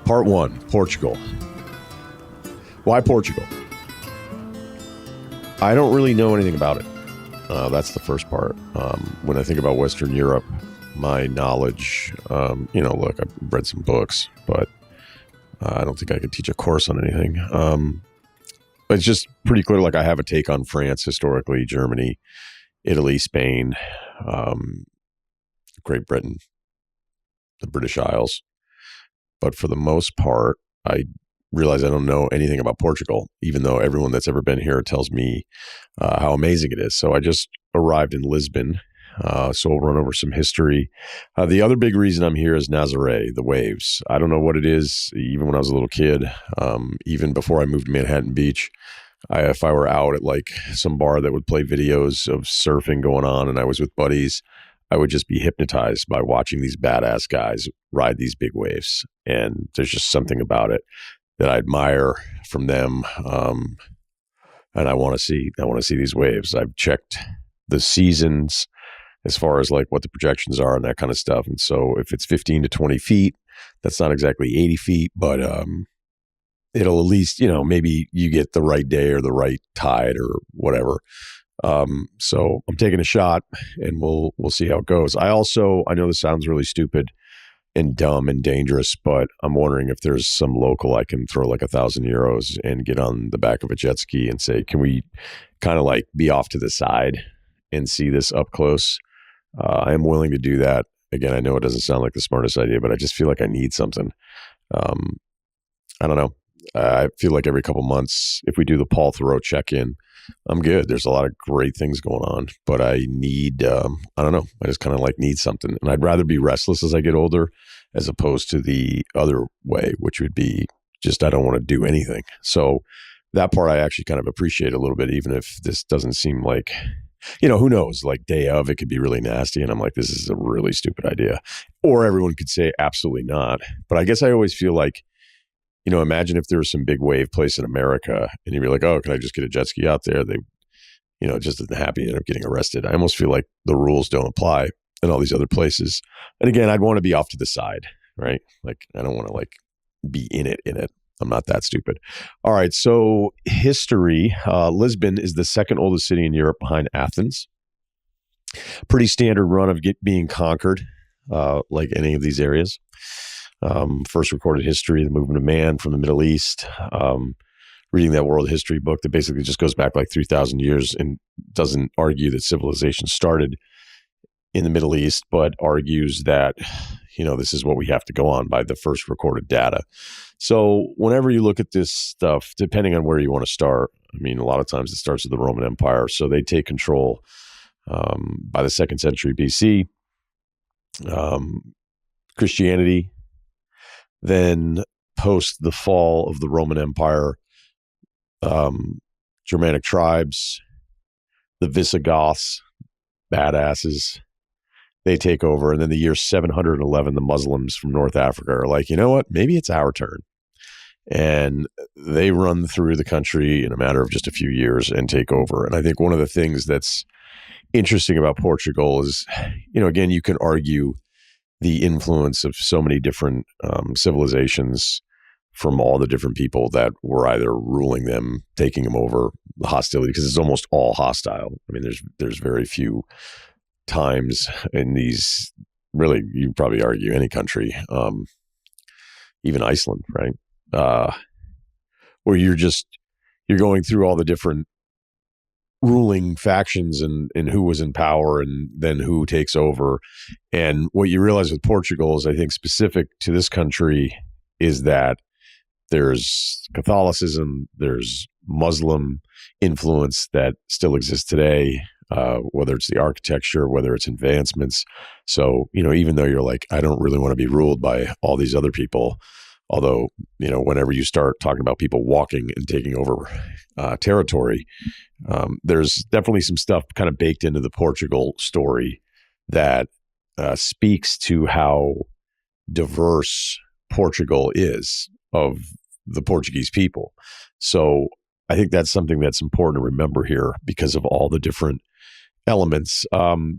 Part 1, Portugal. Why Portugal? I don't really know anything about it. That's the first part. When I think about Western Europe, my knowledge, look, I've read some books, but I don't think I could teach a course on anything. But it's just pretty clear, like I have a take on France historically, Germany, Italy, Spain, Great Britain, the British Isles. But for the most part, I realize I don't know anything about Portugal, even though everyone that's ever been here tells me how amazing it is. So I just arrived in Lisbon, so we'll run over some history. The other big reason I'm here is Nazaré, the waves. I don't know what it is, even when I was a little kid, even before I moved to Manhattan Beach. If I were out at like some bar that would play videos of surfing going on and I was with buddies, I would just be hypnotized by watching these badass guys ride these big waves. And there's just something about it that I admire from them. And I want to see these waves. I've checked the seasons as far as like what the projections are and that kind of stuff. And so if it's 15 to 20 feet, that's not exactly 80 feet, but it'll at least, maybe you get the right day or the right tide or whatever. So I'm taking a shot and we'll see how it goes. I know this sounds really stupid and dumb and dangerous, but I'm wondering if there's some local I can throw like €1,000 and get on the back of a jet ski and say, can we kind of like be off to the side and see this up close? I am willing to do that. Again, I know it doesn't sound like the smartest idea, but I just feel like I need something. I don't know. I feel like every couple months, if we do the Paul Thoreau check-in, I'm good. There's a lot of great things going on, but I need, I don't know. I just kind of like need something. And I'd rather be restless as I get older as opposed to the other way, which would be just, I don't want to do anything. So that part I actually kind of appreciate a little bit, even if this doesn't seem like, who knows, like day of, it could be really nasty. And I'm like, this is a really stupid idea. Or everyone could say absolutely not. But I guess I always feel like, imagine if there was some big wave place in America and you'd be like, oh, can I just get a jet ski out there? They, just isn't happy and end up getting arrested. I almost feel like the rules don't apply in all these other places. And again, I'd want to be off to the side, right? Like, I don't want to like be in it. I'm not that stupid. All right. So history, Lisbon is the second oldest city in Europe behind Athens. Pretty standard run of being conquered, like any of these areas. First recorded history, the movement of man from the Middle East, reading that world history book that basically just goes back like 3,000 years and doesn't argue that civilization started in the Middle East, but argues that, this is what we have to go on by the first recorded data. So whenever you look at this stuff, depending on where you want to start, I mean, a lot of times it starts with the Roman Empire. So they take control by the 2nd century BC. Christianity. Then post the fall of the Roman Empire, Germanic tribes, the Visigoths, badasses, they take over. And then the year 711, the Muslims from North Africa are like, you know what, maybe it's our turn. And they run through the country in a matter of just a few years and take over. And I think one of the things that's interesting about Portugal is, again, you can argue the influence of so many different civilizations from all the different people that were either ruling them, taking them over, the hostility, because it's almost all hostile. I mean, there's very few times in these, really, you probably argue any country, even Iceland, right? Where you're going through all the different ruling factions and who was in power and then who takes over. And what you realize with Portugal is, I think, specific to this country is that there's Catholicism, there's Muslim influence that still exists today, whether it's the architecture, whether it's advancements. So, even though you're like, I don't really want to be ruled by all these other people, although, whenever you start talking about people walking and taking over territory, there's definitely some stuff kind of baked into the Portugal story that speaks to how diverse Portugal is of the Portuguese people. So I think that's something that's important to remember here because of all the different elements.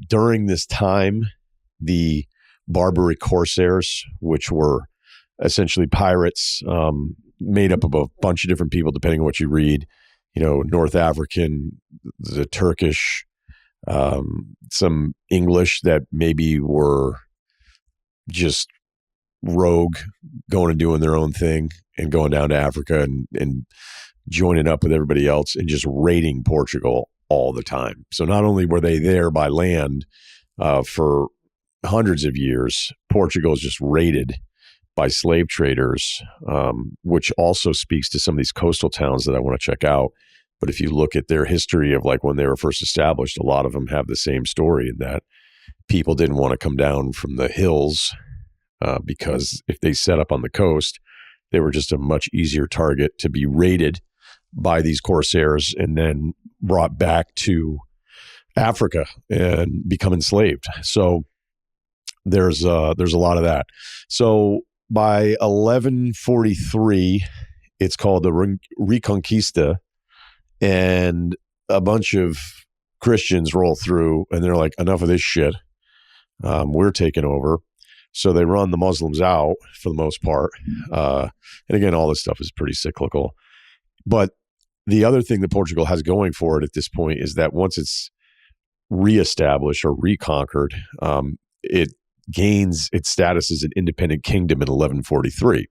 During this time, the Barbary Corsairs, which were essentially pirates, made up of a bunch of different people, depending on what you read. North African, the Turkish, some English that maybe were just rogue, going and doing their own thing and going down to Africa and joining up with everybody else and just raiding Portugal all the time. So not only were they there by land for hundreds of years, Portugal is just raided by slave traders, which also speaks to some of these coastal towns that I want to check out. But if you look at their history of like when they were first established, a lot of them have the same story, in that people didn't want to come down from the hills because if they set up on the coast, they were just a much easier target to be raided by these corsairs and then brought back to Africa and become enslaved. So there's a lot of that. So by 1143, it's called the Reconquista, and a bunch of Christians roll through and they're like, enough of this shit. We're taking over. So they run the Muslims out for the most part. And again, all this stuff is pretty cyclical. But the other thing that Portugal has going for it at this point is that once it's reestablished or reconquered, it gains its status as an independent kingdom in 1143.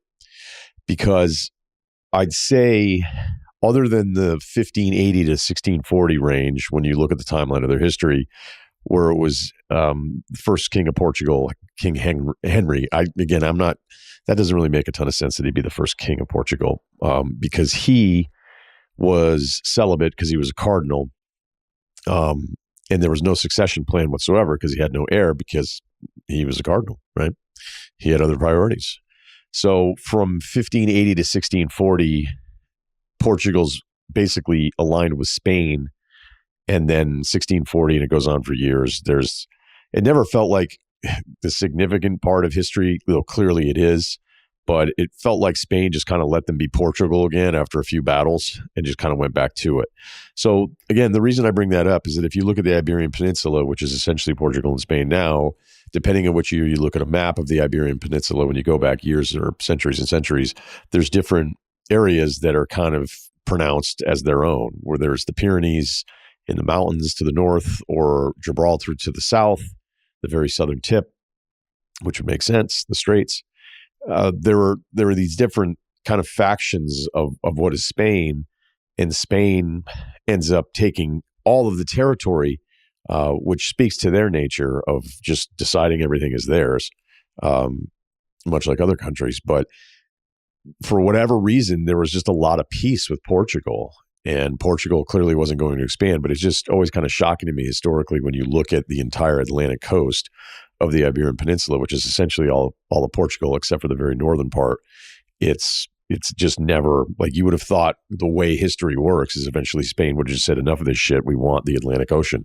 Because I'd say, other than the 1580 to 1640 range, when you look at the timeline of their history, where it was the first king of Portugal, King Henry. That doesn't really make a ton of sense that he'd be the first king of Portugal, because he was celibate because he was a cardinal, and there was no succession plan whatsoever because he had no heir because he was a cardinal, right? He had other priorities. So from 1580 to 1640, Portugal's basically aligned with Spain, and then 1640, and it goes on for years. It never felt like the significant part of history, though clearly it is, but it felt like Spain just kind of let them be Portugal again after a few battles and just kind of went back to it. So again, the reason I bring that up is that if you look at the Iberian Peninsula, which is essentially Portugal and Spain now, depending on which year you look at a map of the Iberian Peninsula, when you go back years or centuries and centuries, there's different areas that are kind of pronounced as their own, where there's the Pyrenees in the mountains to the north, or Gibraltar to the south, the very southern tip, which would make sense, the Straits. There were these different kind of factions of what is Spain, and Spain ends up taking all of the territory, which speaks to their nature of just deciding everything is theirs, much like other countries. But for whatever reason, there was just a lot of peace with Portugal, and Portugal clearly wasn't going to expand. But it's just always kind of shocking to me historically when you look at the entire Atlantic coast of the Iberian Peninsula, which is essentially all of Portugal except for the very northern part. It's just never, like, you would have thought the way history works is eventually Spain would have just said, enough of this shit. We want the Atlantic Ocean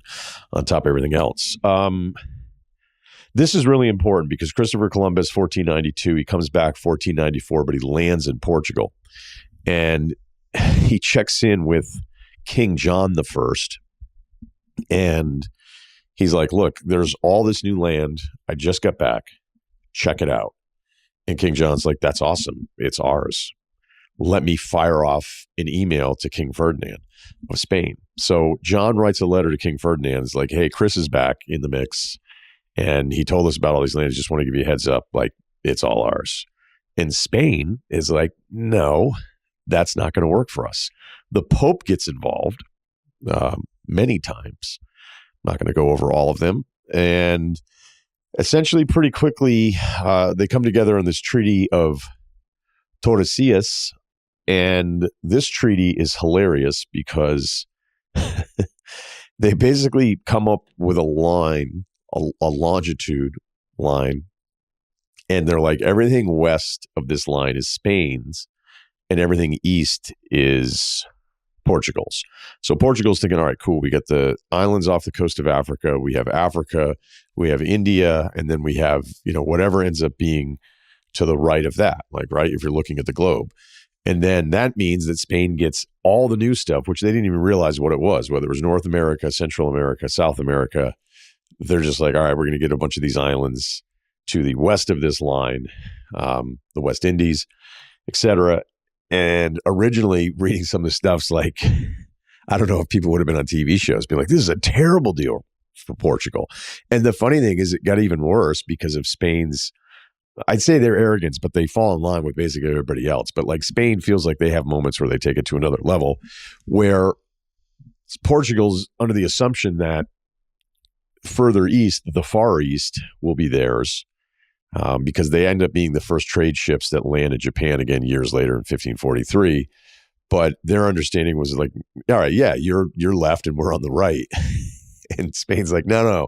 on top of everything else. This is really important because Christopher Columbus, 1492, he comes back 1494, but he lands in Portugal. And he checks in with King John the First, and he's like, look, there's all this new land. I just got back. Check it out. And King John's like, that's awesome. It's ours. Let me fire off an email to King Ferdinand of Spain. So John writes a letter to King Ferdinand. It's like, hey, Chris is back in the mix, and he told us about all these lands. Just want to give you a heads up. Like, it's all ours. And Spain is like, no, that's not going to work for us. The Pope gets involved many times. I'm not going to go over all of them. And essentially pretty quickly, they come together on this treaty of Tordesillas. And this treaty is hilarious because they basically come up with a line, a longitude line. And they're like, everything west of this line is Spain's, and everything east is Portugal's. So Portugal's thinking, all right, cool. We got the islands off the coast of Africa. We have India, and then we have, whatever ends up being to the right of that, like, right, if you're looking at the globe. And then that means that Spain gets all the new stuff, which they didn't even realize what it was, whether it was North America, Central America, South America. They're just like, all right, we're going to get a bunch of these islands, to the west of this line, the West Indies, etc. And originally reading some of the stuff's like, I don't know if people would have been on TV shows, be like, this is a terrible deal for Portugal. And the funny thing is it got even worse because of Spain's, I'd say their arrogance, but they fall in line with basically everybody else. But like Spain feels like they have moments where they take it to another level, where Portugal's under the assumption that further east, the Far East, will be theirs, because they end up being the first trade ships that land in Japan again years later in 1543. But their understanding was like, all right, yeah, you're left and we're on the right. And Spain's like, no,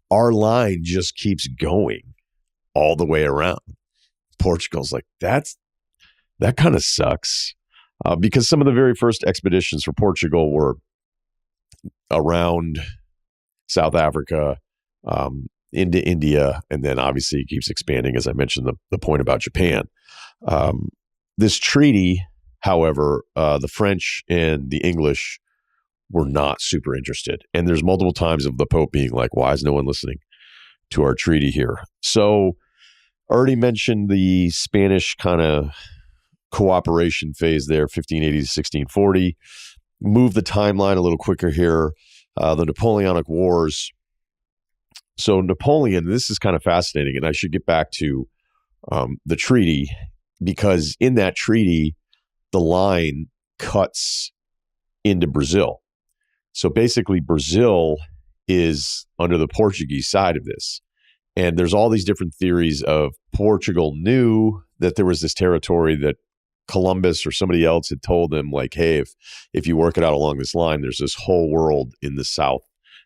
our line just keeps going all the way around. Portugal's like, that kind of sucks, because some of the very first expeditions for Portugal were around South Africa, into India, and then obviously it keeps expanding, as I mentioned, the point about Japan. This treaty, however, the French and the English were not super interested. And there's multiple times of the Pope being like, why is no one listening to our treaty here? So I already mentioned the Spanish kind of cooperation phase there, 1580 to 1640. Move the timeline a little quicker here. The Napoleonic Wars. So Napoleon, this is kind of fascinating, and I should get back to the treaty, because in that treaty, the line cuts into Brazil. So basically, Brazil is under the Portuguese side of this. And there's all these different theories of Portugal knew that there was this territory that Columbus or somebody else had told them, like, hey, if you work it out along this line, there's this whole world in the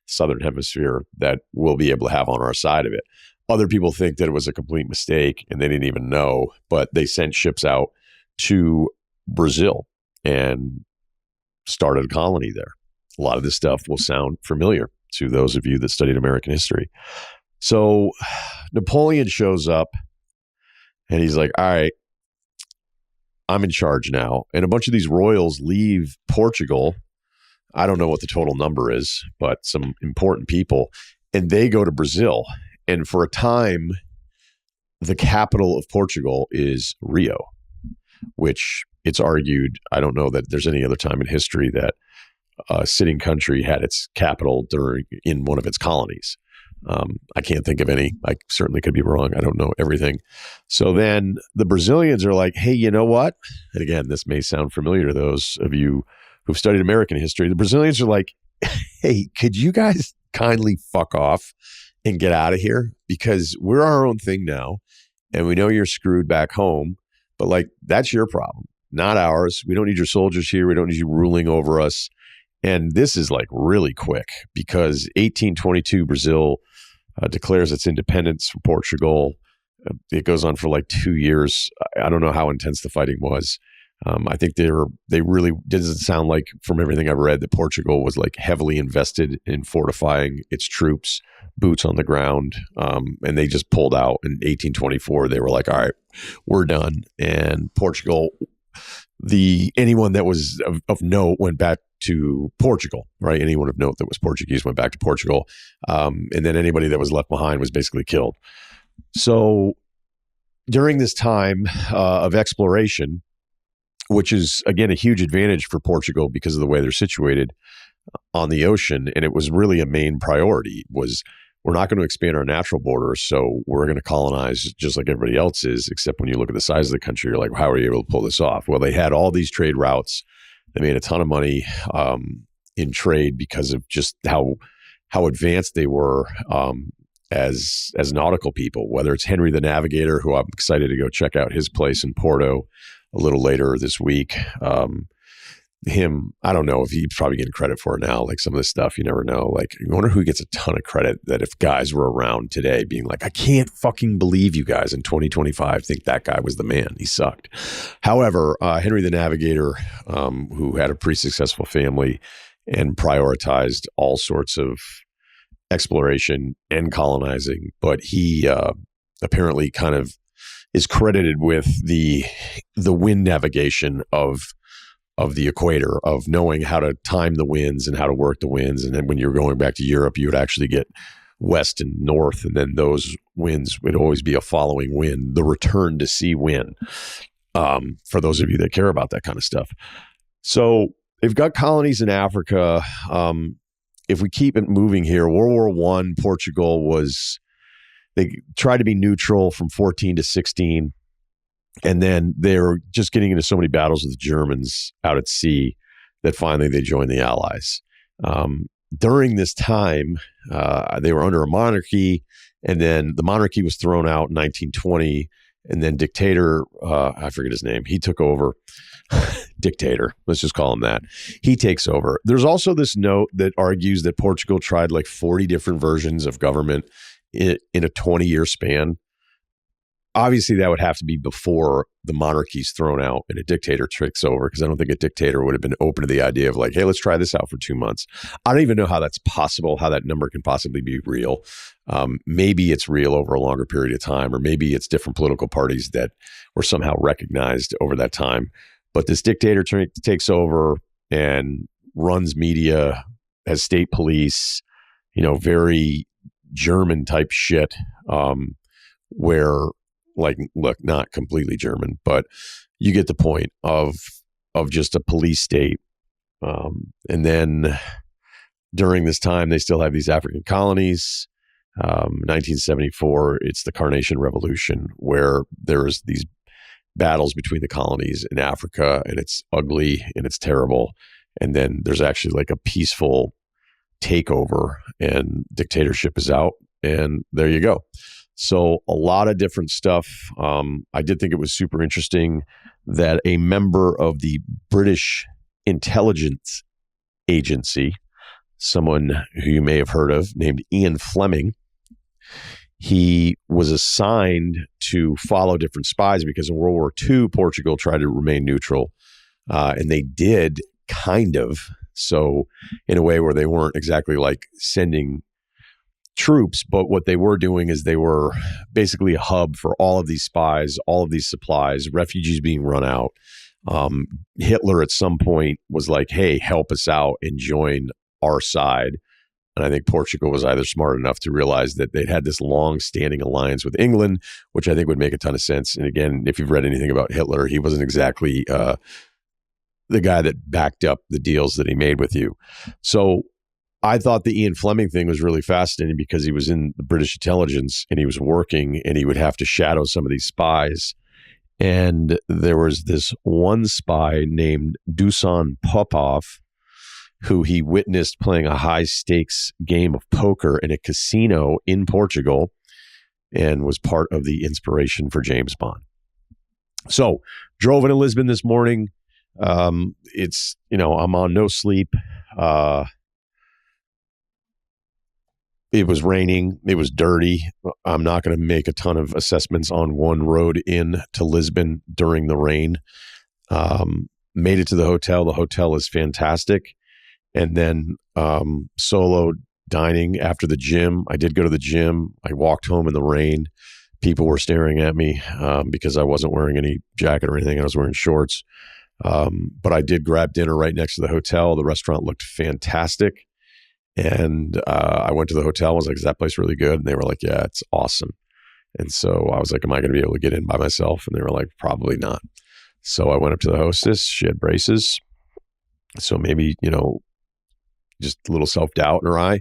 southern hemisphere that we'll be able to have on our side of it. Other people think that it was a complete mistake and they didn't even know, but they sent ships out to Brazil and started a colony there. A lot of this stuff will sound familiar to those of you that studied American history. So Napoleon shows up and he's like, all right, I'm in charge now. And a bunch of these royals leave Portugal. I don't know what the total number is, but some important people. And they go to Brazil. And for a time, the capital of Portugal is Rio, which it's argued, I don't know that there's any other time in history that a sitting country had its capital in one of its colonies. I can't think of any. I certainly could be wrong. I don't know everything. So then the Brazilians are like, hey, you know what? And again, this may sound familiar to those of you who've studied American history. The Brazilians are like, hey, could you guys kindly fuck off and get out of here? Because we're our own thing now. And we know you're screwed back home. But like, that's your problem, not ours. We don't need your soldiers here. We don't need you ruling over us. And this is like really quick, because 1822, Brazil declares its independence from Portugal. It goes on for like 2 years. I don't know how intense the fighting was. I think they really doesn't sound like, from everything I've read, that Portugal was like heavily invested in fortifying its troops, boots on the ground. And they just pulled out in 1824. They were like, all right, we're done. And Portugal, anyone that was of note went back to Portugal, right? Anyone of note that was Portuguese went back to Portugal. And then anybody that was left behind was basically killed. So during this time of exploration, which is, again, a huge advantage for Portugal because of the way they're situated on the ocean, and it was really a main priority, was we're not going to expand our natural borders, so we're going to colonize just like everybody else is, except when you look at the size of the country, you're like, how are you able to pull this off? Well, they had all these trade routes. They made a ton of money in trade because of just how advanced they were as nautical people, whether it's Henry the Navigator, who I'm excited to go check out his place in Porto a little later this week. Him, I don't know if he's probably getting credit for it now. Like some of this stuff, you never know. Like, you wonder who gets a ton of credit, that if guys were around today being like, I can't fucking believe you guys in 2025 think that guy was the man. He sucked. However, Henry the Navigator, who had a pretty successful family and prioritized all sorts of exploration and colonizing, but he apparently kind of is credited with the wind navigation of the equator, of knowing how to time the winds and how to work the winds. And then when you're going back to Europe, you would actually get west and north, and then those winds would always be a following wind, the return to sea wind, for those of you that care about that kind of stuff. So they've got colonies in Africa. If we keep it moving here, World War I, Portugal they tried to be neutral from 14 to 16. And then they were just getting into so many battles with the Germans out at sea that finally they joined the Allies. During this time, they were under a monarchy, and then the monarchy was thrown out in 1920, and then dictator, I forget his name, he took over. Dictator, let's just call him that. He takes over. There's also this note that argues that Portugal tried like 40 different versions of government in a 20-year span. Obviously, that would have to be before the monarchy's thrown out and a dictator takes over, because I don't think a dictator would have been open to the idea of like, hey, let's try this out for 2 months. I don't even know how that's possible, how that number can possibly be real. Maybe it's real over a longer period of time, or maybe it's different political parties that were somehow recognized over that time. But this dictator takes over and runs media, has state police, very German type shit, where, like, look, not completely German, but you get the point of just a police state. And then during this time, they still have these African colonies. 1974, it's the Carnation Revolution, where there's these battles between the colonies in Africa, and it's ugly and it's terrible. And then there's actually like a peaceful takeover, and dictatorship is out, and there you go. So a lot of different stuff. I did think it was super interesting that a member of the British intelligence agency, someone who you may have heard of, named Ian Fleming, he was assigned to follow different spies, because in World War II, Portugal tried to remain neutral, and they did kind of. So in a way where they weren't exactly like sending troops, but what they were doing is they were basically a hub for all of these spies, all of these supplies, refugees being run out. Hitler at some point was like, hey, help us out and join our side. And I think Portugal was either smart enough to realize that they'd had this long-standing alliance with England, which I think would make a ton of sense. And again, if you've read anything about Hitler, he wasn't exactly the guy that backed up the deals that he made with you. So I thought the Ian Fleming thing was really fascinating, because he was in the British intelligence and he was working, and he would have to shadow some of these spies. And there was this one spy named Dusan Popov, who he witnessed playing a high-stakes game of poker in a casino in Portugal, and was part of the inspiration for James Bond. So, drove into Lisbon this morning. It's, I'm on no sleep. It was raining. It was dirty. I'm not going to make a ton of assessments on one road in to Lisbon during the rain. Made it to the hotel. The hotel is fantastic. And then solo dining after the gym. I did go to the gym. I walked home in the rain. People were staring at me because I wasn't wearing any jacket or anything. I was wearing shorts. But I did grab dinner right next to the hotel. The restaurant looked fantastic. And I went to the hotel and was like, is that place really good? And they were like, yeah, it's awesome. And so I was like, am I going to be able to get in by myself? And they were like, probably not. So I went up to the hostess. She had braces. So maybe, just a little self-doubt in her eye.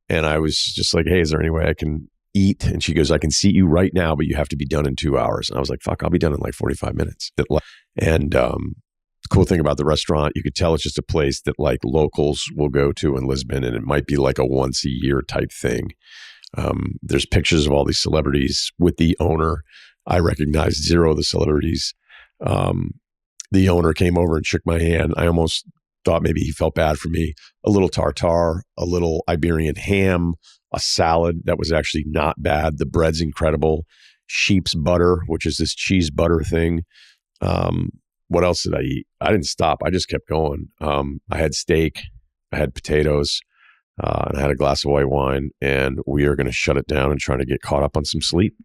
And I was just like, hey, is there any way I can eat? And she goes, I can seat you right now, but you have to be done in 2 hours. And I was like, fuck, I'll be done in like 45 minutes. And the cool thing about the restaurant, you could tell it's just a place that like locals will go to in Lisbon, and it might be like a once a year type thing. There's pictures of all these celebrities with the owner. I recognized zero of the celebrities. The owner came over and shook my hand. I almost thought maybe he felt bad for me. A little tartare, a little Iberian ham, a salad that was actually not bad. The bread's incredible. Sheep's butter, which is this cheese butter thing. What else did I eat? I didn't stop. I just kept going. I had steak, I had potatoes, and I had a glass of white wine, and we are going to shut it down and try to get caught up on some sleep.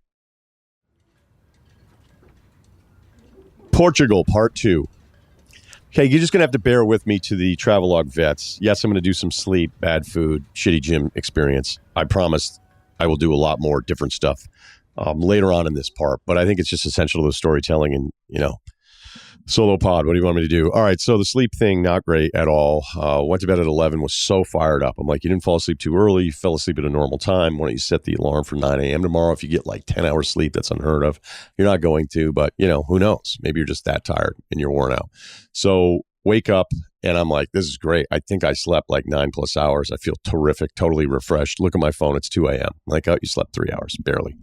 Portugal, part 2. Okay, you're just going to have to bear with me to the Travelogue vets. Yes, I'm going to do some sleep, bad food, shitty gym experience. I promise I will do a lot more different stuff later on in this part. But I think it's just essential to the storytelling and, solo pod. What do you want me to do? All right. So the sleep thing, not great at all. Went to bed at 11, was so fired up. I'm like, you didn't fall asleep too early. You fell asleep at a normal time. Why don't you set the alarm for 9 a.m. tomorrow? If you get like 10 hours sleep, that's unheard of. You're not going to, but who knows? Maybe you're just that tired and you're worn out. So wake up and I'm like, this is great. I think I slept like 9+ hours. I feel terrific, totally refreshed. Look at my phone. It's 2 a.m. I'm like, oh, you slept 3 hours, barely.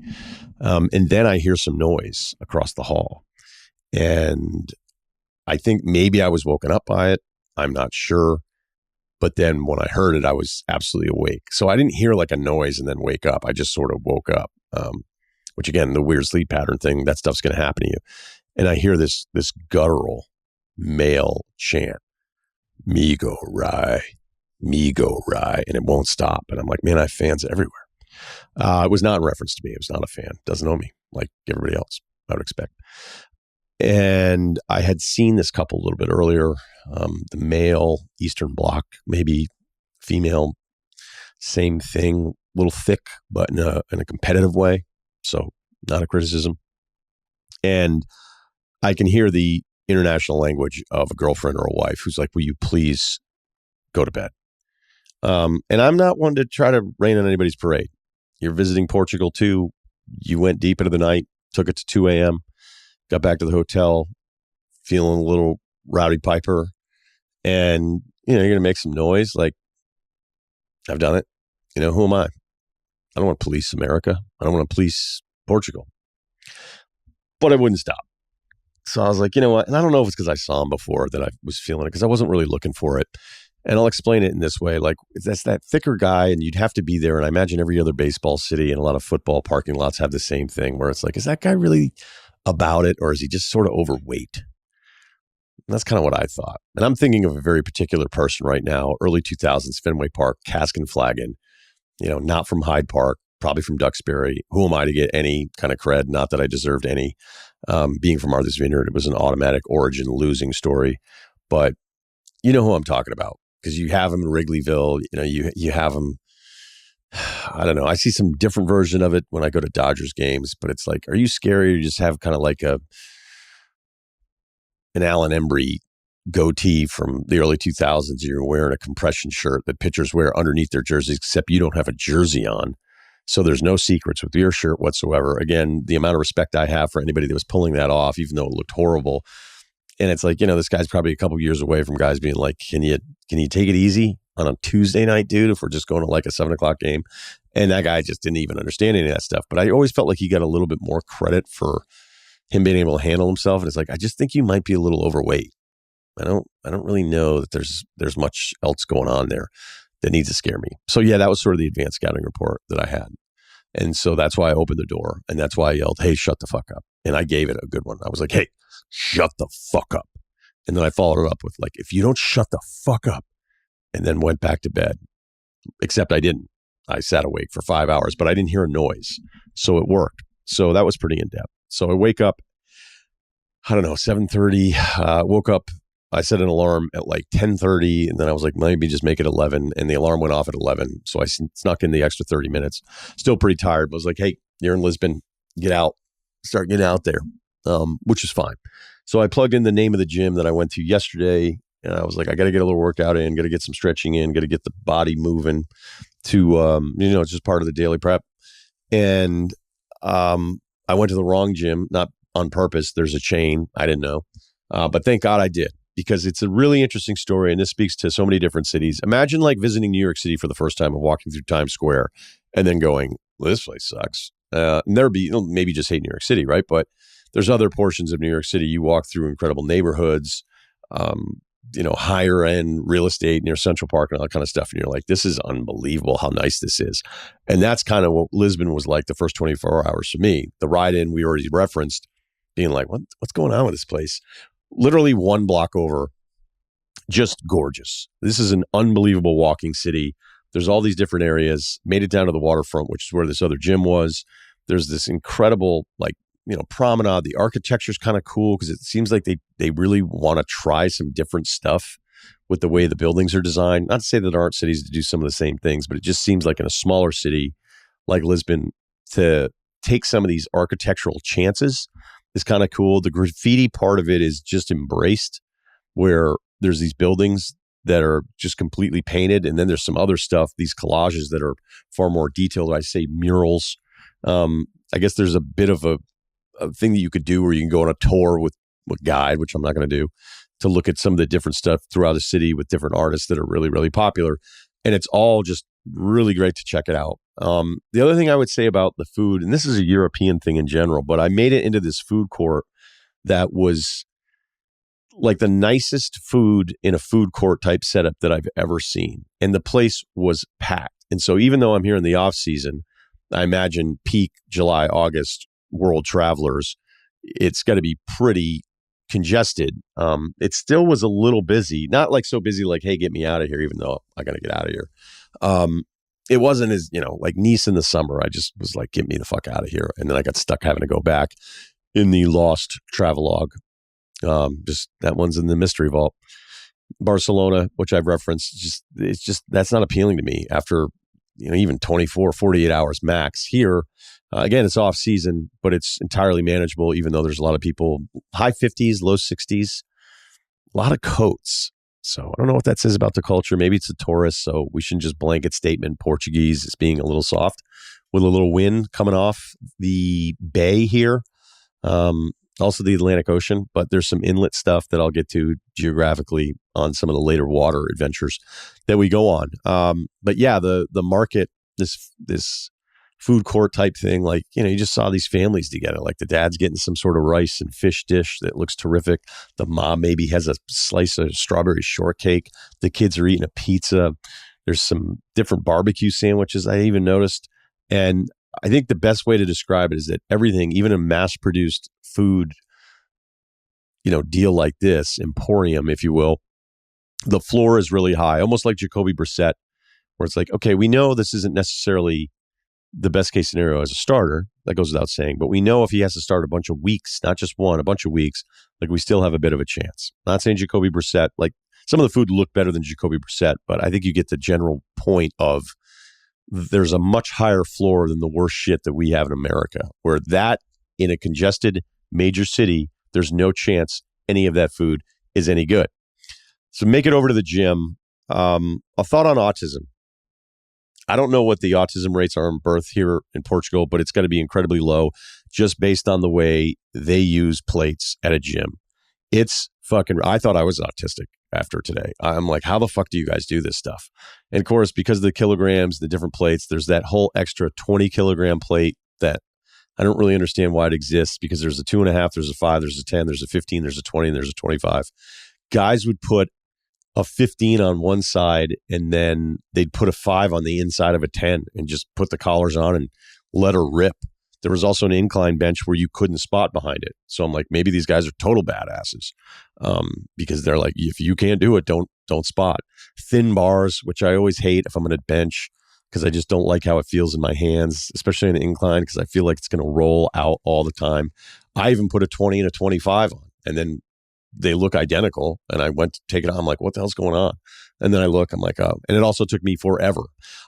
And then I hear some noise across the hall. And I think maybe I was woken up by it. I'm not sure. But then when I heard it, I was absolutely awake. So I didn't hear like a noise and then wake up. I just sort of woke up, which again, the weird sleep pattern thing, that stuff's going to happen to you. And I hear this guttural male chant, me go Rye, and it won't stop. And I'm like, man, I have fans everywhere. It was not in reference to me. It was not a fan. Doesn't know me like everybody else, I would expect. And I had seen this couple a little bit earlier, the male Eastern Bloc, maybe female, same thing, a little thick, but in a competitive way. So not a criticism. And I can hear the international language of a girlfriend or a wife who's like, will you please go to bed? And I'm not one to try to rain on anybody's parade. You're visiting Portugal too. You went deep into the night, took it to 2 a.m., got back to the hotel, feeling a little rowdy piper, and you're going to make some noise. Like, I've done it. Who am I? I don't want to police America. I don't want to police Portugal. But I wouldn't stop. So I was like, you know what? And I don't know if it's because I saw him before that I was feeling it, because I wasn't really looking for it. And I'll explain it in this way. Like, that's that thicker guy, and you'd have to be there. And I imagine every other baseball city and a lot of football parking lots have the same thing, where it's like, is that guy really about it, or is he just sort of overweight? And that's kind of what I thought. And I'm thinking of a very particular person right now, early 2000s, Fenway Park, cask and flagon, not from Hyde Park, probably from Duxbury. Who am I to get any kind of cred? Not that I deserved any. Being from Martha's Vineyard, it was an automatic origin losing story. But you know who I'm talking about, because you have him in Wrigleyville. You have him. I don't know. I see some different version of it when I go to Dodgers games, but it's like, are you scary? You just have kind of like an Alan Embry goatee from the early 2000s. And you're wearing a compression shirt that pitchers wear underneath their jerseys, except you don't have a jersey on. So there's no secrets with your shirt whatsoever. Again, the amount of respect I have for anybody that was pulling that off, even though it looked horrible. And it's like, this guy's probably a couple years away from guys being like, can you take it easy on a Tuesday night, dude, if we're just going to like a 7:00 game? And that guy just didn't even understand any of that stuff. But I always felt like he got a little bit more credit for him being able to handle himself. And it's like, I just think you might be a little overweight. I don't really know that there's much else going on there that needs to scare me. So yeah, that was sort of the advanced scouting report that I had. And so that's why I opened the door, and that's why I yelled, hey, shut the fuck up. And I gave it a good one. I was like, hey, shut the fuck up. And then I followed it up with like, if you don't shut the fuck up, and then went back to bed. Except I didn't. I sat awake for 5 hours, but I didn't hear a noise. So it worked. So that was pretty in-depth. So I wake up, I don't know, 7:30. Woke up. I set an alarm at like 10:30, and then I was like, maybe just make it 11. And the alarm went off at 11. So I snuck in the extra 30 minutes. Still pretty tired, but I was like, hey, you're in Lisbon. Get out. Start getting out there, which is fine. So I plugged in the name of the gym that I went to yesterday, and I was like, I got to get a little workout in, got to get some stretching in, got to get the body moving to, it's just part of the daily prep. And I went to the wrong gym, not on purpose. There's a chain. I didn't know. But thank God I did, because it's a really interesting story, and this speaks to so many different cities. Imagine like visiting New York City for the first time and walking through Times Square and then going, well, this place sucks. And there'd be, maybe just hate New York City, right? But there's other portions of New York City. You walk through incredible neighborhoods, higher end real estate near Central Park and all that kind of stuff. And you're like, this is unbelievable how nice this is. And that's kind of what Lisbon was like the first 24 hours for me. The ride in, we already referenced, being like, what's going on with this place? Literally 1 block over, just gorgeous. This is an unbelievable walking city. There's all these different areas. Made it down to the waterfront, which is where this other gym was. There's this incredible, promenade. The architecture is kind of cool because it seems like they really want to try some different stuff with the way the buildings are designed. Not to say that there aren't cities that do some of the same things, but it just seems like in a smaller city like Lisbon, to take some of these architectural chances is kind of cool. The graffiti part of it is just embraced, where there's these buildings that are just completely painted, and then there's some other stuff, these collages that are far more detailed. I say murals. I guess there's a bit of a thing that you could do where you can go on a tour with guide, which I'm not going to do, to look at some of the different stuff throughout the city with different artists that are really, really popular. And it's all just really great to check it out. The other thing I would say about the food, and this is a European thing in general, but I made it into this food court that was like the nicest food in a food court type setup that I've ever seen. And the place was packed. And so even though I'm here in the off season, I imagine peak July, August world travelers, it's got to be pretty congested. It still was a little busy, not like so busy like, hey, get me out of here, even though I got to get out of here. It wasn't as, like Nice in the summer. I just was like, get me the fuck out of here. And then I got stuck having to go back in the lost travelogue. Just that one's in the mystery vault. Barcelona, which I've referenced, it's just that's not appealing to me after even 24, 48 hours max. Here, again, it's off season, but it's entirely manageable, even though there's a lot of people, high 50s, low 60s, a lot of coats. So I don't know what that says about the culture. Maybe it's the tourists, so we shouldn't just blanket statement Portuguese as being a little soft with a little wind coming off the bay here. Also the Atlantic Ocean, but there's some inlet stuff that I'll get to geographically on some of the later water adventures that we go on. But yeah, the market, this food court type thing, like, you just saw these families together, like the dad's getting some sort of rice and fish dish that looks terrific. The mom maybe has a slice of strawberry shortcake. The kids are eating a pizza. There's some different barbecue sandwiches I even noticed. And I think the best way to describe it is that everything, even a mass-produced food, deal like this, emporium, if you will, the floor is really high, almost like Jacoby Brissett, where it's like, okay, we know this isn't necessarily the best case scenario as a starter. That goes without saying. But we know if he has to start a bunch of weeks, not just one, a bunch of weeks, like we still have a bit of a chance. Not saying Jacoby Brissett, like some of the food looked better than Jacoby Brissett, but I think you get the general point of there's a much higher floor than the worst shit that we have in America, where that in a congested major city, there's no chance any of that food is any good. So make it over to the gym. A thought on autism. I don't know what the autism rates are in birth here in Portugal, but it's got to be incredibly low just based on the way they use plates at a gym. It's fucking, I thought I was autistic after today. I'm like, how the fuck do you guys do this stuff? And of course, because of the kilograms, the different plates, there's that whole extra 20 kilogram plate that I don't really understand why it exists, because there's a 2.5, there's a 5, there's a 10, there's a 15, there's a 20, and there's a 25. Guys would put a 15 on one side, and then they'd put a 5 on the inside of a 10 and just put the collars on and let her rip. There was also an incline bench where you couldn't spot behind it. So I'm like, maybe these guys are total badasses, because they're like, if you can't do it, don't spot. Thin bars, which I always hate if I'm going to bench, because I just don't like how it feels in my hands, especially in an incline, because I feel like it's going to roll out all the time. I even put a 20 and a 25 on, and then they look identical. And I went to take it on. I'm like, what the hell's going on? And then I look, I'm like, oh. And it also took me forever.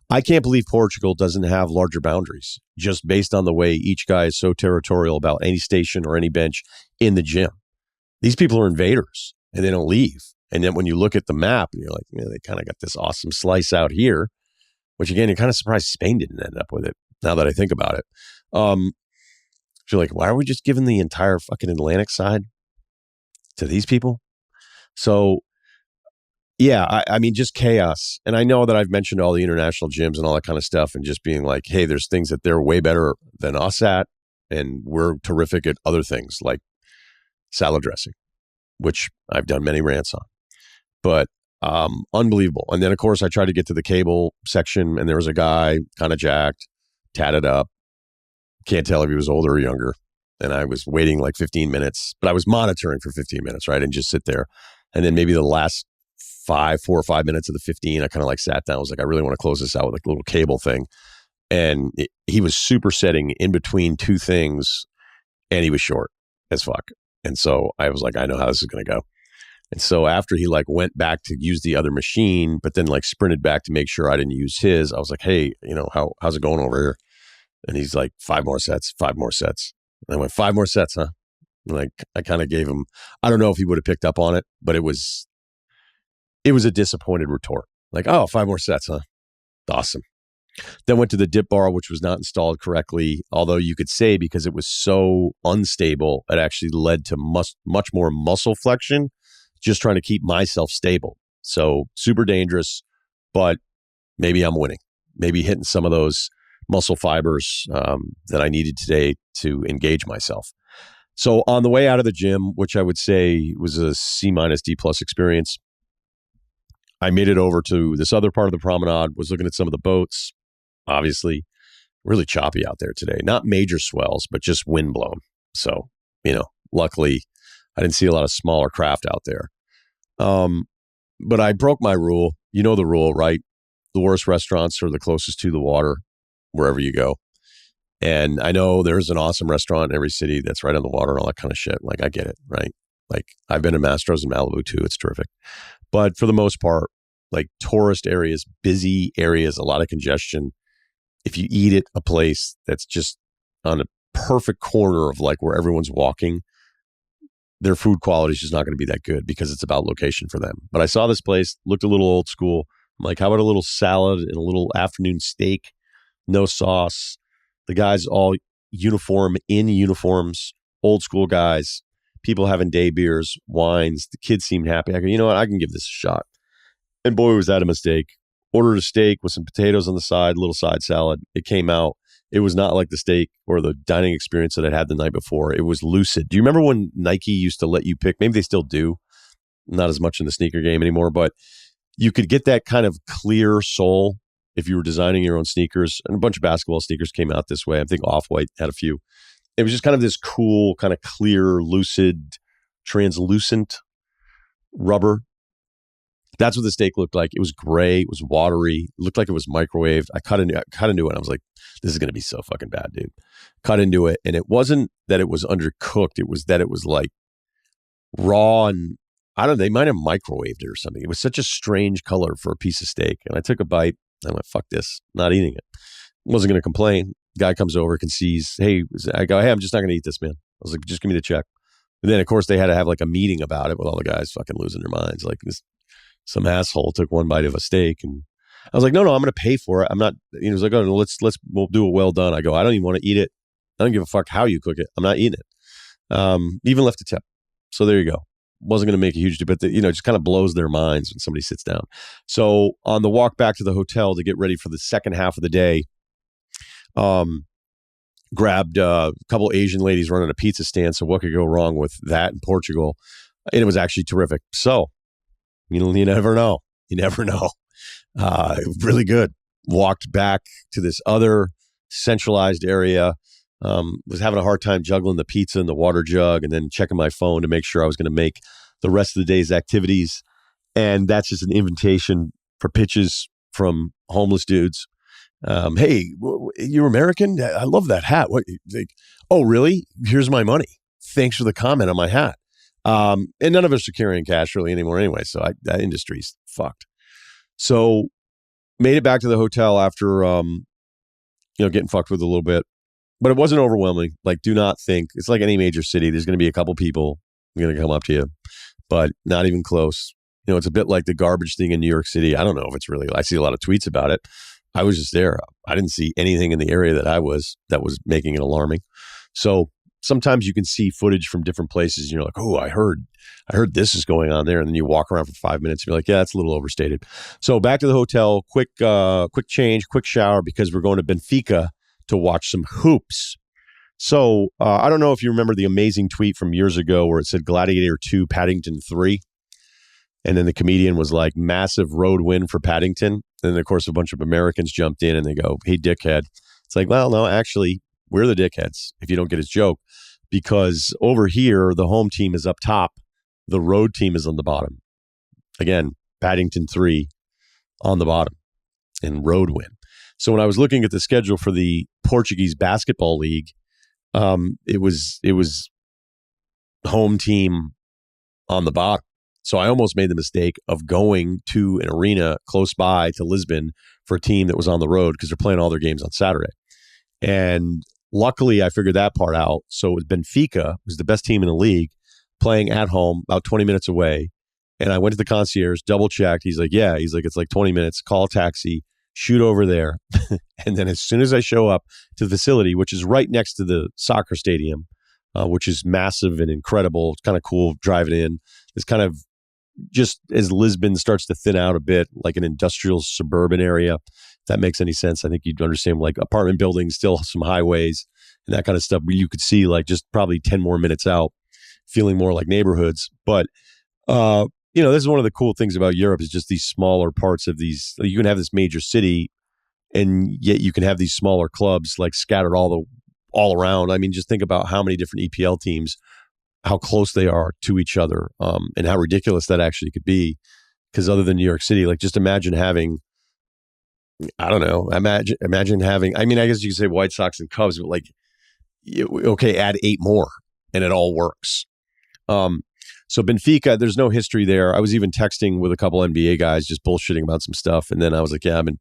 I can't believe Portugal doesn't have larger boundaries, just based on the way each guy is so territorial about any station or any bench in the gym. These people are invaders, and they don't leave. And then when you look at the map, and you're like, they kind of got this awesome slice out here, which again, you're kind of surprised Spain didn't end up with it, now that I think about it. You're like, why are we just giving the entire fucking Atlantic side to these people? So yeah, I mean, just chaos. And I know that I've mentioned all the international gyms and all that kind of stuff, and just being like, hey, there's things that they're way better than us at, and we're terrific at other things like salad dressing, which I've done many rants on. But unbelievable. And then of course I tried to get to the cable section, and there was a guy kind of jacked, tatted up, can't tell if he was older or younger. And I was waiting like 15 minutes, but I was monitoring for 15 minutes, right? And just sit there. And then maybe the last 4 or 5 minutes of the 15, I kind of like sat down. I was like, I really want to close this out with like a little cable thing. And he was supersetting in between two things, and he was short as fuck. And so I was like, I know how this is going to go. And so after he like went back to use the other machine, but then like sprinted back to make sure I didn't use his, I was like, hey, how's it going over here? And he's like, 5 more sets, 5 more sets. And I went, 5 more sets, huh? And like, I kind of gave him, I don't know if he would have picked up on it, but it was a disappointed retort. Like, oh, 5 more sets, huh? Awesome. Then went to the dip bar, which was not installed correctly. Although you could say because it was so unstable, it actually led to much more muscle flexion, just trying to keep myself stable. So super dangerous, but maybe I'm winning. Maybe hitting some of those muscle fibers that I needed today to engage myself. So on the way out of the gym, which I would say was a C- D+ experience, I made it over to this other part of the promenade, was looking at some of the boats. Obviously, really choppy out there today. Not major swells, but just wind blown. So, luckily, I didn't see a lot of smaller craft out there. But I broke my rule. You know the rule, right? The worst restaurants are the closest to the water, wherever you go. And I know there's an awesome restaurant in every city that's right on the water and all that kind of shit. Like, I get it, right? Like, I've been to Mastro's in Malibu too. It's terrific. But for the most part, like tourist areas, busy areas, a lot of congestion. If you eat at a place that's just on a perfect corner of like where everyone's walking, their food quality is just not going to be that good because it's about location for them. But I saw this place, looked a little old school. I'm like, how about a little salad and a little afternoon steak? No sauce. The guys all in uniforms, old school guys, people having day beers, wines. The kids seemed happy. I go, you know what? I can give this a shot. And boy, was that a mistake. Ordered a steak with some potatoes on the side, little side salad. It came out. It was not like the steak or the dining experience that I'd had the night before. It was lucid. Do you remember when Nike used to let you pick? Maybe they still do. Not as much in the sneaker game anymore, but you could get that kind of clear sole if you were designing your own sneakers. And a bunch of basketball sneakers came out this way. I think Off-White had a few. It was just kind of this cool, kind of clear, lucid, translucent rubber. That's what the steak looked like. It was gray. It was watery. It looked like it was microwaved. I cut into it. And I was like, this is going to be so fucking bad, dude. Cut into it. And it wasn't that it was undercooked. It was that it was like raw and I don't know. They might have microwaved it or something. It was such a strange color for a piece of steak. And I took a bite. I went, fuck this. Not eating it. Wasn't going to complain. Guy comes over, sees, hey, I go, hey, I'm just not going to eat this, man. I was like, just give me the check. And then, of course, they had to have like a meeting about it with all the guys fucking losing their minds. Like this. Some asshole took one bite of a steak and I was like, no, I'm going to pay for it. I'm not, he was like, oh, no, we'll do it well done. I go, I don't even want to eat it. I don't give a fuck how you cook it. I'm not eating it. Even left a tip. So there you go. Wasn't going to make a huge, but it just kind of blows their minds when somebody sits down. So on the walk back to the hotel to get ready for the second half of the day, grabbed a couple Asian ladies running a pizza stand. So what could go wrong with that in Portugal? And it was actually terrific. So, you never know. You never know. Really good. Walked back to this other centralized area. Was having a hard time juggling the pizza and the water jug and then checking my phone to make sure I was going to make the rest of the day's activities. And that's just an invitation for pitches from homeless dudes. Hey, you're American? I love that hat. What? Like, oh, really? Here's my money. Thanks for the comment on my hat. And none of us are carrying cash really anymore anyway. So that industry's fucked. So made it back to the hotel after, getting fucked with a little bit, but it wasn't overwhelming. Like, do not think it's like any major city. There's going to be a couple people going to come up to you, but not even close. It's a bit like the garbage thing in New York City. I don't know if it's really, I see a lot of tweets about it. I was just there. I didn't see anything in the area that was making it alarming. So sometimes you can see footage from different places and you're like, oh, I heard this is going on there. And then you walk around for 5 minutes and you're like, yeah, that's a little overstated. So back to the hotel, quick change, quick shower, because we're going to Benfica to watch some hoops. So I don't know if you remember the amazing tweet from years ago where it said Gladiator 2, Paddington 3. And then the comedian was like, massive road win for Paddington. And then, of course, a bunch of Americans jumped in and they go, hey, dickhead. It's like, well, no, actually, we're the dickheads if you don't get his joke, because over here, the home team is up top. The road team is on the bottom. Again, Paddington 3 on the bottom and road win. So when I was looking at the schedule for the Portuguese Basketball League, it was home team on the bottom. So I almost made the mistake of going to an arena close by to Lisbon for a team that was on the road because they're playing all their games on Saturday. And luckily, I figured that part out. So it was Benfica, who's the best team in the league, playing at home about 20 minutes away. And I went to the concierge, double checked. He's like, yeah. He's like, it's like 20 minutes. Call a taxi, shoot over there. And then as soon as I show up to the facility, which is right next to the soccer stadium, which is massive and incredible. It's kind of cool driving in. It's kind of just as Lisbon starts to thin out a bit, like an industrial suburban area. If that makes any sense. I think you'd understand, like apartment buildings, still some highways and that kind of stuff. Where you could see like just probably 10 more minutes out, feeling more like neighborhoods. But this is one of the cool things about Europe is just these smaller parts of these. You can have this major city, and yet you can have these smaller clubs like scattered all around. I mean, just think about how many different EPL teams, how close they are to each other, and how ridiculous that actually could be. Because other than New York City, like just imagine having, I don't know, imagine having. I mean, I guess you could say White Sox and Cubs, but like, okay, add 8 more, and it all works. So Benfica, there's no history there. I was even texting with a couple NBA guys, just bullshitting about some stuff, and then I was like, yeah, I'm in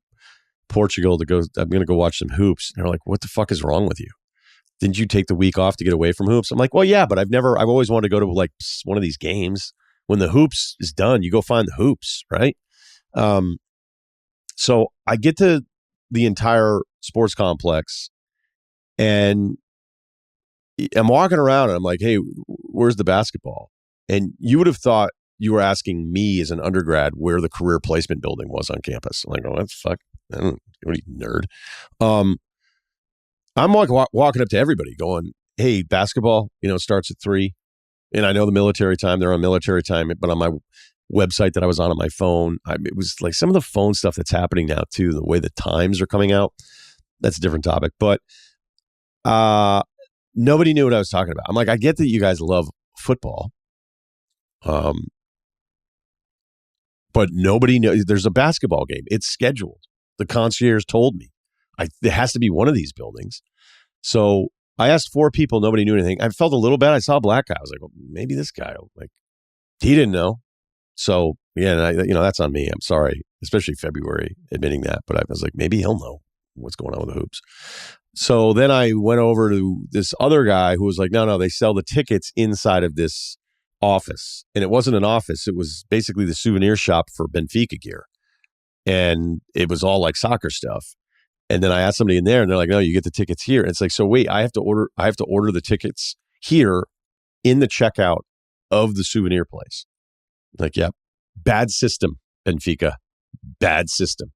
Portugal I'm going to go watch some hoops. And they're like, what the fuck is wrong with you? Didn't you take the week off to get away from hoops? I'm like, well, yeah, but I've always wanted to go to like one of these games. When the hoops is done, you go find the hoops, right? So I get to the entire sports complex and I'm walking around and I'm like, hey, where's the basketball? And you would have thought you were asking me as an undergrad where the career placement building was on campus. I'm like, oh, what the fuck? What are you, nerd? I'm like walking up to everybody going, hey, basketball, starts at 3. And I know the military time, they're on military time, but on my website that I was on my phone, it was like some of the phone stuff that's happening now too, the way the times are coming out. That's a different topic. But nobody knew what I was talking about. I'm like, I get that you guys love football. But nobody knows there's a basketball game. It's scheduled. The concierge told me it has to be one of these buildings. So I asked 4 people. Nobody knew anything. I felt a little bad. I saw a black guy. I was like, well, maybe this guy, he didn't know. So yeah, that's on me. I'm sorry, especially February admitting that. But I was like, maybe he'll know what's going on with the hoops. So then I went over to this other guy who was like, no, they sell the tickets inside of this office. And it wasn't an office. It was basically the souvenir shop for Benfica gear. And it was all like soccer stuff. And then I asked somebody in there and they're like, no, you get the tickets here. And it's like, so wait, I have to order the tickets here in the checkout of the souvenir place. Like, yeah, bad system, Benfica, bad system.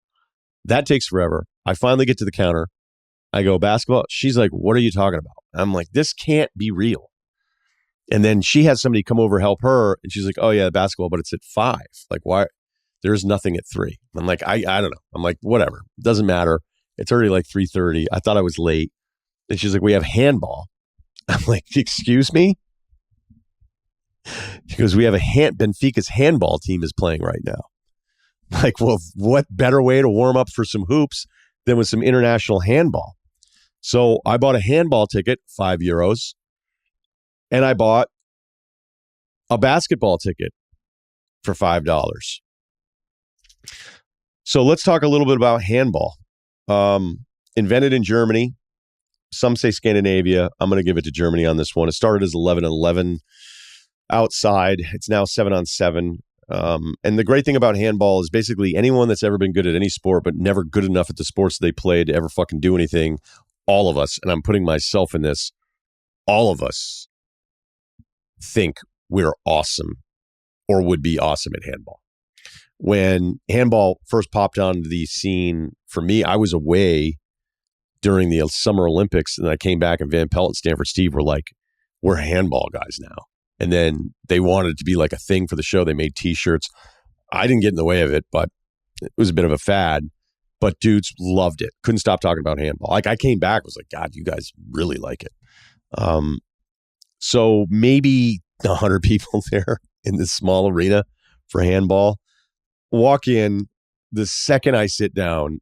That takes forever. I finally get to the counter. I go, basketball. She's like, what are you talking about? I'm like, this can't be real. And then she has somebody come over, help her. And she's like, oh yeah, basketball, but it's at 5. Like, why? There's nothing at 3. I'm like, I don't know. I'm like, whatever. Doesn't matter. It's already like 3:30. I thought I was late. And she's like, we have handball. I'm like, excuse me? She goes, we have Benfica's handball team is playing right now. Like, well, what better way to warm up for some hoops than with some international handball? So I bought a handball ticket, €5. And I bought a basketball ticket for $5. So let's talk a little bit about handball. Invented in Germany. Some say Scandinavia. I'm going to give it to Germany on this one. It started as 11-on-11 outside. It's now 7-on-7. And the great thing about handball is basically anyone that's ever been good at any sport but never good enough at the sports they played to ever fucking do anything, all of us, and I'm putting myself in this, all of us think we're awesome or would be awesome at handball. When handball first popped onto the scene for me, I was away during the Summer Olympics, and I came back, and Van Pelt and Stanford Steve were like, we're handball guys now. And then they wanted it to be like a thing for the show. They made T-shirts. I didn't get in the way of it, but it was a bit of a fad. But dudes loved it. Couldn't stop talking about handball. Like, I came back, was like, God, you guys really like it. So maybe 100 people there in this small arena for handball. Walk in, the second I sit down,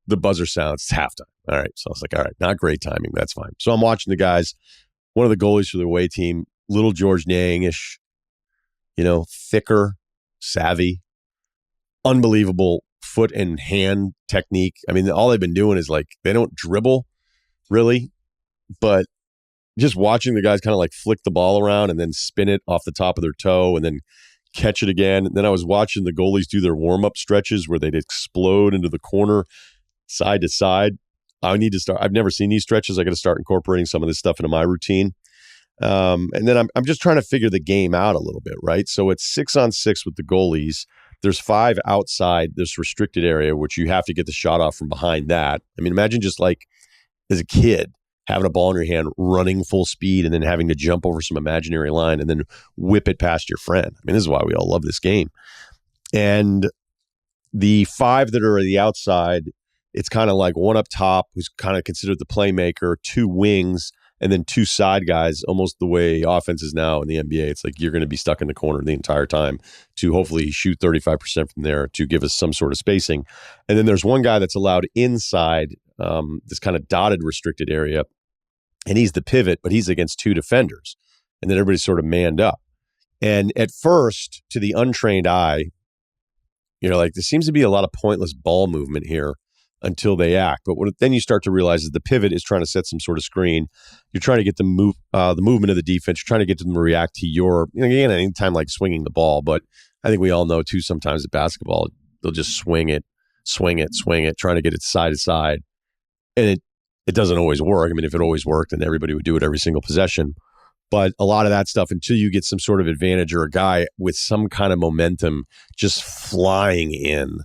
the buzzer sounds. It's halftime. All right. So I was like, all right, not great timing, but that's fine. So I'm watching the guys. One of the goalies for the away team, little George Niang-ish, thicker, savvy, unbelievable foot and hand technique. I mean, all they've been doing is like, they don't dribble. really, but just watching the guys kind of like flick the ball around and then spin it off the top of their toe and then catch it again. And then I was watching the goalies do their warm-up stretches where they'd explode into the corner side to side. I need to start. I've never seen these stretches. I got to start incorporating some of this stuff into my routine. And then I'm just trying to figure the game out a little bit, right? So it's 6-on-6 with the goalies. There's 5 outside this restricted area, which you have to get the shot off from behind that. I mean, imagine just like as a kid having a ball in your hand, running full speed, and then having to jump over some imaginary line and then whip it past your friend. I mean, this is why we all love this game. And the 5 that are at the outside, it's kind of like one up top who's kind of considered the playmaker, 2 wings, and then 2 side guys, almost the way offense is now in the NBA. It's like you're going to be stuck in the corner the entire time to hopefully shoot 35% from there to give us some sort of spacing. And then there's one guy that's allowed inside this kind of dotted restricted area, and he's the pivot, but he's against 2 defenders. And then everybody's sort of manned up. And at first, to the untrained eye, you're like, there seems to be a lot of pointless ball movement here until they act. But then you start to realize that the pivot is trying to set some sort of screen. You're trying to get the movement of the defense. You're trying to get them to react to your, again, anytime like swinging the ball. But I think we all know too, sometimes at basketball, they'll just swing it, trying to get it side to side. And it doesn't always work. I mean, if it always worked, then everybody would do it every single possession. But a lot of that stuff, until you get some sort of advantage or a guy with some kind of momentum just flying in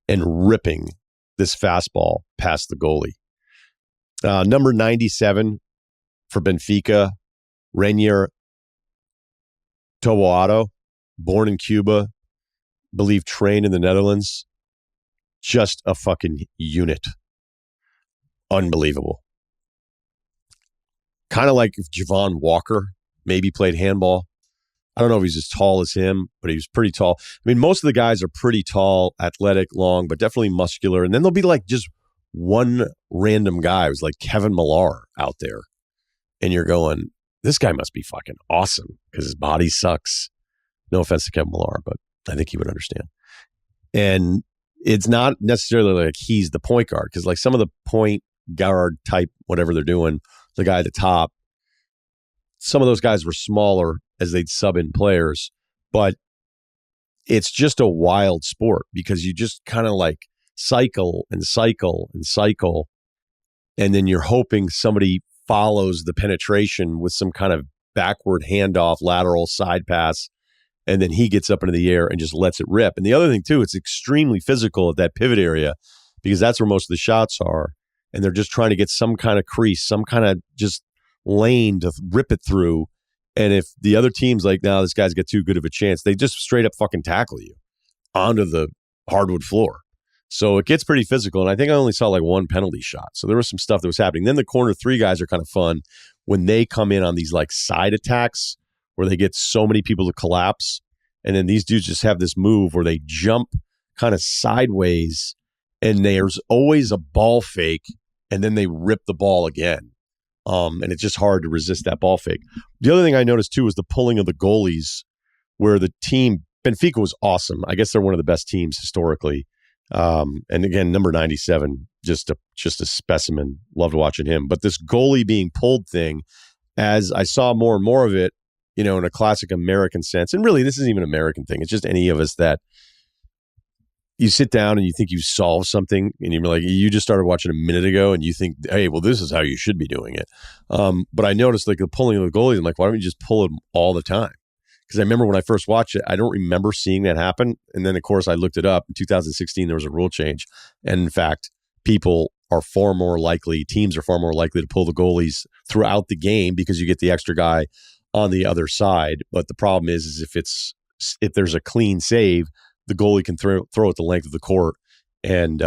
and ripping this fastball past the goalie. Number 97 for Benfica, Ryen Russillo, born in Cuba, believe trained in the Netherlands. Just a fucking unit. Unbelievable. Kind of like if Javon Walker maybe played handball. I don't know if he's as tall as him, but he was pretty tall. I mean, most of the guys are pretty tall, athletic, long, but definitely muscular. And then there'll be like just one random guy who's like Kevin Millar out there. And you're going, this guy must be fucking awesome because his body sucks. No offense to Kevin Millar, but I think he would understand. And it's not necessarily like he's the point guard because like some of the point guard type, whatever they're doing, the guy at the top, some of those guys were smaller as they'd sub in players, but it's just a wild sport because you just kind of like cycle and cycle and cycle. And then you're hoping somebody follows the penetration with some kind of backward handoff, lateral side pass. And then he gets up into the air and just lets it rip. And the other thing too, it's extremely physical at that pivot area because that's where most of the shots are. And they're just trying to get some kind of crease, some kind of just lane to rip it through. And if the other team's like, no, this guy's got too good of a chance, they just straight up fucking tackle you onto the hardwood floor. So it gets pretty physical. And I think I only saw like one penalty shot. So there was some stuff that was happening. Then the corner 3 guys are kind of fun when they come in on these like side attacks where they get so many people to collapse. And then these dudes just have this move where they jump kind of sideways and there's always a ball fake and then they rip the ball again. And it's just hard to resist that ball fake. The other thing I noticed too was the pulling of the goalies where the team, Benfica was awesome. I guess they're one of the best teams historically. And again, number 97, just a specimen. Loved watching him. But this goalie being pulled thing, as I saw more and more of it, in a classic American sense, and really this isn't even an American thing. It's just any of us that you sit down and you think you've solved something and you're like, you just started watching a minute ago and you think, hey, well, this is how you should be doing it. But I noticed like the pulling of the goalies. I'm like, why don't we just pull them all the time? Because I remember when I first watched it, I don't remember seeing that happen. And then, of course, I looked it up. In 2016, there was a rule change. And in fact, teams are far more likely to pull the goalies throughout the game because you get the extra guy on the other side. But the problem is if there's a clean save, the goalie can throw it the length of the court. And,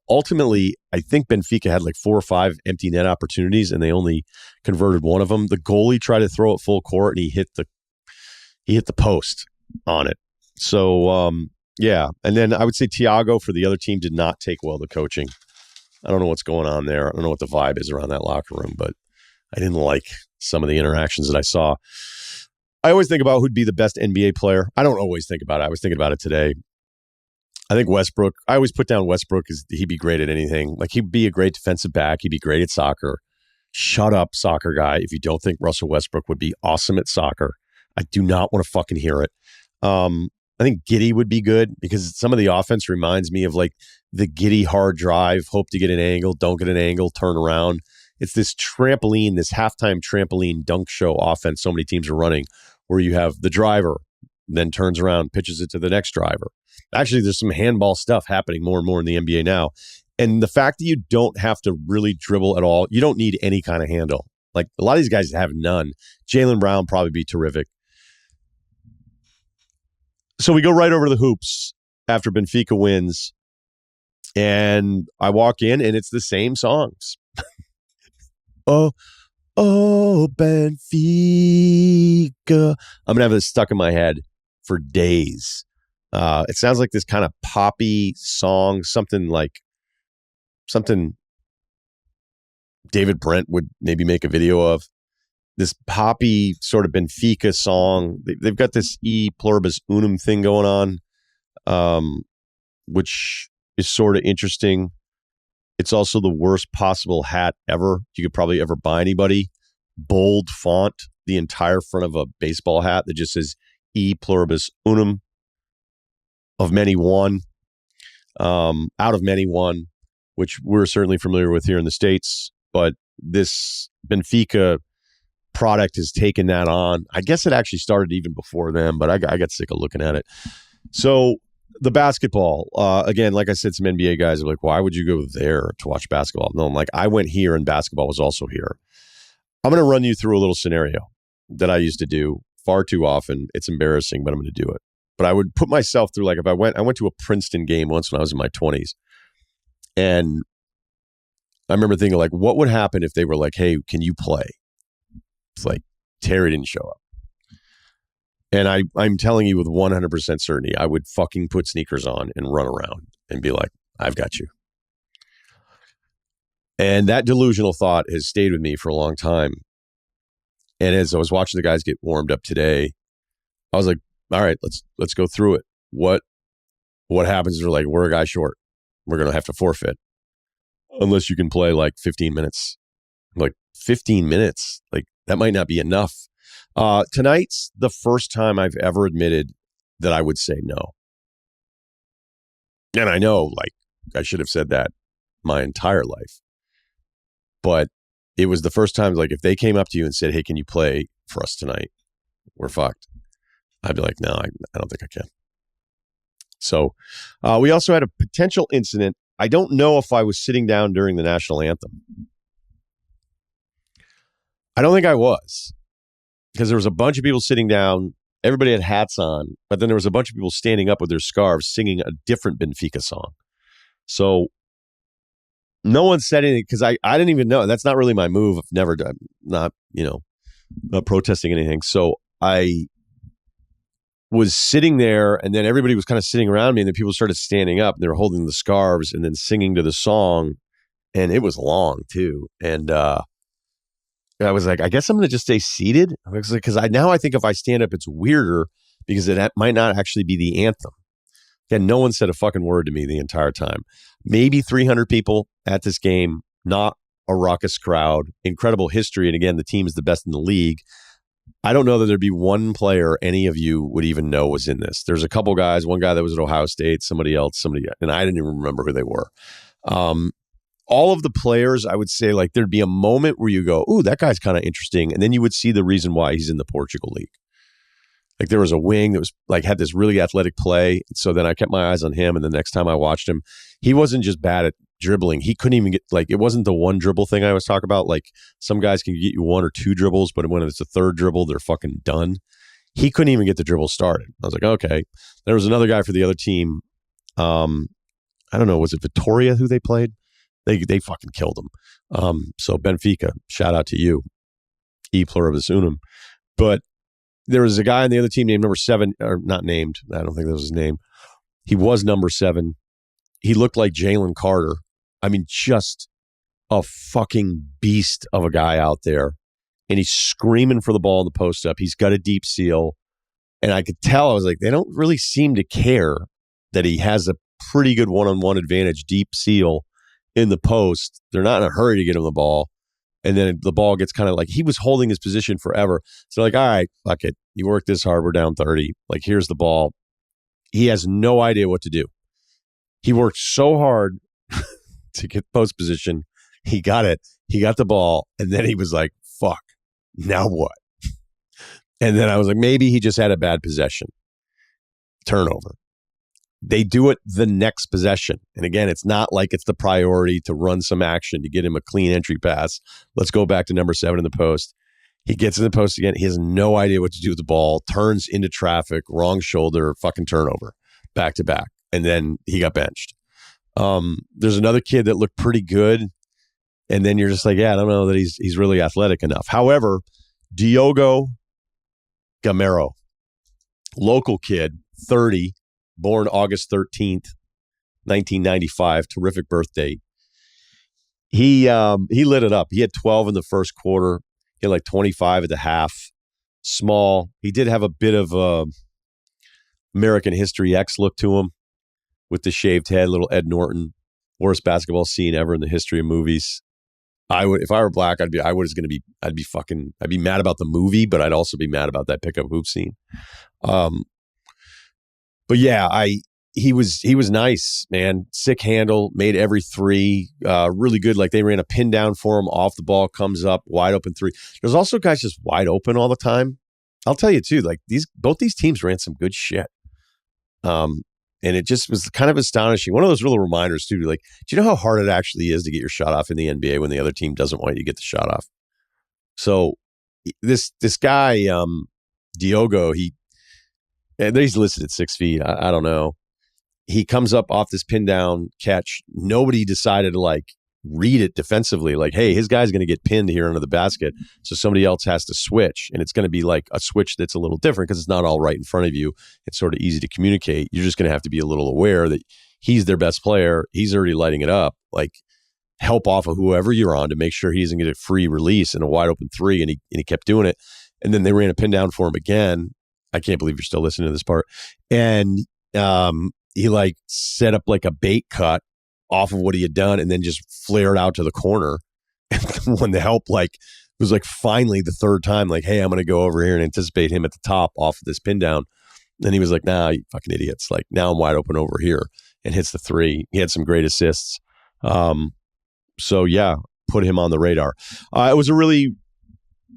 ultimately, I think Benfica had like 4 or 5 empty net opportunities and they only converted one of them. The goalie tried to throw it full court and he hit the post on it. So, yeah. And then I would say Thiago for the other team did not take well to coaching. I don't know what's going on there. I don't know what the vibe is around that locker room, but I didn't like some of the interactions that I saw. I always think about who'd be the best NBA player. I don't always think about it. I was thinking about it today. I think Westbrook, I always put down Westbrook as he'd be great at anything. Like he'd be a great defensive back. He'd be great at soccer. Shut up, soccer guy. If you don't think Russell Westbrook would be awesome at soccer, I do not want to fucking hear it. I think Giddey would be good because some of the offense reminds me of like the Giddey hard drive, hope to get an angle, don't get an angle, turn around. It's this trampoline, this halftime trampoline dunk show offense so many teams are running where you have the driver, then turns around, pitches it to the next driver. Actually, there's some handball stuff happening more and more in the NBA now. And the fact that you don't have to really dribble at all, you don't need any kind of handle. Like a lot of these guys have none. Jaylen Brown probably be terrific. So we go right over to the hoops after Benfica wins. And I walk in and it's the same songs. Oh, Benfica. I'm going to have this stuck in my head for days. It sounds like this kind of poppy song, something David Brent would maybe make a video of. This poppy sort of Benfica song. They've got this E pluribus unum thing going on, which is sort of interesting. It's also the worst possible hat ever you could probably ever buy anybody. Bold font, the entire front of a baseball hat that just says E pluribus unum. Of many one, out of many one, which we're certainly familiar with here in the States. But this Benfica product has taken that on. I guess it actually started even before them, but I got sick of looking at it. So the basketball, again, like I said, some NBA guys are like, why would you go there to watch basketball? No, I'm like, I went here and basketball was also here. I'm going to run you through a little scenario that I used to do far too often. It's embarrassing, but I'm going to do it. But I would put myself through, like, if I went to a Princeton game once when I was in my 20s. And I remember thinking, like, what would happen if they were like, hey, can you play? It's like, Terry didn't show up. And I'm telling you with 100% certainty, I would fucking put sneakers on and run around and be like, I've got you. And that delusional thought has stayed with me for a long time. And as I was watching the guys get warmed up today, I was like, all right, let's go through it. What happens is we're a guy short. We're going to have to forfeit unless you can play like 15 minutes. I'm like, 15 minutes? Like, that might not be enough. Tonight's the first time I've ever admitted that I would say no. And I know, like, I should have said that my entire life. But it was the first time, like, if they came up to you and said, hey, can you play for us tonight? We're fucked. I'd be like, no, I don't think I can. So we also had a potential incident. I don't know if I was sitting down during the national anthem. I don't think I was, because there was a bunch of people sitting down. Everybody had hats on, but then there was a bunch of people standing up with their scarves singing a different Benfica song. So no one said anything because I didn't even know. That's not really my move. I've never done, not protesting anything. So I was sitting there, and then everybody was kind of sitting around me, and then people started standing up and they were holding the scarves and then singing to the song, and it was long too. And I was like, I guess I'm going to just stay seated, because now I think if I stand up, it's weirder because it might not actually be the anthem. Again, no one said a fucking word to me the entire time. Maybe 300 people at this game, not a raucous crowd, incredible history, and again, the team is the best in the league. I don't know that there'd be one player any of you would even know was in this. There's a couple guys, one guy that was at Ohio State, somebody else, and I didn't even remember who they were. All of the players, I would say, like, there'd be a moment where you go, ooh, that guy's kind of interesting. And then you would see the reason why he's in the Portugal League. Like, there was a wing that was like had this really athletic play. So then I kept my eyes on him. And the next time I watched him, he wasn't just bad at dribbling. He couldn't even get, like, it wasn't the one dribble thing I was talking about. Like, some guys can get you one or two dribbles, but when it's a third dribble, they're fucking done. He couldn't even get the dribble started. I was like, okay. There was another guy for the other team. I don't know. Was it Vitoria who they played? They fucking killed him. So Benfica, shout out to you. E pluribus unum. But there was a guy on the other team named number 7, or not named. I don't think that was his name. He was number 7. He looked like Jalen Carter. I mean, just a fucking beast of a guy out there. And he's screaming for the ball in the post up. He's got a deep seal. And I could tell, I was like, they don't really seem to care that he has a pretty good one-on-one advantage, deep seal in the post. They're not in a hurry to get him the ball. And then the ball gets kind of like, he was holding his position forever. So like, all right, fuck it. You worked this hard. We're down 30. Like, here's the ball. He has no idea what to do. He worked so hard to get post position. He got it. He got the ball. And then he was like, fuck, now what? And then I was like, maybe he just had a bad possession. Turnover. They do it the next possession. And again, it's not like it's the priority to run some action to get him a clean entry pass. Let's go back to number 7 in the post. He gets in the post again. He has no idea what to do with the ball, turns into traffic, wrong shoulder, fucking turnover, back to back. And then he got benched. There's another kid that looked pretty good. And then you're just like, yeah, I don't know that he's really athletic enough. However, Diogo Gamero, local kid, 30, born August 13th, 1995, terrific birthday. He lit it up. He had 12 in the first quarter. He had like 25 at the half. Small. He did have a bit of American History X look to him with the shaved head, little Ed Norton, worst basketball scene ever in the history of movies. I would, if I were black, I'd be mad about the movie, but I'd also be mad about that pickup hoop scene. But yeah, he was nice, man. Sick handle, made every three, really good. Like they ran a pin down for him, off the ball, comes up, wide open three. There's also guys just wide open all the time. I'll tell you too, like both these teams ran some good shit. And it just was kind of astonishing. One of those little reminders too, like, do you know how hard it actually is to get your shot off in the NBA when the other team doesn't want you to get the shot off? So this guy, Diogo, he's listed at 6 feet. I don't know. He comes up off this pin down catch. Nobody decided to like read it defensively. Like, hey, his guy's going to get pinned here under the basket. So somebody else has to switch. And it's going to be like a switch that's a little different because it's not all right in front of you. It's sort of easy to communicate. You're just going to have to be a little aware that he's their best player. He's already lighting it up. Like, help off of whoever you're on to make sure he doesn't get a free release and a wide open three. And he kept doing it. And then they ran a pin down for him again. I can't believe you're still listening to this part. And he like set up like a bait cut off of what he had done and then just flared out to the corner. And when the help like was like finally the third time, like, hey, I'm going to go over here and anticipate him at the top off of this pin down. Then he was like, nah, you fucking idiots. Like, now I'm wide open over here, and hits the three. He had some great assists. So yeah, put him on the radar. It was a really,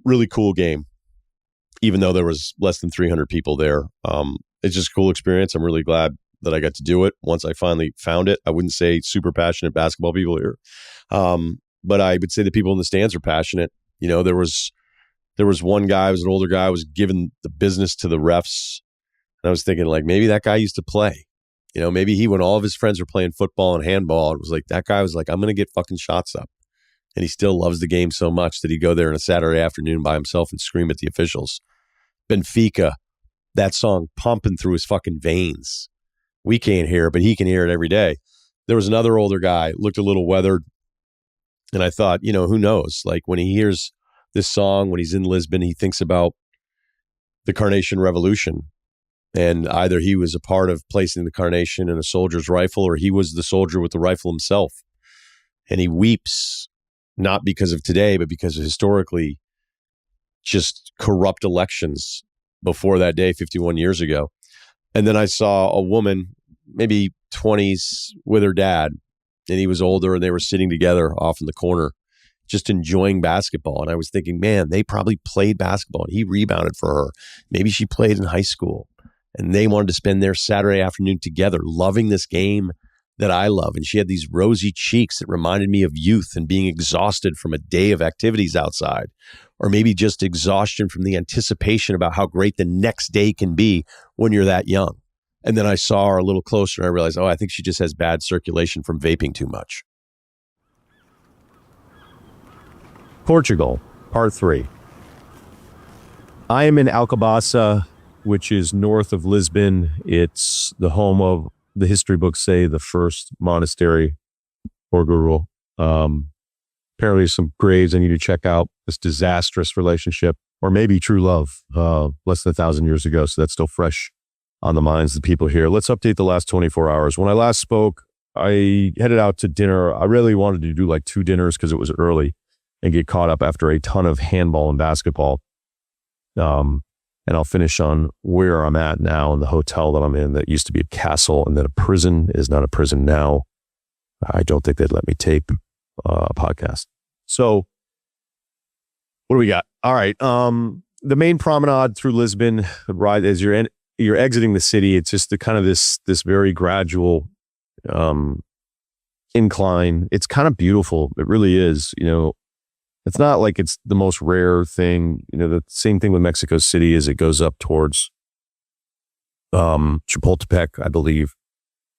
really cool game, even though there was less than 300 people there. It's just a cool experience. I'm really glad that I got to do it once I finally found it. I wouldn't say super passionate basketball people here, but I would say the people in the stands are passionate. You know, there was one guy, was an older guy, was giving the business to the refs. And I was thinking, like, maybe that guy used to play. You know, maybe when all of his friends were playing football and handball, it was like that guy was like, I'm going to get fucking shots up. And he still loves the game so much that he'd go there on a Saturday afternoon by himself and scream at the officials. Benfica, that song pumping through his fucking veins. We can't hear it, but he can hear it every day. There was another older guy, looked a little weathered. And I thought, you know, who knows? Like, when he hears this song, when he's in Lisbon, he thinks about the Carnation Revolution. And either he was a part of placing the carnation in a soldier's rifle, or he was the soldier with the rifle himself. And he weeps, not because of today, but because of historically just corrupt elections before that day, 51 years ago. And then I saw a woman, maybe 20s, with her dad, and he was older, and they were sitting together off in the corner, just enjoying basketball. And I was thinking, man, they probably played basketball, and he rebounded for her. Maybe she played in high school, and they wanted to spend their Saturday afternoon together, loving this game that I love. And she had these rosy cheeks that reminded me of youth and being exhausted from a day of activities outside, or maybe just exhaustion from the anticipation about how great the next day can be when you're that young. And then I saw her a little closer, and I realized, oh, I think she just has bad circulation from vaping too much. Portugal, Part 3. I am in Alcobaça, which is north of Lisbon. It's the home of, the history books say, the first monastery or guru. Apparently some graves I need to check out. This disastrous relationship, or maybe true love, less than 1,000 years ago. So that's still fresh on the minds of the people here. Let's update the last 24 hours. When I last spoke, I headed out to dinner. I really wanted to do like 2 dinners because it was early and get caught up after a ton of handball and basketball. And I'll finish on where I'm at now in the hotel that I'm in that used to be a castle and then a prison is not a prison now. I don't think they'd let me tape a podcast. So what do we got? All right. The main promenade through Lisbon, right as you're exiting the city, it's just the kind of this very gradual incline. It's kind of beautiful. It really is. It's not like it's the most rare thing. The same thing with Mexico City as it goes up towards Chapultepec, I believe,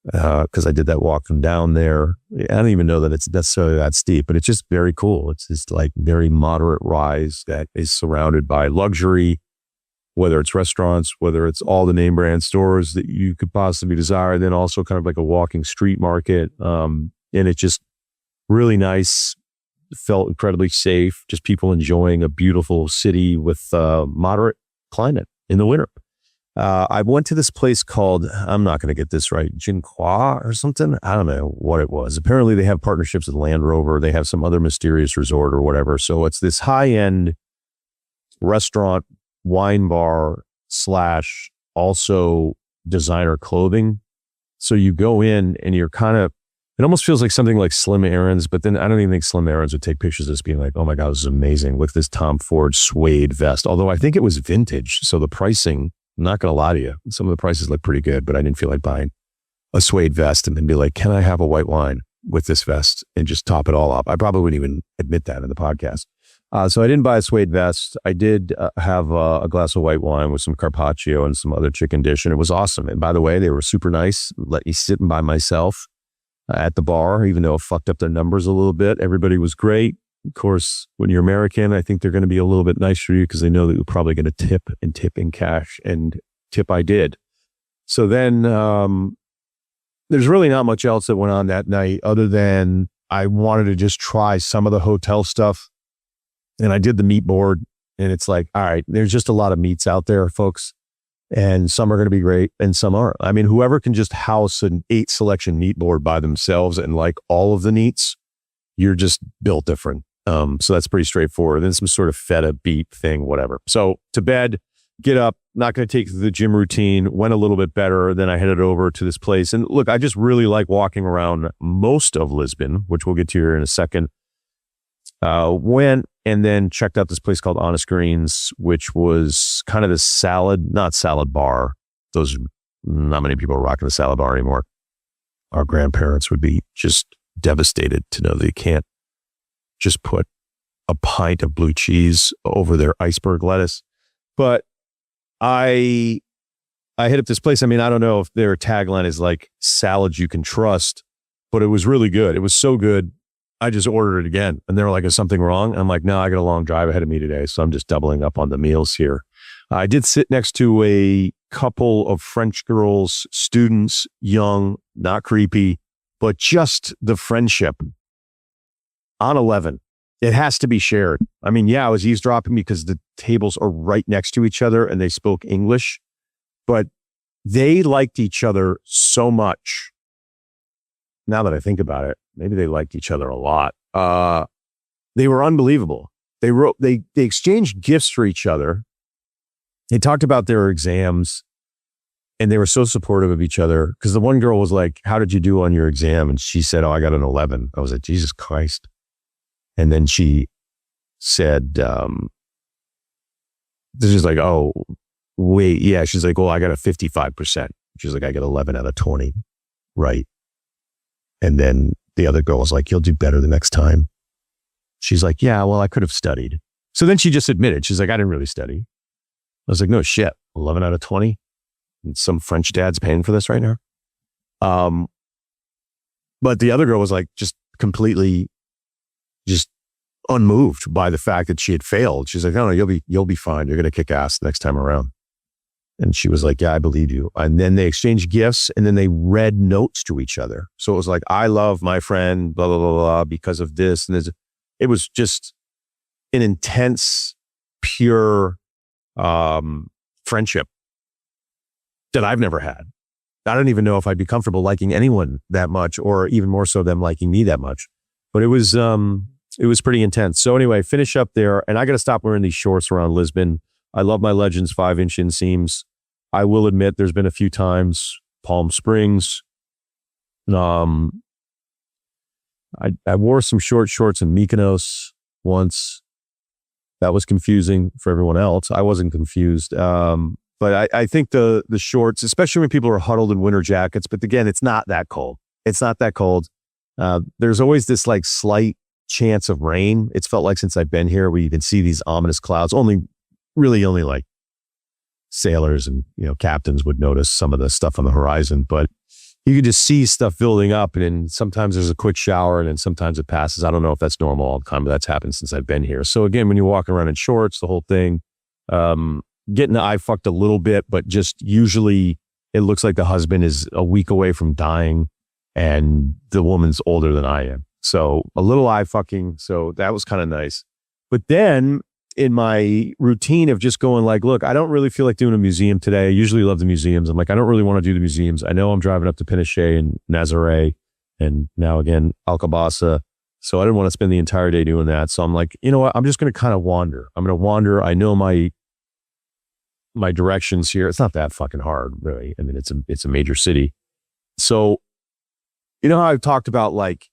because I did that walk from down there. I don't even know that it's necessarily that steep, but it's just very cool. It's just like very moderate rise that is surrounded by luxury, whether it's restaurants, whether it's all the name brand stores that you could possibly desire, then also kind of like a walking street market. And it's just really nice. Felt incredibly safe, just people enjoying a beautiful city with moderate climate in the winter. I went to this place called, I'm not going to get this right, Jinhua or something. I don't know what it was. Apparently they have partnerships with Land Rover. They have some other mysterious resort or whatever. So it's this high-end restaurant, wine bar / also designer clothing. So you go in and you're kind of, it almost feels like something like Slim Aarons, but then I don't even think Slim Aarons would take pictures of this being like, oh my God, this is amazing. Look at this Tom Ford suede vest. Although I think it was vintage. So the pricing, I'm not going to lie to you, some of the prices look pretty good, but I didn't feel like buying a suede vest and then be like, can I have a white wine with this vest and just top it all up? I probably wouldn't even admit that in the podcast. So I didn't buy a suede vest. I did have a glass of white wine with some carpaccio and some other chicken dish, and it was awesome. And by the way, they were super nice. Let me sit by myself at the bar, even though it fucked up their numbers a little bit. Everybody was great. Of course, when you're American, I think they're going to be a little bit nicer to you because they know that you're probably going to tip in cash, and tip I did. So then there's really not much else that went on that night other than I wanted to just try some of the hotel stuff. And I did the meat board, and it's like, all right, there's just a lot of meats out there, folks. And some are going to be great and some aren't. I mean, whoever can just house an 8 selection meat board by themselves and like all of the meats, you're just built different. So that's pretty straightforward. Then some sort of feta beef thing, whatever. So to bed, get up, not going to take the gym routine, went a little bit better. Then I headed over to this place. And look, I just really like walking around most of Lisbon, which we'll get to here in a second. Went and then checked out this place called Honest Greens, which was kind of this not salad bar. Those, not many people are rocking the salad bar anymore. Our grandparents would be just devastated to know they can't just put a pint of blue cheese over their iceberg lettuce. But I hit up this place. I mean, I don't know if their tagline is like salads you can trust, but it was really good. It was so good. I just ordered it again. And they were like, is something wrong? I'm like, no, I got a long drive ahead of me today. So I'm just doubling up on the meals here. I did sit next to a couple of French girls, students, young, not creepy, but just the friendship on 11. It has to be shared. I mean, yeah, I was eavesdropping because the tables are right next to each other and they spoke English, but they liked each other so much. Now that I think about it, maybe they liked each other a lot. They were unbelievable. They exchanged gifts for each other. They talked about their exams and they were so supportive of each other because the one girl was like, how did you do on your exam? And she said, oh, I got an 11. I was like, Jesus Christ. And then she said, this is like, oh, wait. Yeah. She's like, well, I got a 55%. She's like, I got 11 out of 20. Right. And then the other girl was like, you'll do better the next time. She's like, yeah, well, I could have studied. So then she just admitted, she's like, I didn't really study. I was like, no shit, 11 out of 20. And some French dad's paying for this right now. But the other girl was like, just completely just unmoved by the fact that she had failed. She's like, no, you'll be fine. You're going to kick ass next time around. And she was like, yeah, I believe you. And then they exchanged gifts and then they read notes to each other. So it was like, I love my friend, blah, blah, blah, blah, because of this. And it was just an intense, pure friendship. that I've never had. I don't even know if I'd be comfortable liking anyone that much, or even more so them liking me that much. But it was pretty intense. So anyway, finish up there, and I got to stop wearing these shorts around Lisbon. I love my Legends 5-inch inseams. I will admit there's been a few times, Palm Springs. I wore some short shorts in Mykonos once. That was confusing for everyone else. I wasn't confused. But I think the shorts, especially when people are huddled in winter jackets, but again, it's not that cold. It's not that cold. There's always this like slight chance of rain. It's felt like since I've been here, we can see these ominous clouds. Only like sailors and, captains would notice some of the stuff on the horizon, but you can just see stuff building up, and then sometimes there's a quick shower, and then sometimes it passes. I don't know if that's normal all the time, but that's happened since I've been here. So again, when you're walking around in shorts, the whole thing, getting the eye fucked a little bit, but just usually it looks like the husband is a week away from dying and the woman's older than I am. So a little eye fucking. So that was kind of nice. But then in my routine of just going like, look, I don't really feel like doing a museum today. I usually love the museums. I'm like, I don't really want to do the museums. I know I'm driving up to Pinochet and Nazaré and now again, Alcobaça. So I didn't want to spend the entire day doing that. So I'm like, you know what? I'm just going to kind of wander. I'm going to wander. I know my directions here. It's not that fucking hard, really. I mean, it's a major city. So, you know how I've talked about like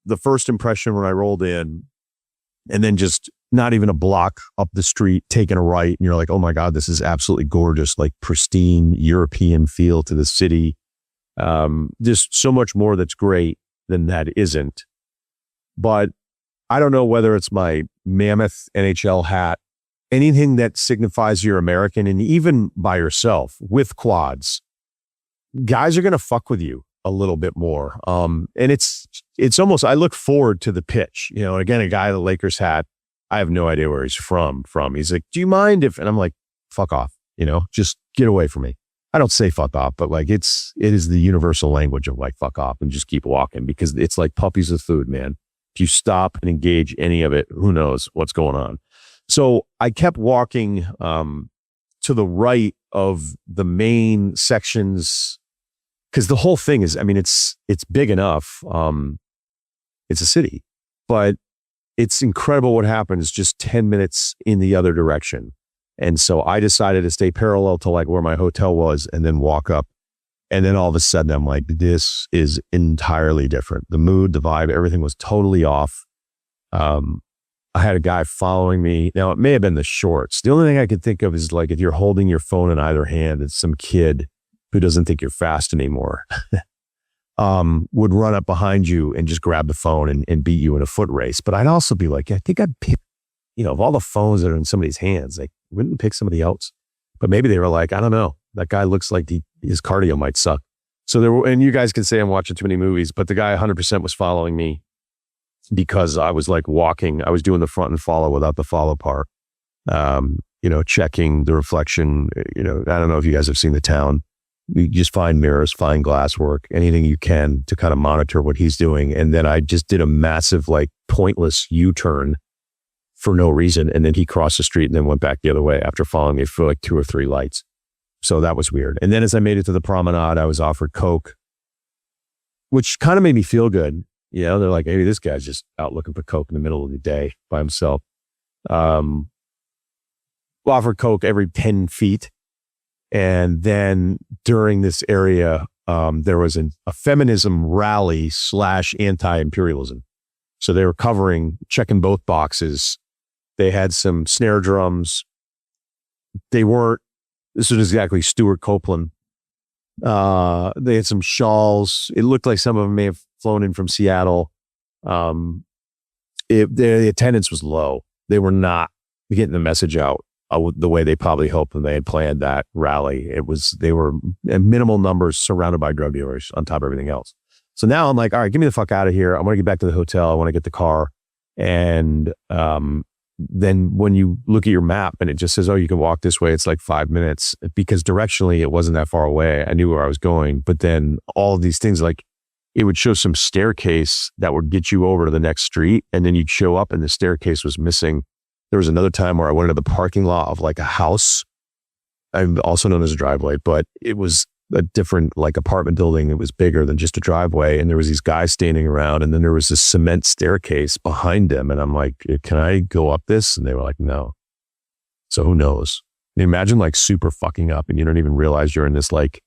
the first impression when I rolled in, and then just not even a block up the street, taking a right, and you're like, oh my God, this is absolutely gorgeous, like pristine European feel to the city. Just so much more that's great than that isn't. But I don't know whether it's my mammoth NHL hat, anything that signifies you're American, and even by yourself with quads, guys are going to fuck with you a little bit more. And it's almost, I look forward to the pitch, again, a guy in the Lakers hat, I have no idea where he's from. He's like, do you mind if, and I'm like, fuck off, just get away from me. I don't say fuck off, but like, it is the universal language of like, fuck off and just keep walking, because it's like puppies with food, man. If you stop and engage any of it, who knows what's going on. So I kept walking to the right of the main sections, because the whole thing is, I mean, it's big enough. It's a city, but it's incredible what happens just 10 minutes in the other direction. And so I decided to stay parallel to like where my hotel was and then walk up. And then all of a sudden I'm like, this is entirely different. The mood, the vibe, everything was totally off. I had a guy following me. Now, it may have been the shorts. The only thing I could think of is like if you're holding your phone in either hand, it's some kid who doesn't think you're fast anymore would run up behind you and just grab the phone and beat you in a foot race. But I'd also be like, I think I'd pick, of all the phones that are in somebody's hands, like, wouldn't pick somebody else. But maybe they were like, I don't know, that guy looks like his cardio might suck. So and you guys can say I'm watching too many movies, but the guy 100% was following me, because I was like walking, I was doing the front and follow without the follow part, checking the reflection. I don't know if you guys have seen The Town. You just find mirrors, find glass work, anything you can to kind of monitor what he's doing. And then I just did a massive, like pointless U-turn for no reason. And then he crossed the street and then went back the other way after following me for like 2 or 3 lights. So that was weird. And then as I made it to the promenade, I was offered Coke, which kind of made me feel good. They're like, hey, this guy's just out looking for Coke in the middle of the day by himself. Offered Coke every 10 feet. And then during this area, there was a feminism rally / anti-imperialism. So they were checking both boxes. They had some snare drums. This was exactly Stuart Copeland. They had some shawls. It looked like some of them may have flown in from Seattle. The attendance was low. They were not getting the message out the way they probably hoped when they had planned that rally. They were in minimal numbers surrounded by drug dealers on top of everything else. So now I'm like, all right, get me the fuck out of here. I want to get back to the hotel. I want to get the car. And then when you look at your map and it just says, oh, you can walk this way, it's like 5 minutes, because directionally it wasn't that far away. I knew where I was going. But then all of these things, like it would show some staircase that would get you over to the next street. And then you'd show up and the staircase was missing. There was another time where I went into the parking lot of like a house I'm also known as a driveway, but it was a different like apartment building. It was bigger than just a driveway. And there was these guys standing around, and then there was this cement staircase behind them. And I'm like, can I go up this? And they were like, no. So who knows? Imagine like super fucking up and you don't even realize you're in this like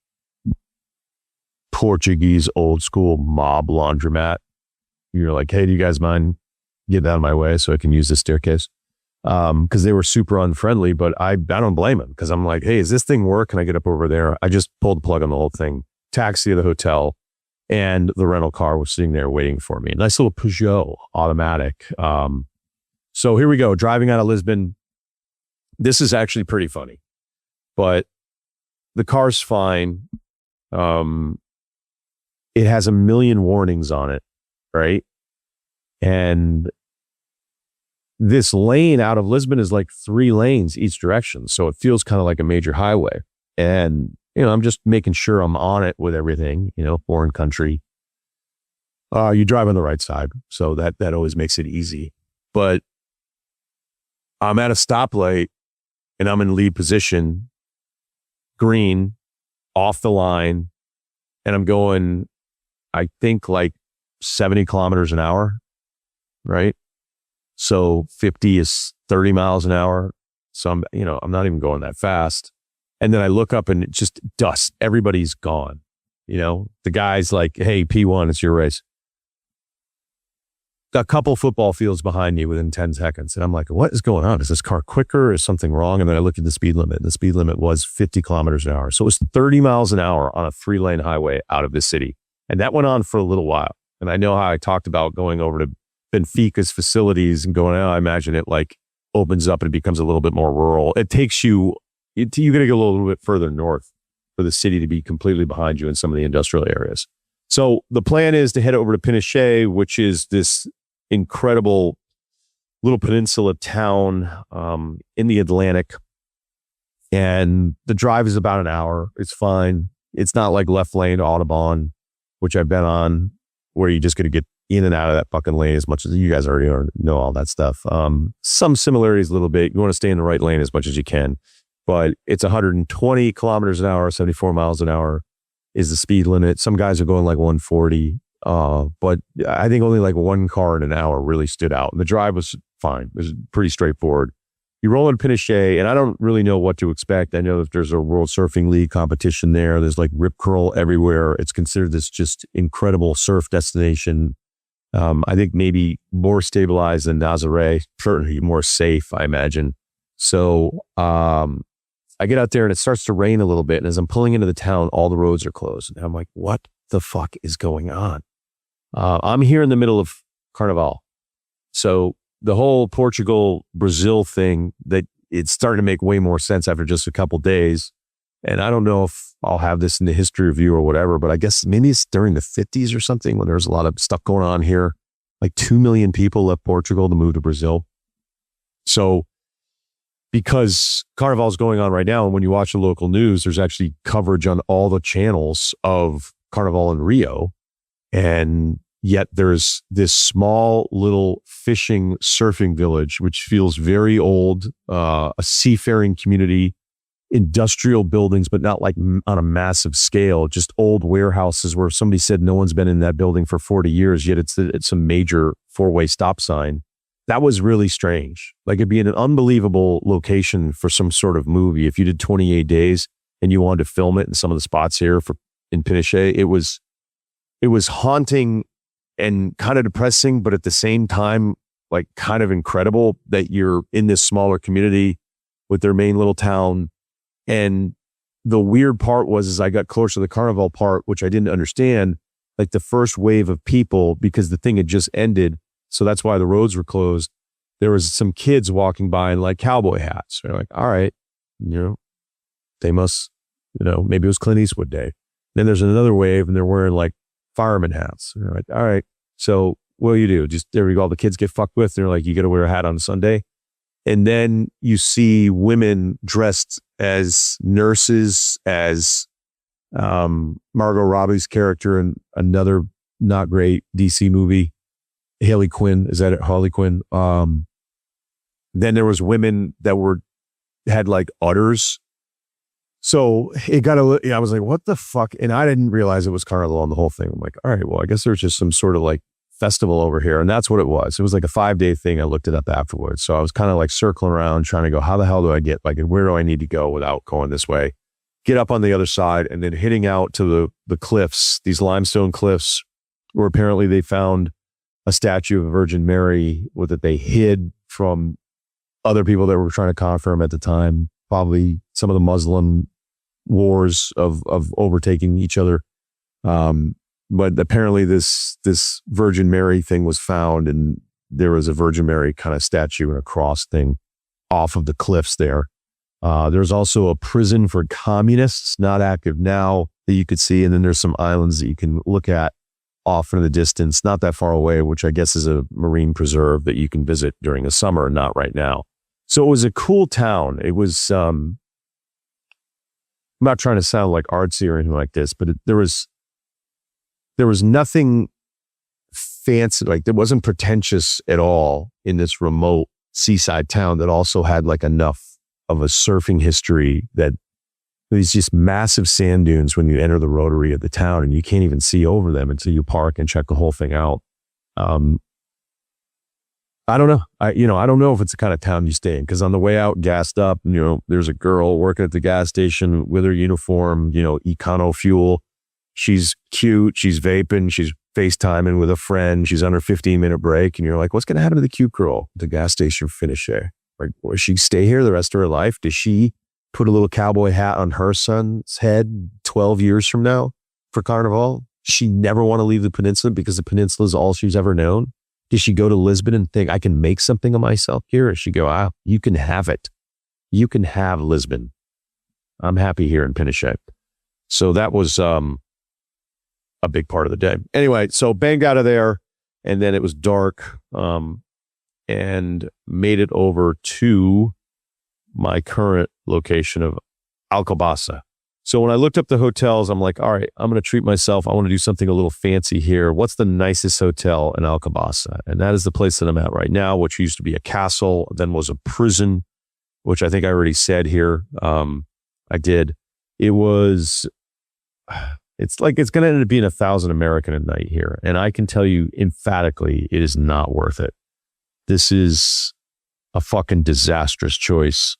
Portuguese old school mob laundromat. You're like, hey, do you guys mind getting out of my way so I can use this staircase? Because they were super unfriendly, but I don't blame them, because I'm like, hey, is this thing work? Can I get up over there? I just pulled the plug on the whole thing, taxi to the hotel, and the rental car was sitting there waiting for me. A nice little Peugeot automatic. So here we go, driving out of Lisbon. This is actually pretty funny, but the car's fine. It has a million warnings on it, right? And this lane out of Lisbon is like 3 lanes each direction. So it feels kind of like a major highway. And, I'm just making sure I'm on it with everything, foreign country. You drive on the right side. So that always makes it easy. But I'm at a stoplight and I'm in lead position, green, off the line. And I'm going, I think like 70 kilometers an hour, right? So 50 is 30 miles an hour. So I'm not even going that fast. And then I look up and it's just dust. Everybody's gone. The guy's like, hey, P1, it's your race. A couple football fields behind me within 10 seconds. And I'm like, what is going on? Is this car quicker? Is something wrong? And then I looked at the speed limit. And the speed limit was 50 kilometers an hour. So it was 30 miles an hour on a 3-lane highway out of the city. And that went on for a little while. And I know how I talked about going over to Benfica's facilities and going, I imagine it like opens up and it becomes a little bit more rural. It takes you got to get a little bit further north for the city to be completely behind you in some of the industrial areas. So the plan is to head over to Pinochet, which is this incredible little peninsula town in the Atlantic. And the drive is about an hour. It's fine. It's not like left lane Autobahn, which I've been on, where you just got to get in and out of that fucking lane as much as you guys already know all that stuff. Some similarities a little bit. You want to stay in the right lane as much as you can, but it's 120 kilometers an hour, 74 miles an hour is the speed limit. Some guys are going like 140. But I think only like one car in an hour really stood out. And the drive was fine. It was pretty straightforward. You roll in Pinochet, and I don't really know what to expect. I know that there's a World Surfing League competition there. There's like rip curl everywhere. It's considered this just incredible surf destination. I think maybe more stabilized than Nazaré, certainly more safe, I imagine. So I get out there and it starts to rain a little bit. And as I'm pulling into the town, all the roads are closed. And I'm like, what the fuck is going on? I'm here in the middle of Carnival. So the whole Portugal, Brazil thing, that it's starting to make way more sense after just a couple days. And I don't know if I'll have this in the history review or whatever, but I guess maybe it's during the 50s or something when there's a lot of stuff going on here. Like 2 million people left Portugal to move to Brazil. So because Carnival is going on right now, and when you watch the local news, there's actually coverage on all the channels of Carnival in Rio. And yet there's this small little fishing, surfing village, which feels very old, a seafaring community, industrial buildings, but not like on a massive scale, just old warehouses where somebody said no one's been in that building for 40 years, yet it's a major 4-way stop sign. That was really strange. Like it'd be an unbelievable location for some sort of movie. If you did 28 days and you wanted to film it in some of the spots here in Pinochet, it was haunting and kind of depressing, but at the same time, like kind of incredible that you're in this smaller community with their main little town. And the weird part was, as I got closer to the Carnival part, which I didn't understand, like the first wave of people, because the thing had just ended. So that's why the roads were closed. There was some kids walking by in like cowboy hats. They're like, all right, they must, maybe it was Clint Eastwood day. Then there's another wave and they're wearing like fireman hats. And they're like, all right, so what do you do? Just there we go. All the kids get fucked with. They're like, you got to wear a hat on Sunday. And then you see women dressed as nurses, as Margot Robbie's character in another not great DC movie. Harley Quinn, is that it? Harley Quinn. Then there was women that had like udders So I was like, what the fuck? And I didn't realize it was Carnival on the whole thing. I'm like, all right, well, I guess there's just some sort of like festival over here. And that's what it was. It was like a 5-day thing. I looked it up afterwards. So I was kind of like circling around trying to go, how the hell do I get, like, where do I need to go without going this way? Get up on the other side and then hitting out to the cliffs, these limestone cliffs, where apparently they found a statue of Virgin Mary that they hid from other people that were trying to conquer them at the time. Probably some of the Muslim wars of overtaking each other. But apparently this Virgin Mary thing was found, and there was a Virgin Mary kind of statue and a cross thing off of the cliffs there. There's also a prison for communists, not active now, that you could see. And then there's some islands that you can look at off in the distance, not that far away, which I guess is a marine preserve that you can visit during the summer, not right now. So it was a cool town. It was, I'm not trying to sound like artsy or anything like this, but there was nothing fancy, like there wasn't pretentious at all in this remote seaside town that also had like enough of a surfing history that these just massive sand dunes when you enter the rotary of the town, and you can't even see over them until you park and check the whole thing out. I don't know. I don't know if it's the kind of town you stay in, because on the way out, gassed up, there's a girl working at the gas station with her uniform, econo fuel. She's cute. She's vaping. She's FaceTiming with a friend. She's on her 15-minute break. And you're like, what's going to happen to the cute girl at the gas station finish there? Like, will she stay here the rest of her life? Does she put a little cowboy hat on her son's head 12 years from now for Carnival? Does she never want to leave the peninsula because the peninsula is all she's ever known? Does she go to Lisbon and think, I can make something of myself here? Or does she go, you can have it. You can have Lisbon. I'm happy here in Pinochet. So that was a big part of the day. Anyway, so banged out of there, and then it was dark, and made it over to my current location of Alcobaça. So when I looked up the hotels, I'm like, all right, I'm going to treat myself. I want to do something a little fancy here. What's the nicest hotel in Alcobaça? And that is the place that I'm at right now, which used to be a castle, then was a prison, which I think I already said here. I did. It was, it's going to end up being 1,000 American a night here. And I can tell you emphatically, it is not worth it. This is a fucking disastrous choice.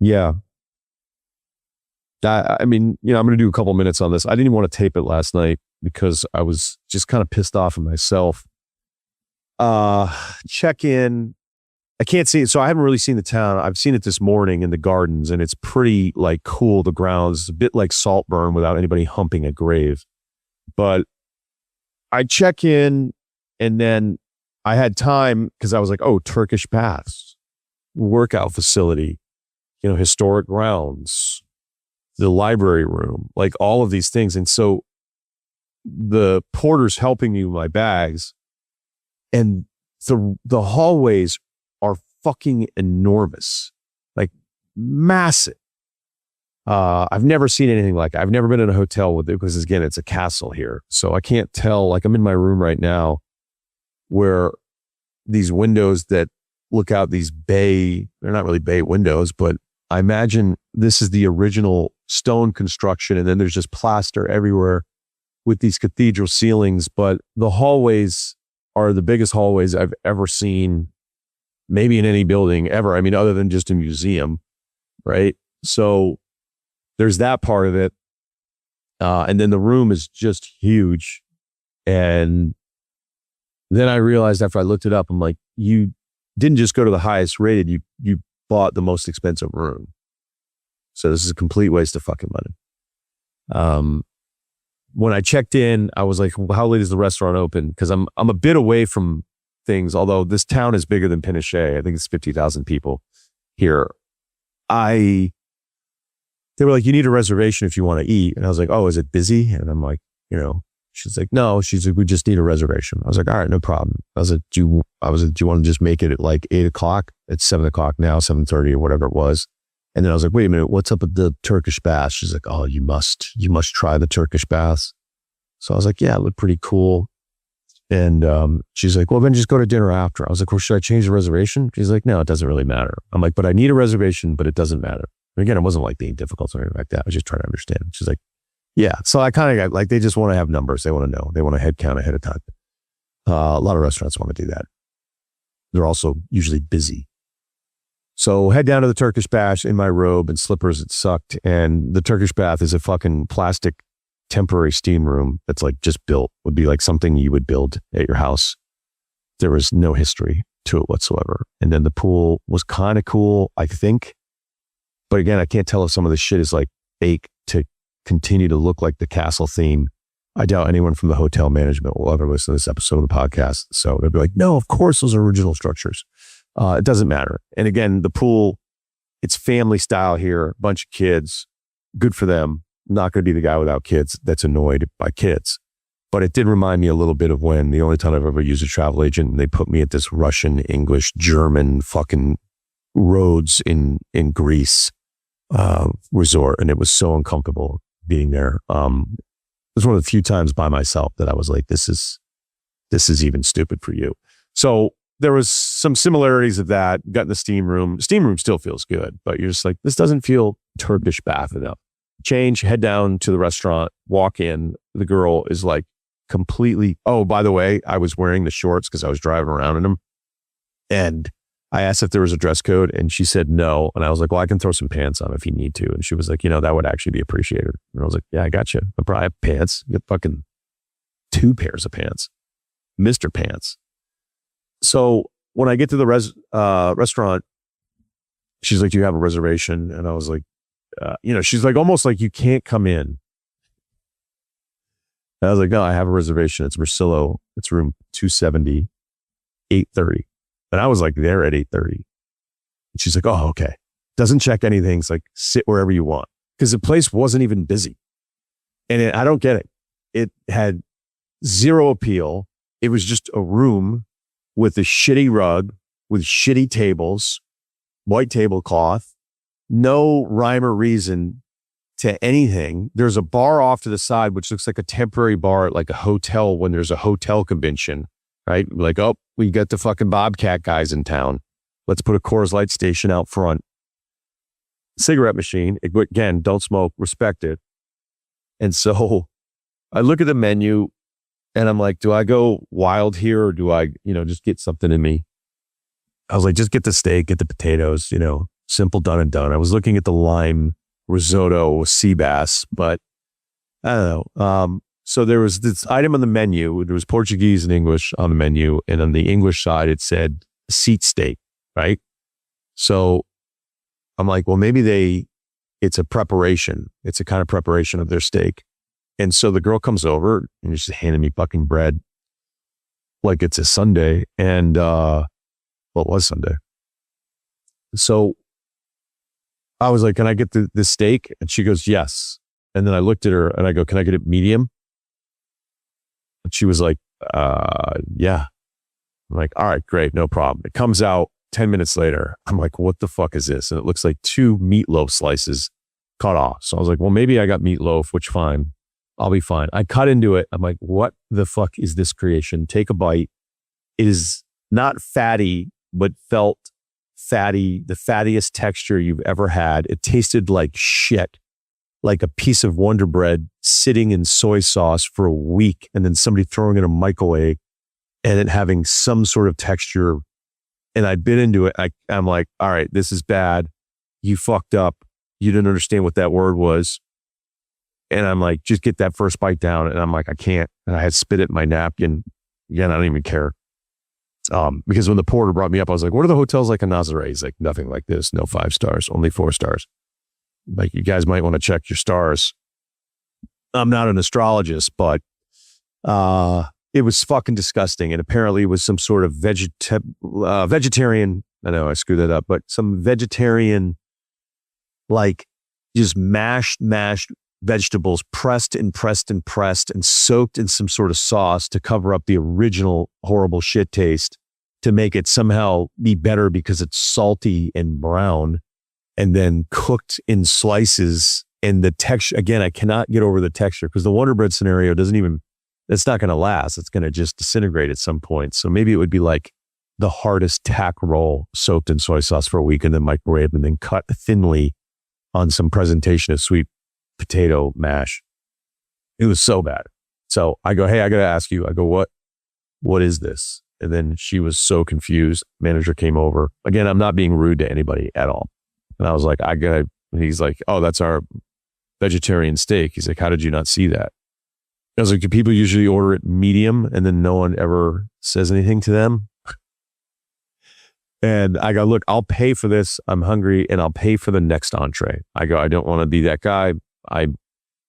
Yeah. I mean, I'm going to do a couple minutes on this. I didn't even want to tape it last night because I was just kind of pissed off at myself. Check in. I can't see it. So I haven't really seen the town. I've seen it this morning in the gardens, and it's pretty like cool. The grounds, a bit like Saltburn without anybody humping a grave. But I check in, and then I had time because I was like, oh, Turkish baths, workout facility, historic grounds, the library room, like all of these things. And so the porter's helping me with my bags, and the hallways are fucking enormous, like massive. I've never seen anything like it. I've never been in a hotel with it because, again, it's a castle here. So I can't tell, like I'm in my room right now where these windows that look out these they're not really bay windows, but I imagine this is the original stone construction. And then there's just plaster everywhere with these cathedral ceilings. But the hallways are the biggest hallways I've ever seen, maybe in any building ever. I mean, other than just a museum, right? So there's that part of it. And then the room is just huge. And then I realized after I looked it up, I'm like, you didn't just go to the highest rated, you bought the most expensive room. So this is a complete waste of fucking money. When I checked in, I was like, well, how late is the restaurant open? Because I'm a bit away from things, although this town is bigger than Pinochet. I think it's 50,000 people here. They were like, you need a reservation if you want to eat. And I was like, oh, is it busy? And I'm like, she's like, no. She's like, we just need a reservation. I was like, all right, no problem. I was like, do you want to just make it at like 8 o'clock? It's 7 o'clock now, 7:30 or whatever it was. And then I was like, wait a minute, what's up with the Turkish baths? She's like, oh, you must try the Turkish baths. So I was like, yeah, it looked pretty cool. And she's like, well, then just go to dinner after. I was like, well, should I change the reservation? She's like, no, it doesn't really matter. I'm like, but I need a reservation, but it doesn't matter. And again, it wasn't like being difficult or anything like that. I was just trying to understand. She's like, yeah. So I kind of got like, they just want to have numbers. They want to know. They want to head count ahead of time. A lot of restaurants want to do that. They're also usually busy. So head down to the Turkish bath in my robe and slippers. It sucked. And the Turkish bath is a fucking plastic temporary steam room that's like just built. Would be like something you would build at your house. There was no history to it whatsoever. And then the pool was kind of cool, I think. But again, I can't tell if some of the shit is like fake to continue to look like the castle theme. I doubt anyone from the hotel management will ever listen to this episode of the podcast. So they'll be like, no, of course those are original structures. It doesn't matter. And again, the pool, it's family style here, bunch of kids, good for them. Not going to be the guy without kids that's annoyed by kids. But it did remind me a little bit of when the only time I've ever used a travel agent and they put me at this Russian, English, German fucking roads in Greece resort. And it was so uncomfortable being there. It was one of the few times by myself that I was like, this is even stupid for you. So there was some similarities of that. Got in the steam room. Steam room still feels good, but you're just like, this doesn't feel Turkish bath enough. Change, head down to the restaurant, walk in. The girl is like completely, oh, by the way, I was wearing the shorts because I was driving around in them. And I asked if there was a dress code and she said no. And I was like, well, I can throw some pants on if you need to. And she was like, that would actually be appreciated. And I was like, yeah, I got you. I probably have pants. Get fucking 2 pairs of pants. Mr. Pants. So when I get to the restaurant, she's like, do you have a reservation? And I was like, she's like, almost like you can't come in. And I was like, no, I have a reservation. It's Russillo. It's room 270, 8:30. And I was like there at 8:30. And she's like, oh, okay. Doesn't check anything. It's like, sit wherever you want. Because the place wasn't even busy. And I don't get it. It had zero appeal. It was just a room with a shitty rug, with shitty tables, white tablecloth, no rhyme or reason to anything. There's a bar off to the side, which looks like a temporary bar at like a hotel when there's a hotel convention, right? Like, oh, we got the fucking Bobcat guys in town. Let's put a Coors Light station out front. Cigarette machine. Again, don't smoke, respect it. And so I look at the menu and I'm like, do I go wild here or do I, just get something in me? I was like, just get the steak, get the potatoes, simple, done and done. I was looking at the lime risotto with sea bass, but I don't know. So there was this item on the menu. There was Portuguese and English on the menu. And on the English side, it said seat steak, right? So I'm like, well, maybe it's a preparation. It's a kind of preparation of their steak. And so the girl comes over and she's handing me fucking bread like it's a Sunday. And, well, it was Sunday. So I was like, can I get the steak? And she goes, yes. And then I looked at her and I go, can I get it medium? And she was like, yeah. I'm like, all right, great. No problem. It comes out 10 minutes later. I'm like, what the fuck is this? And it looks like 2 meatloaf slices cut off. So I was like, well, maybe I got meatloaf, which fine. I'll be fine. I cut into it. I'm like, what the fuck is this creation? Take a bite. It is not fatty, but felt fatty, the fattiest texture you've ever had. It tasted like shit, like a piece of Wonder Bread sitting in soy sauce for a week and then somebody throwing it in a microwave and it having some sort of texture. And I bit into it. I'm like, all right, this is bad. You fucked up. You didn't understand what that word was. And I'm like, just get that first bite down. And I'm like, I can't. And I had spit it in my napkin. Again, I don't even care. Because when the porter brought me up, I was like, what are the hotels like in Nazaré? He's like, nothing like this. No 5 stars, only 4 stars. Like, you guys might want to check your stars. I'm not an astrologist, but it was fucking disgusting. And apparently it was some sort of vegetarian. I know I screwed that up, but some vegetarian, like just mashed vegetables pressed and soaked in some sort of sauce to cover up the original horrible shit taste to make it somehow be better because it's salty and brown and then cooked in slices. And the texture, again, I cannot get over the texture because the Wonder Bread scenario doesn't even, it's not going to last. It's going to just disintegrate at some point. So maybe it would be like the hardest tack roll soaked in soy sauce for a week and then microwave and then cut thinly on some presentation of sweet potato mash. It was so bad. So I go, hey, I got to ask you. I go, what is this? And then she was so confused. Manager came over. Again, I'm not being rude to anybody at all. And I was like, he's like, oh, that's our vegetarian steak. He's like, how did you not see that? I was like, do people usually order it medium and then no one ever says anything to them? And I go, look, I'll pay for this. I'm hungry and I'll pay for the next entree. I go, I don't want to be that guy. I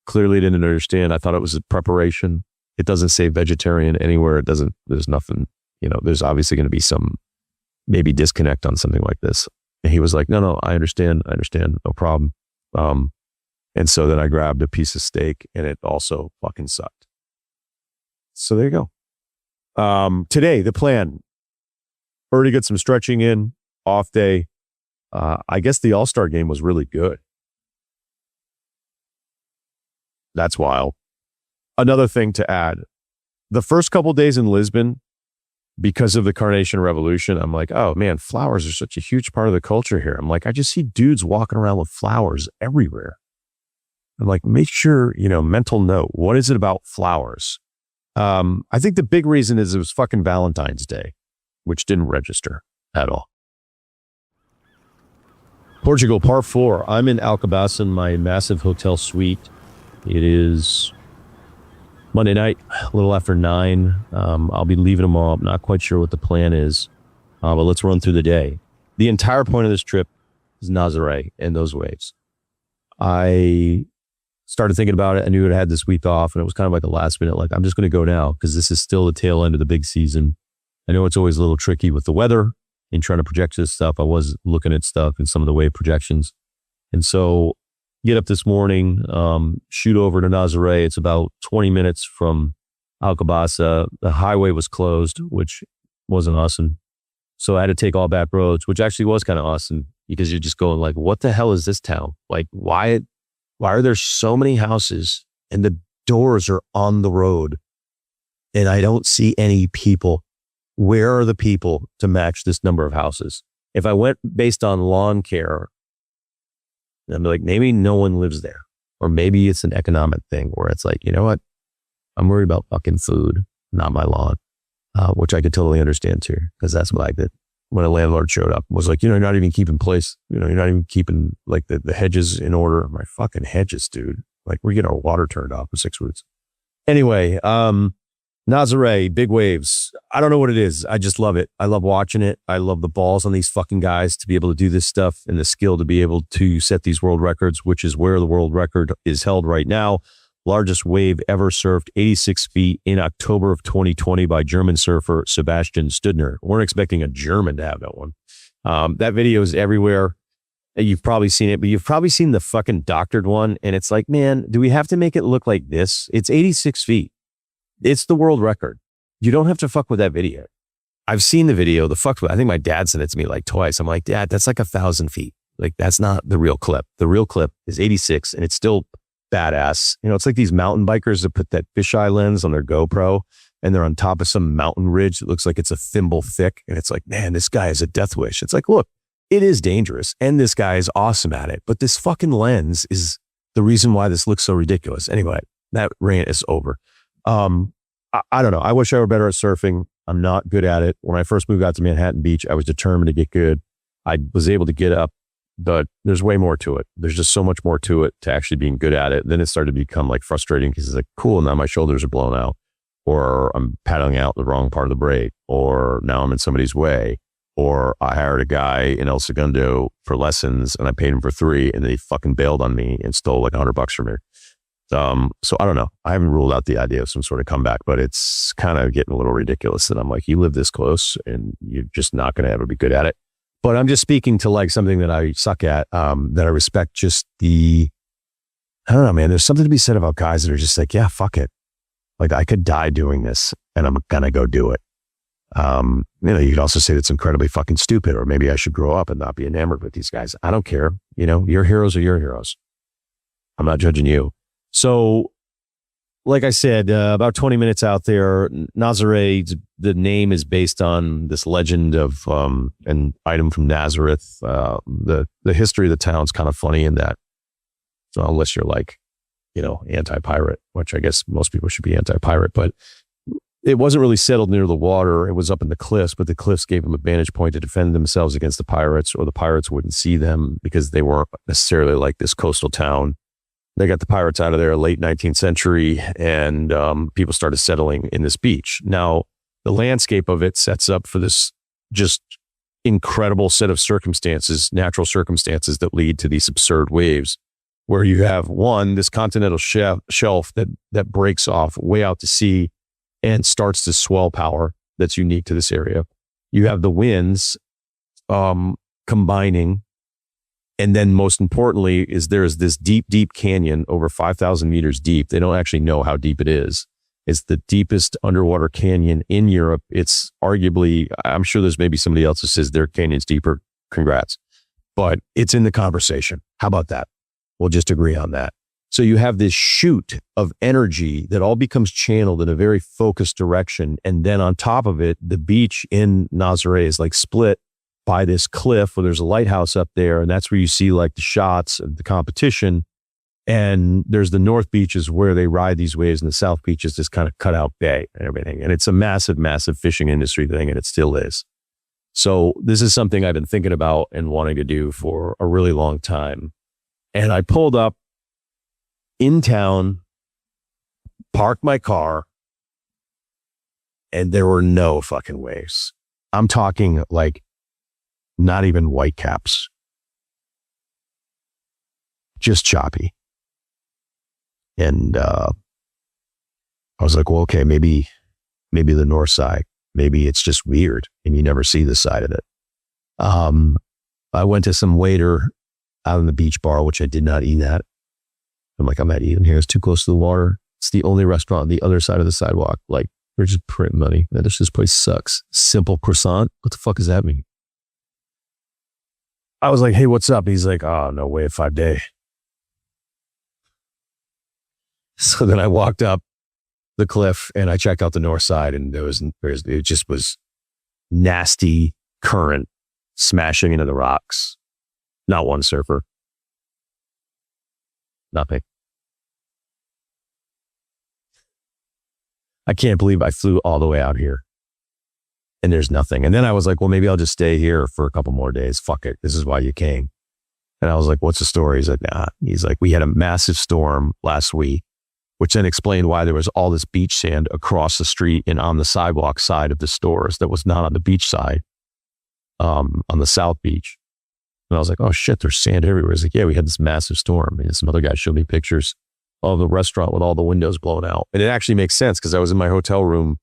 clearly didn't understand. I thought it was a preparation. It doesn't say vegetarian anywhere. It doesn't, there's nothing, there's obviously going to be some maybe disconnect on something like this. And he was like, no, I understand. No problem. And so then I grabbed a piece of steak and it also fucking sucked. So there you go. Today, the plan, already get some stretching in, off day. I guess the All-Star game was really good. That's wild. Another thing to add, the first couple days in Lisbon, because of the Carnation Revolution, I'm like, oh man, flowers are such a huge part of the culture here. I'm like, I just see dudes walking around with flowers everywhere. I'm like, make sure, mental note, what is it about flowers? I think the big reason is it was fucking Valentine's Day, which didn't register at all. Portugal, part 4. I'm in Alcobaça in my massive hotel suite. It is Monday night, a little after 9. I'll be leaving tomorrow. I'm not quite sure what the plan is, but let's run through the day. The entire point of this trip is Nazaré and those waves. I started thinking about it. I knew I had this week off, and it was kind of like the last minute, like, I'm just going to go now because this is still the tail end of the big season. I know it's always a little tricky with the weather and trying to project this stuff. I was looking at stuff and some of the wave projections. And so get up this morning, shoot over to Nazaré. It's about 20 minutes from Alcobaça. The highway was closed, which wasn't awesome. So I had to take all back roads, which actually was kind of awesome because you're just going like, what the hell is this town? Like, why are there so many houses and the doors are on the road and I don't see any people? Where are the people to match this number of houses? If I went based on lawn care, I'd be like, maybe no one lives there. Or maybe it's an economic thing where it's like, you know what? I'm worried about fucking food, not my lawn, which I could totally understand too, because that's what I did when a landlord showed up. Was like, you're not even keeping place. You're not even keeping like the hedges in order. My fucking hedges, dude. Like, we're getting our water turned off in 6 weeks. Anyway, Nazaré, big waves. I don't know what it is. I just love it. I love watching it. I love the balls on these fucking guys to be able to do this stuff and the skill to be able to set these world records, which is where the world record is held right now. Largest wave ever surfed, 86 feet in October of 2020 by German surfer Sebastian Studner. Weren't expecting a German to have that one. That video is everywhere. You've probably seen it, but you've probably seen the fucking doctored one. And it's like, man, do we have to make it look like this? It's 86 feet. It's the world record. You don't have to fuck with that video. I've seen the video, I think my dad sent it to me like twice. I'm like, Dad, that's like 1,000 feet. Like, that's not the real clip. The real clip is 86 and it's still badass. It's like these mountain bikers that put that fisheye lens on their GoPro and they're on top of some mountain ridge that looks like it's a thimble thick. And it's like, man, this guy is a death wish. It's like, look, it is dangerous and this guy is awesome at it. But this fucking lens is the reason why this looks so ridiculous. Anyway, that rant is over. I don't know. I wish I were better at surfing. I'm not good at it. When I first moved out to Manhattan Beach, I was determined to get good. I was able to get up, but there's way more to it. There's just so much more to it to actually being good at it. Then it started to become like frustrating because it's like, cool, now my shoulders are blown out, or I'm paddling out the wrong part of the break, or now I'm in somebody's way, or I hired a guy in El Segundo for lessons and I paid him for 3 and they fucking bailed on me and stole like $100 from me. So I don't know. I haven't ruled out the idea of some sort of comeback, but it's kind of getting a little ridiculous that I'm like, you live this close and you're just not going to ever be good at it. But I'm just speaking to like something that I suck at, that I respect just I don't know, man. There's something to be said about guys that are just like, yeah, fuck it. Like, I could die doing this and I'm going to go do it. You could also say that's incredibly fucking stupid, or maybe I should grow up and not be enamored with these guys. I don't care. Your heroes are your heroes. I'm not judging you. So like I said, about 20 minutes out there. Nazaré, the name is based on this legend of an item from Nazareth. The history of the town's kind of funny in that. So unless you're like, anti-pirate, which I guess most people should be anti-pirate, but it wasn't really settled near the water. It was up in the cliffs, but the cliffs gave them a vantage point to defend themselves against the pirates, or the pirates wouldn't see them because they weren't necessarily like this coastal town. They got the pirates out of there late 19th century, and people started settling in this beach. Now, the landscape of it sets up for this just incredible set of circumstances, natural circumstances that lead to these absurd waves, where you have this continental shelf that breaks off way out to sea and starts this swell power that's unique to this area. You have the winds combining. And then most importantly there's this deep, deep canyon over 5,000 meters deep. They don't actually know how deep it is. It's the deepest underwater canyon in Europe. It's arguably, I'm sure there's maybe somebody else who says their canyon's deeper. Congrats. But it's in the conversation. How about that? We'll just agree on that. So you have this chute of energy that all becomes channeled in a very focused direction. And then on top of it, the beach in Nazaré is like split by this cliff where there's a lighthouse up there. And that's where you see like the shots of the competition. And there's the North Beaches where they ride these waves, and the South Beach is this kind of cutout bay and everything. And it's a massive, massive fishing industry thing, and it still is. So this is something I've been thinking about and wanting to do for a really long time. And I pulled up in town, parked my car, and there were no fucking waves. I'm talking like not even white caps. Just choppy. And I was like, well, okay, maybe the north side. Maybe it's just weird and you never see this side of it. I went to some waiter out in the beach bar, which I did not eat at. I'm like, I'm not eating here. It's too close to the water. It's the only restaurant on the other side of the sidewalk. Like, we're just printing money. Man, this place sucks. Simple croissant. What the fuck does that mean? I was like, hey, what's up? He's like, oh, no way, 5 day. So then I walked up the cliff and I checked out the north side, and it just was nasty current smashing into the rocks. Not one surfer. Nothing. I can't believe I flew all the way out here and there's nothing. And then I was like, well, maybe I'll just stay here for a couple more days. Fuck it. This is why you came. And I was like, what's the story? He's like, nah. He's like, we had a massive storm last week, which then explained why there was all this beach sand across the street and on the sidewalk side of the stores that was not on the beach side, on the South Beach. And I was like, oh shit, there's sand everywhere. He's like, yeah, we had this massive storm. And some other guy showed me pictures of the restaurant with all the windows blown out. And it actually makes sense because I was in my hotel room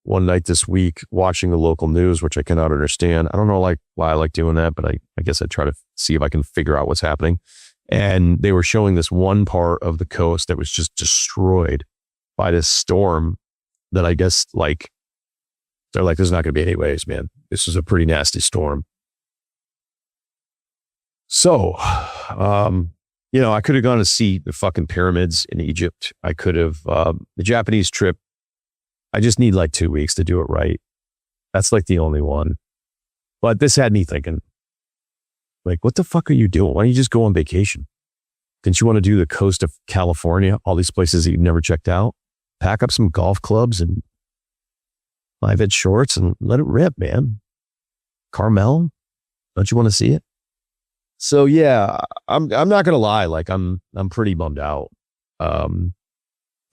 one night this week watching the local news, which I cannot understand. I don't know why I like doing that, but I guess I try to see if I can figure out what's happening. And they were showing this one part of the coast that was just destroyed by this storm that I guess they're like, there's not going to be any waves, man. This is a pretty nasty storm. So, I could have gone to see the fucking pyramids in Egypt. I could have, the Japanese trip, I just need 2 weeks to do it right. That's the only one. But this had me thinking, what the fuck are you doing? Why don't you just go on vacation? Didn't you want to do the coast of California? All these places that you've never checked out? Pack up some golf clubs and live-ed shorts and let it rip, man. Carmel, don't you want to see it? So yeah, I'm not gonna lie, I'm pretty bummed out. I'm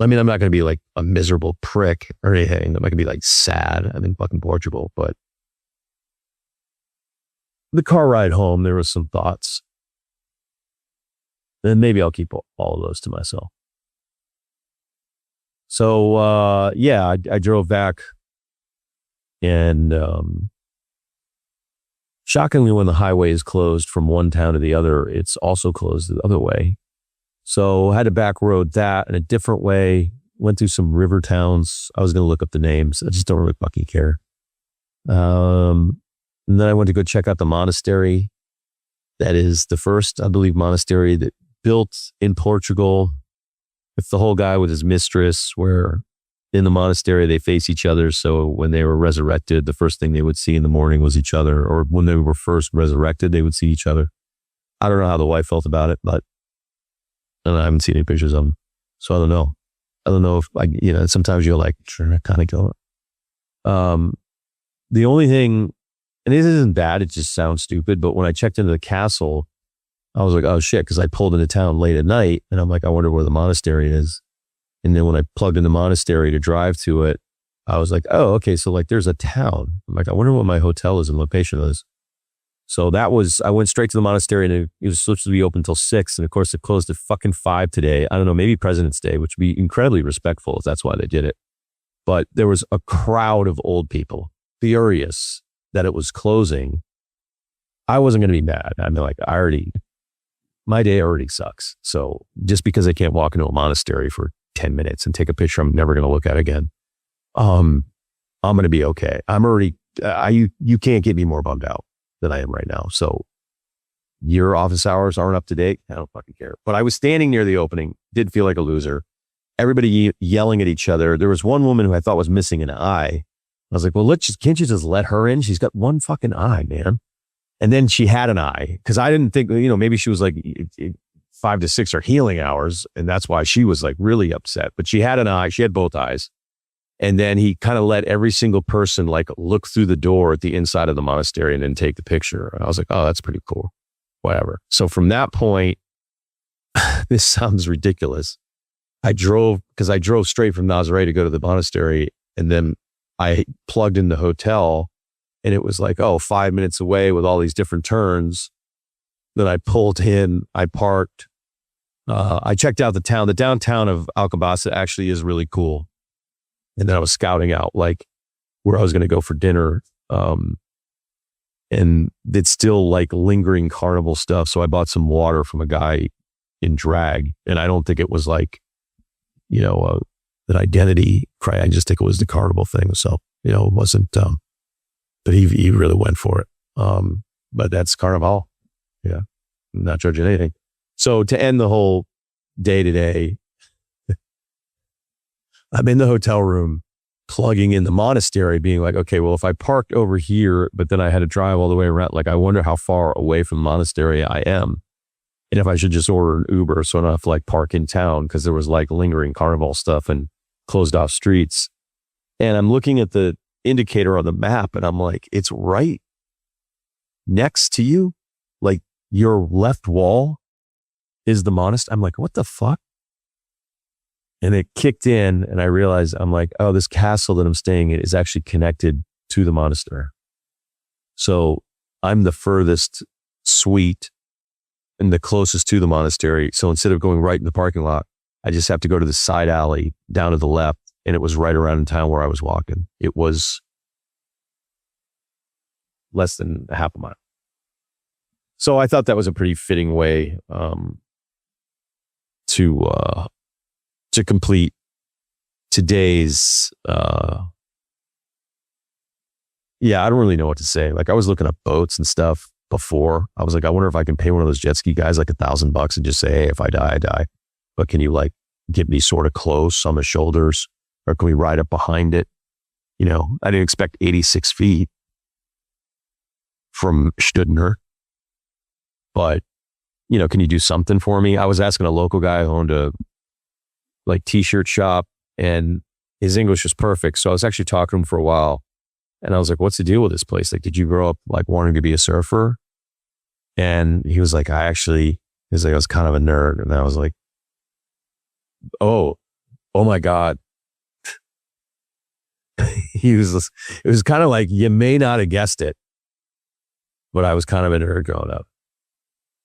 not gonna be a miserable prick or anything. I'm not gonna be sad. I'm in fucking Portugal, but the car ride home, there was some thoughts. And maybe I'll keep all of those to myself. So I drove back, and shockingly, when the highway is closed from one town to the other, it's also closed the other way. So I had to back road that in a different way. Went through some river towns. I was going to look up the names. I just don't really fucking care. And then I went to go check out the monastery. That is the first, I believe, monastery that built in Portugal It's the whole guy with his mistress where in the monastery they face each other. So when they were resurrected, the first thing they would see in the morning was each other. Or when they were first resurrected, they would see each other. I don't know how the wife felt about it, but and I haven't seen any pictures of them. So I don't know. I don't know if sometimes you're like, sure, kind of go. The only thing, and it isn't bad, it just sounds stupid, but when I checked into the castle, I was like, oh shit, because I pulled into town late at night and I'm like, I wonder where the monastery is. And then when I plugged in the monastery to drive to it, I was like, oh, okay, so like there's a town. I'm like, I wonder what my hotel is and location is. So I went straight to the monastery and it was supposed to be open until 6. And of course it closed at fucking 5 today. I don't know, maybe President's Day, which would be incredibly respectful if that's why they did it. But there was a crowd of old people furious that it was closing. I wasn't going to be mad. I mean, like my day already sucks. So just because I can't walk into a monastery for 10 minutes and take a picture I'm never going to look at again, I'm going to be okay. You can't get me more bummed out than I am right now. So your office hours aren't up to date. I don't fucking care. But I was standing near the opening, did feel like a loser. Everybody yelling at each other. There was one woman who I thought was missing an eye. I was like, well, can't you just let her in? She's got one fucking eye, man. And then she had an eye because I didn't think, maybe she was like 5 to 6 are healing hours. And that's why she was like really upset. But she had an eye. She had both eyes. And then he kind of let every single person like look through the door at the inside of the monastery and then take the picture. And I was like, oh, that's pretty cool. Whatever. So from that point, this sounds ridiculous. I drove straight from Nazaré to go to the monastery. And then I plugged in the hotel and it was like, 5 minutes away with all these different turns. Then I pulled in, I parked. I checked out the town. The downtown of Alcobaça actually is really cool. And then I was scouting out like where I was going to go for dinner. And it's still like lingering carnival stuff. So I bought some water from a guy in drag. And I don't think it was like, an identity cry. I just think it was the carnival thing. So, it wasn't, but he really went for it. But that's Carnival. Yeah. I'm not judging anything. So to end the whole day today, I'm in the hotel room plugging in the monastery being like, okay, well, if I parked over here, but then I had to drive all the way around, like, I wonder how far away from the monastery I am. And if I should just order an Uber so I don't have to like park in town because there was like lingering carnival stuff and closed off streets. And I'm looking at the indicator on the map and I'm like, it's right next to you. Like your left wall is the monastery. I'm like, what the fuck? And it kicked in and I realized I'm like, oh, this castle that I'm staying in is actually connected to the monastery. So I'm the furthest suite and the closest to the monastery. So instead of going right in the parking lot, I just have to go to the side alley down to the left. And it was right around in town where I was walking. It was less than a half a mile. So I thought that was a pretty fitting way to complete today's, I don't really know what to say. Like I was looking up boats and stuff before. I was like, I wonder if I can pay one of those jet ski guys like $1,000 and just say, hey, if I die, I die. But can you like get me sort of close on the shoulders? Or can we ride up behind it? I didn't expect 86 feet from Stuttner. But, can you do something for me? I was asking a local guy who owned a like t-shirt shop and his English was perfect. So I was actually talking to him for a while and I was like, what's the deal with this place? Like, did you grow up like wanting to be a surfer? And he was like, I was kind of a nerd. And I was like, oh my God. It was kind of like, you may not have guessed it, but I was kind of a nerd growing up.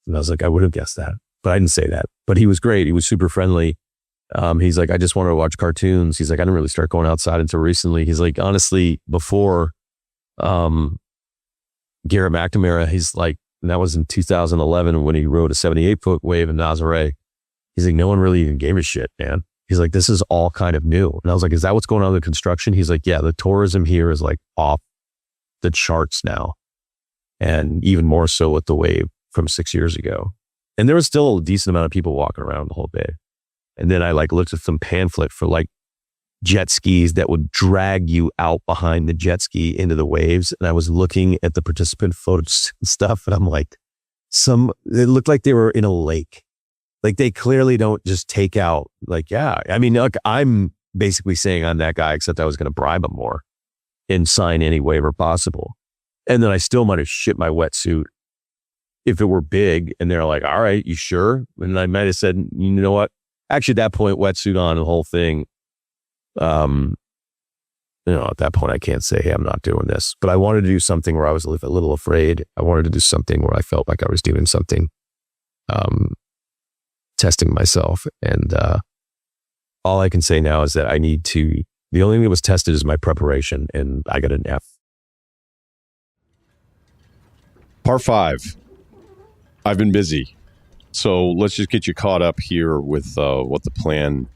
And I was like, I would have guessed that, but I didn't say that. But he was great. He was super friendly. He's like, I just wanted to watch cartoons. He's like, I didn't really start going outside until recently. He's like, honestly, before Garrett McNamara, he's like, and that was in 2011 when he rode a 78-foot wave in Nazaré. He's like, no one really even gave a shit, man. He's like, this is all kind of new. And I was like, is that what's going on with the construction? He's like, yeah, the tourism here is like off the charts now. And even more so with the wave from 6 years ago. And there was still a decent amount of people walking around the whole day. And then I like looked at some pamphlet for like jet skis that would drag you out behind the jet ski into the waves. And I was looking at the participant photos and stuff. And I'm like, it looked like they were in a lake. Like they clearly don't just take out like, yeah. I mean, look, I'm basically saying I'm that guy, except I was going to bribe him more and sign any waiver possible. And then I still might have shit my wetsuit if it were big. And they're like, all right, you sure? And I might have said, you know what? Actually, at that point, wetsuit on, the whole thing. At that point, I can't say, hey, I'm not doing this. But I wanted to do something where I was a little afraid. I wanted to do something where I felt like I was doing something, testing myself. And all I can say now is that the only thing that was tested is my preparation, and I got an F. Par 5. I've been busy. So let's just get you caught up here with what the plan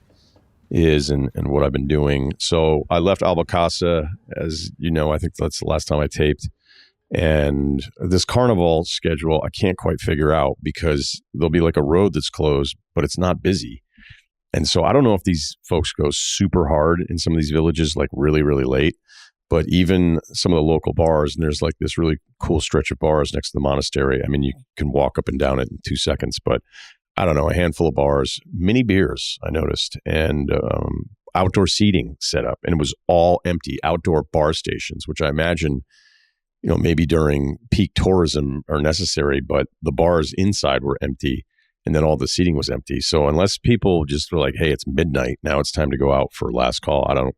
is and what I've been doing. So I left Albacasa, as you know, I think that's the last time I taped. And this carnival schedule, I can't quite figure out because there'll be like a road that's closed, but it's not busy. And so I don't know if these folks go super hard in some of these villages, like really, really late. But even some of the local bars, and there's like this really cool stretch of bars next to the monastery. I mean, you can walk up and down it in 2 seconds, but I don't know, a handful of bars, mini beers, I noticed, and outdoor seating set up. And it was all empty, outdoor bar stations, which I imagine, maybe during peak tourism are necessary, but the bars inside were empty. And then all the seating was empty. So unless people just were like, hey, it's midnight, now it's time to go out for last call, I don't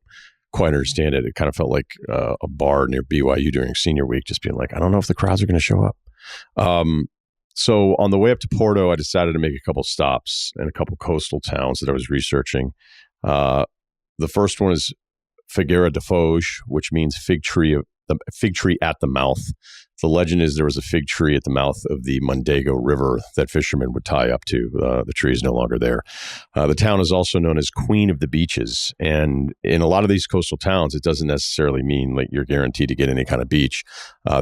quite understand it. It kind of felt like a bar near BYU during senior week, just being like, I don't know if the crowds are going to show up. So on the way up to Porto, I decided to make a couple stops in a couple coastal towns that I was researching. The first one is Figueira de Foz, which means fig tree at the mouth. The legend is there was a fig tree at the mouth of the Mondego River that fishermen would tie up to. The tree is no longer there. The town is also known as Queen of the Beaches. And in a lot of these coastal towns, it doesn't necessarily mean like you're guaranteed to get any kind of beach.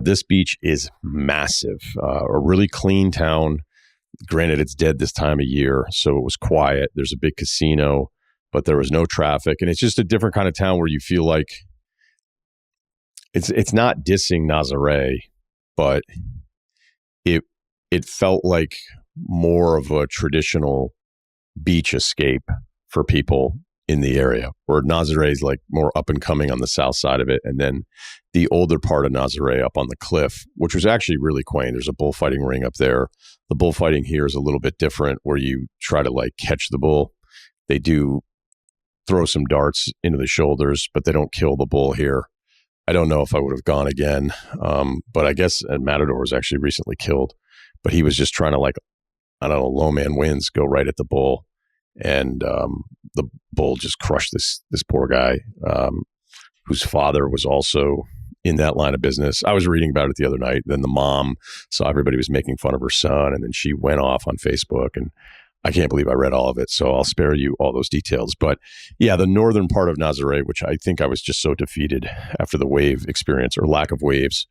This beach is massive, a really clean town. Granted, it's dead this time of year, so it was quiet. There's a big casino, but there was no traffic. And it's just a different kind of town where you feel like it's not dissing Nazaré, but it felt like more of a traditional beach escape for people in the area, where Nazaré is like more up and coming on the south side of it. And then the older part of Nazaré up on the cliff, which was actually really quaint. There's a bullfighting ring up there. The bullfighting here is a little bit different, where you try to like catch the bull. They do throw some darts into the shoulders, but they don't kill the bull here. I don't know if I would have gone again, but I guess Matador was actually recently killed. But he was just trying to, like, I don't know, low man wins, go right at the bull. And the bull just crushed this poor guy, whose father was also in that line of business. I was reading about it the other night. Then the mom saw everybody was making fun of her son, and then she went off on Facebook, and I can't believe I read all of it, so I'll spare you all those details. But yeah, the northern part of Nazaré, which I think I was just so defeated after the wave experience or lack of waves.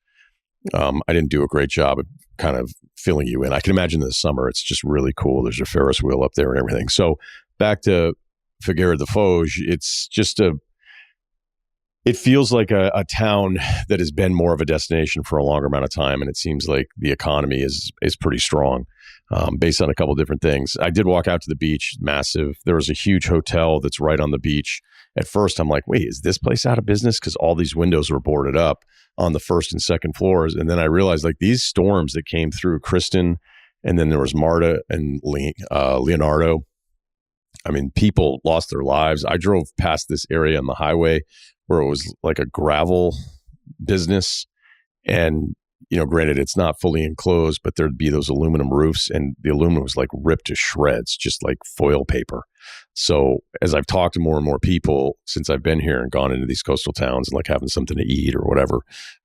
I didn't do a great job of kind of filling you in. I can imagine in the summer, it's just really cool. There's a Ferris wheel up there and everything. So back to Figueira de Foz, it's just it feels like a town that has been more of a destination for a longer amount of time. And it seems like the economy is pretty strong. Based on a couple different things. I did walk out to the beach, massive. There was a huge hotel that's right on the beach. At first, I'm like, wait, is this place out of business? Because all these windows were boarded up on the first and second floors. And then I realized like these storms that came through, Kristen, and then there was Marta and Leonardo. I mean, people lost their lives. I drove past this area on the highway where it was like a gravel business. And granted, it's not fully enclosed, but there'd be those aluminum roofs, and the aluminum was like ripped to shreds, just like foil paper. So as I've talked to more and more people since I've been here and gone into these coastal towns and like having something to eat or whatever,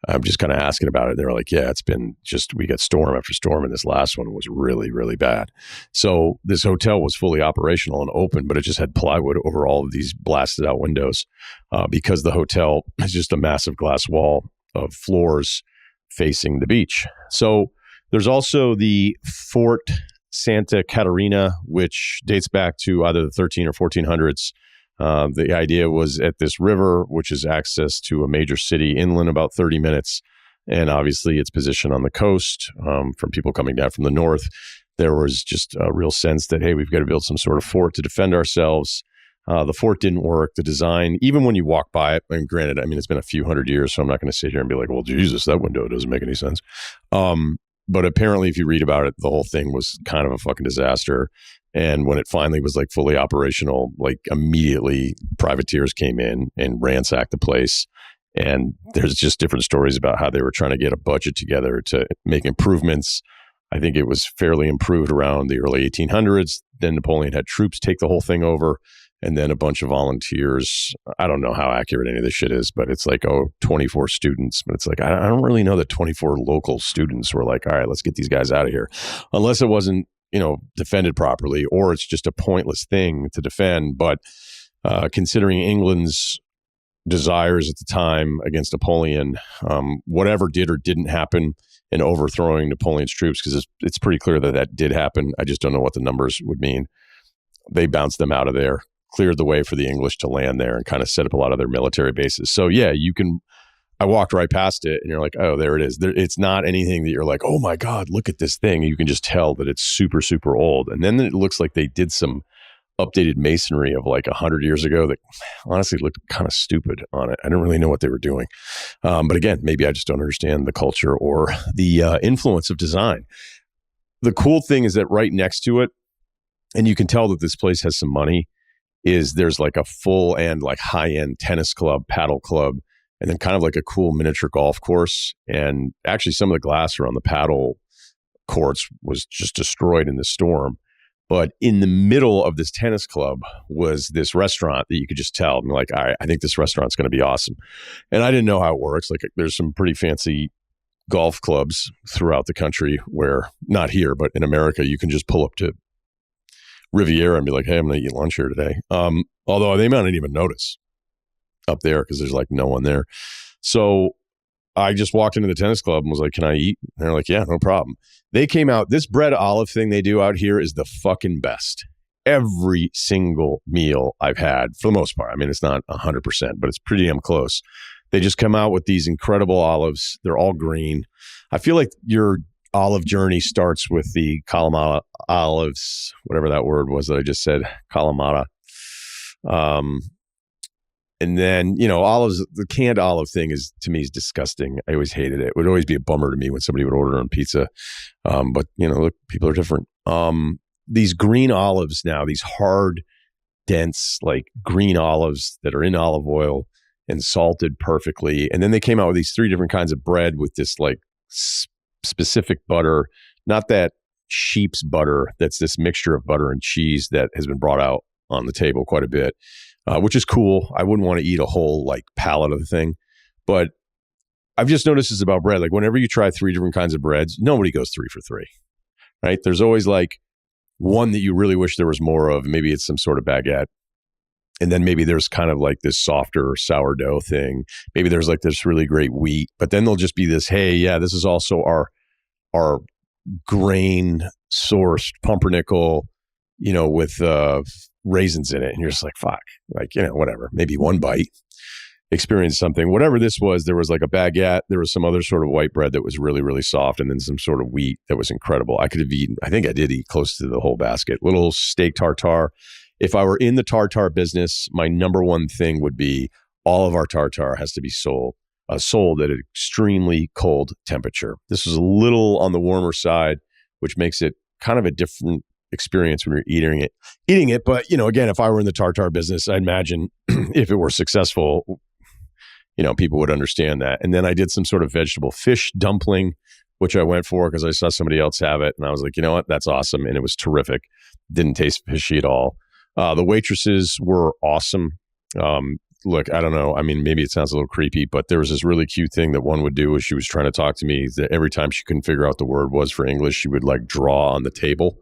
I'm just kind of asking about it. They're like, yeah, it's been just, we got storm after storm, and this last one was really, really bad. So this hotel was fully operational and open, but it just had plywood over all of these blasted out windows because the hotel is just a massive glass wall of floors facing the beach. So there's also the Fort Santa Catarina, which dates back to either the 13 or 1400s. The idea was at this river, which is access to a major city inland about 30 minutes. And obviously its position on the coast from people coming down from the north. There was just a real sense that, hey, we've got to build some sort of fort to defend ourselves. The fort didn't work. The design, even when you walk by it, and granted, I mean, it's been a few hundred years, so I'm not going to sit here and be like, well, Jesus, that window doesn't make any sense. But apparently, if you read about it, the whole thing was kind of a fucking disaster. And when it finally was like fully operational, like immediately privateers came in and ransacked the place. And there's just different stories about how they were trying to get a budget together to make improvements. I think it was fairly improved around the early 1800s. Then Napoleon had troops take the whole thing over. And then a bunch of volunteers. I don't know how accurate any of this shit is, but it's like, 24 students. But it's like, I don't really know that 24 local students were like, all right, let's get these guys out of here. Unless it wasn't, defended properly, or it's just a pointless thing to defend. But considering England's desires at the time against Napoleon, whatever did or didn't happen in overthrowing Napoleon's troops, because it's pretty clear that did happen. I just don't know what the numbers would mean. They bounced them out of there, cleared the way for the English to land there and kind of set up a lot of their military bases. So yeah, I walked right past it and you're like, oh, there it is. It's not anything that you're like, oh my God, look at this thing. You can just tell that it's super, super old. And then it looks like they did some updated masonry of like 100 years ago that honestly looked kind of stupid on it. I don't really know what they were doing. But again, maybe I just don't understand the culture or the influence of design. The cool thing is that right next to it, and you can tell that this place has some money, is there's like a full and like high-end tennis club, paddle club, and then kind of like a cool miniature golf course. And actually some of the glass around the paddle courts was just destroyed in the storm. But in the middle of this tennis club was this restaurant that you could just tell. I'm like, all right, I think this restaurant's going to be awesome. And I didn't know how it works. Like there's some pretty fancy golf clubs throughout the country where, not here, but in America, you can just pull up to Riviera and be like, hey, I'm going to eat lunch here today. Although they might not even notice up there because there's like no one there. So I just walked into the tennis club and was like, can I eat? And they're like, yeah, no problem. They came out. This bread olive thing they do out here is the fucking best. Every single meal I've had, for the most part, I mean, it's not 100%, but it's pretty damn close. They just come out with these incredible olives. They're all green. I feel like your olive journey starts with the Kalamata olives, whatever that word was that I just said, Kalamata. And then, olives, the canned olive thing to me is disgusting. I always hated it. It would always be a bummer to me when somebody would order on pizza. But, look, people are different. These green olives now, these hard, dense, like green olives that are in olive oil and salted perfectly. And then they came out with these 3 different kinds of bread with this like specific butter, not that sheep's butter, that's this mixture of butter and cheese that has been brought out on the table quite a bit. Which is cool. I wouldn't want to eat a whole like pallet of the thing, but I've just noticed this about bread. Like whenever you try 3 different kinds of breads, nobody goes 3 for 3, right? There's always like one that you really wish there was more of. Maybe it's some sort of baguette. And then maybe there's kind of like this softer sourdough thing. Maybe there's like this really great wheat, but then there'll just be this, hey, yeah, this is also our grain sourced pumpernickel, with raisins in it. And you're just like, fuck, like, whatever, maybe one bite, experience something. Whatever this was, there was like a baguette. There was some other sort of white bread that was really, really soft. And then some sort of wheat that was incredible. I think I did eat close to the whole basket. Little steak tartare. If I were in the tartare business, my number one thing would be all of our tartare has to be sold at an extremely cold temperature. This was a little on the warmer side, which makes it kind of a different experience when you're eating it. But, again, if I were in the tartare business, I imagine if it were successful, people would understand that. And then I did some sort of vegetable fish dumpling, which I went for because I saw somebody else have it. And I was like, you know what? That's awesome. And it was terrific. Didn't taste fishy at all. The waitresses were awesome. Look, I don't know. I mean, maybe it sounds a little creepy, but there was this really cute thing that one would do as she was trying to talk to me, that every time she couldn't figure out the word was for English, she would like draw on the table.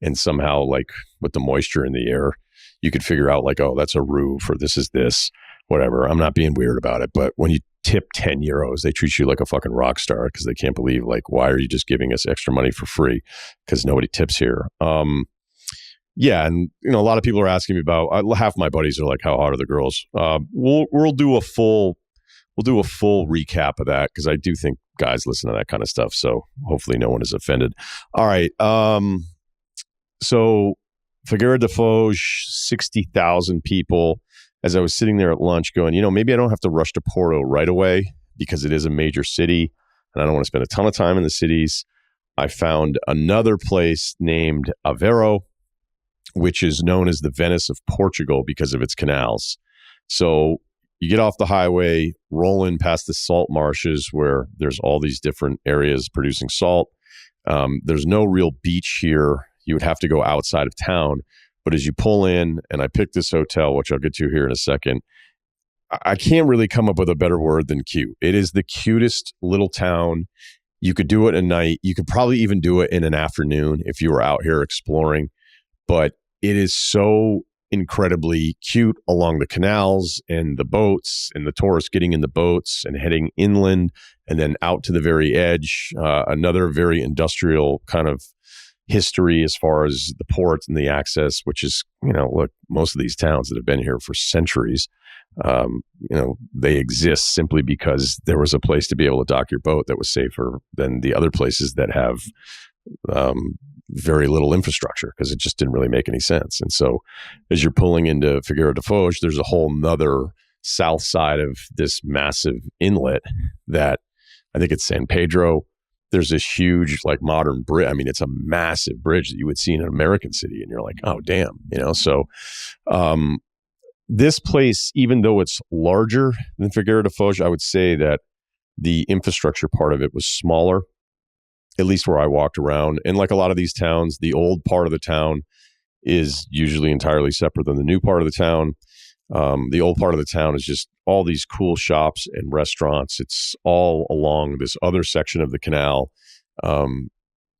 And somehow, like with the moisture in the air, you could figure out like, oh, that's a roux, or this is this, whatever. I'm not being weird about it. But when you tip 10 euros. They treat you like a fucking rock star because they can't believe, like, why are you just giving us extra money for free? Because nobody tips here. Yeah, and a lot of people are asking me about. Half my buddies are like, "How hot are the girls?" We'll do a full recap of that because I do think guys listen to that kind of stuff. So hopefully no one is offended. All right. So Figueira da Foz, 60,000 people. As I was sitting there at lunch going, maybe I don't have to rush to Porto right away because it is a major city and I don't want to spend a ton of time in the cities. I found another place named Aveiro, which is known as the Venice of Portugal because of its canals. So you get off the highway, roll in past the salt marshes where there's all these different areas producing salt. There's no real beach here. You would have to go outside of town. But as you pull in, and I picked this hotel, which I'll get to here in a second, I can't really come up with a better word than cute. It is the cutest little town. You could do it at night. You could probably even do it in an afternoon if you were out here exploring. But it is so incredibly cute along the canals and the boats and the tourists getting in the boats and heading inland and then out to the very edge. Another very industrial kind of history as far as the port and the access, which is, look, most of these towns that have been here for centuries, they exist simply because there was a place to be able to dock your boat that was safer than the other places that have very little infrastructure because it just didn't really make any sense. And so as you're pulling into Figueira da Foz, there's a whole nother south side of this massive inlet that I think it's San Pedro. There's this huge, like, modern bridge. I mean, it's a massive bridge that you would see in an American city. And you're like, oh, damn. So this place, even though it's larger than Figueira da Foz, I would say that the infrastructure part of it was smaller, at least where I walked around. And like a lot of these towns, the old part of the town is usually entirely separate than the new part of the town. The old part of the town is just all these cool shops and restaurants. It's all along this other section of the canal. And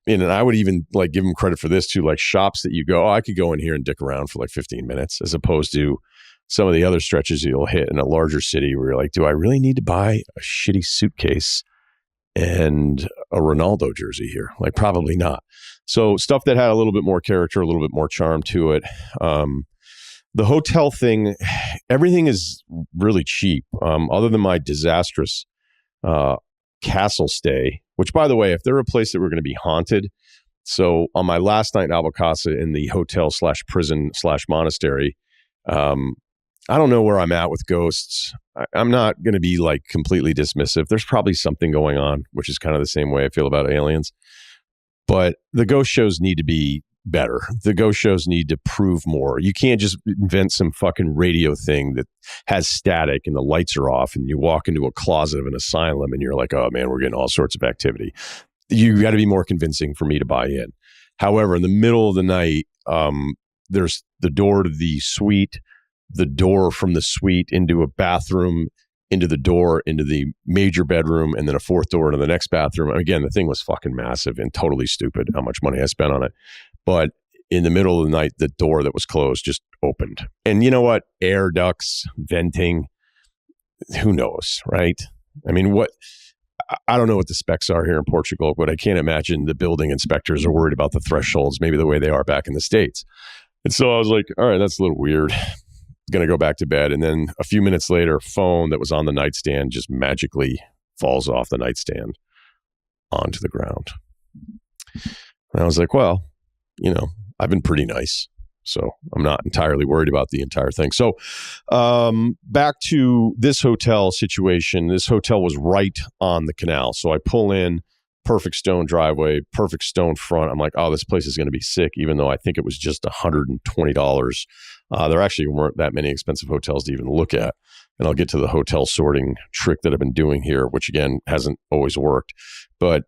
I would even like give them credit for this too, like shops that you go, I could go in here and dick around for like 15 minutes as opposed to some of the other stretches you'll hit in a larger city where you're like, do I really need to buy a shitty suitcase and a Ronaldo jersey here? Like, probably not. So stuff that had a little bit more character, a little bit more charm to it. The hotel thing, everything is really cheap, other than my disastrous castle stay, which, by the way, if they're a place that we're going to be haunted. So on my last night in Albacasa in the hotel / prison / monastery, I don't know where I'm at with ghosts. I'm not going to be like completely dismissive. There's probably something going on, which is kind of the same way I feel about aliens. But the ghost shows need to be better. The ghost shows need to prove more. You can't just invent some fucking radio thing that has static and the lights are off and you walk into a closet of an asylum and you're like, oh man, we're getting all sorts of activity. You got to be more convincing for me to buy in. However, in the middle of the night, there's the door to the suite, the door from the suite into a bathroom, into the door, into the major bedroom, and then a fourth door into the next bathroom. And again, the thing was fucking massive and totally stupid how much money I spent on it. But in the middle of the night, the door that was closed just opened. And you know what? Air ducts, venting, who knows, right? I mean, I don't know what the specs are here in Portugal, but I can't imagine the building inspectors are worried about the thresholds, maybe the way they are back in the States. And so I was like, all right, that's a little weird. Going to go back to bed. And then a few minutes later, phone that was on the nightstand just magically falls off the nightstand onto the ground. And I was like, well, I've been pretty nice, so I'm not entirely worried about the entire thing. So back to this hotel situation. This hotel was right on the canal. So I pull in, perfect stone driveway, perfect stone front. I'm like, oh, this place is going to be sick, even though I think it was just $120. There actually weren't that many expensive hotels to even look at. And I'll get to the hotel sorting trick that I've been doing here, which again hasn't always worked. But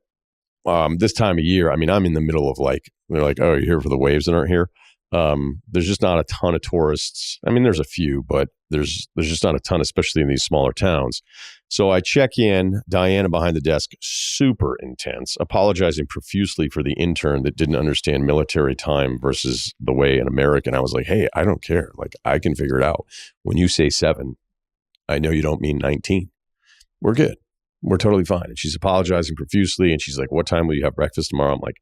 this time of year, I mean, I'm in the middle of like, they're like, oh, you're here for the waves that aren't here. There's just not a ton of tourists. I mean, there's a few, but there's just not a ton, especially in these smaller towns. So I check in, Diana behind the desk, super intense, apologizing profusely for the intern that didn't understand military time versus the way an American. I was like, hey, I don't care. Like, I can figure it out. When you say 7, I know you don't mean 19. we're good. We're totally fine. And she's apologizing profusely. And she's like, what time will you have breakfast tomorrow? I'm like,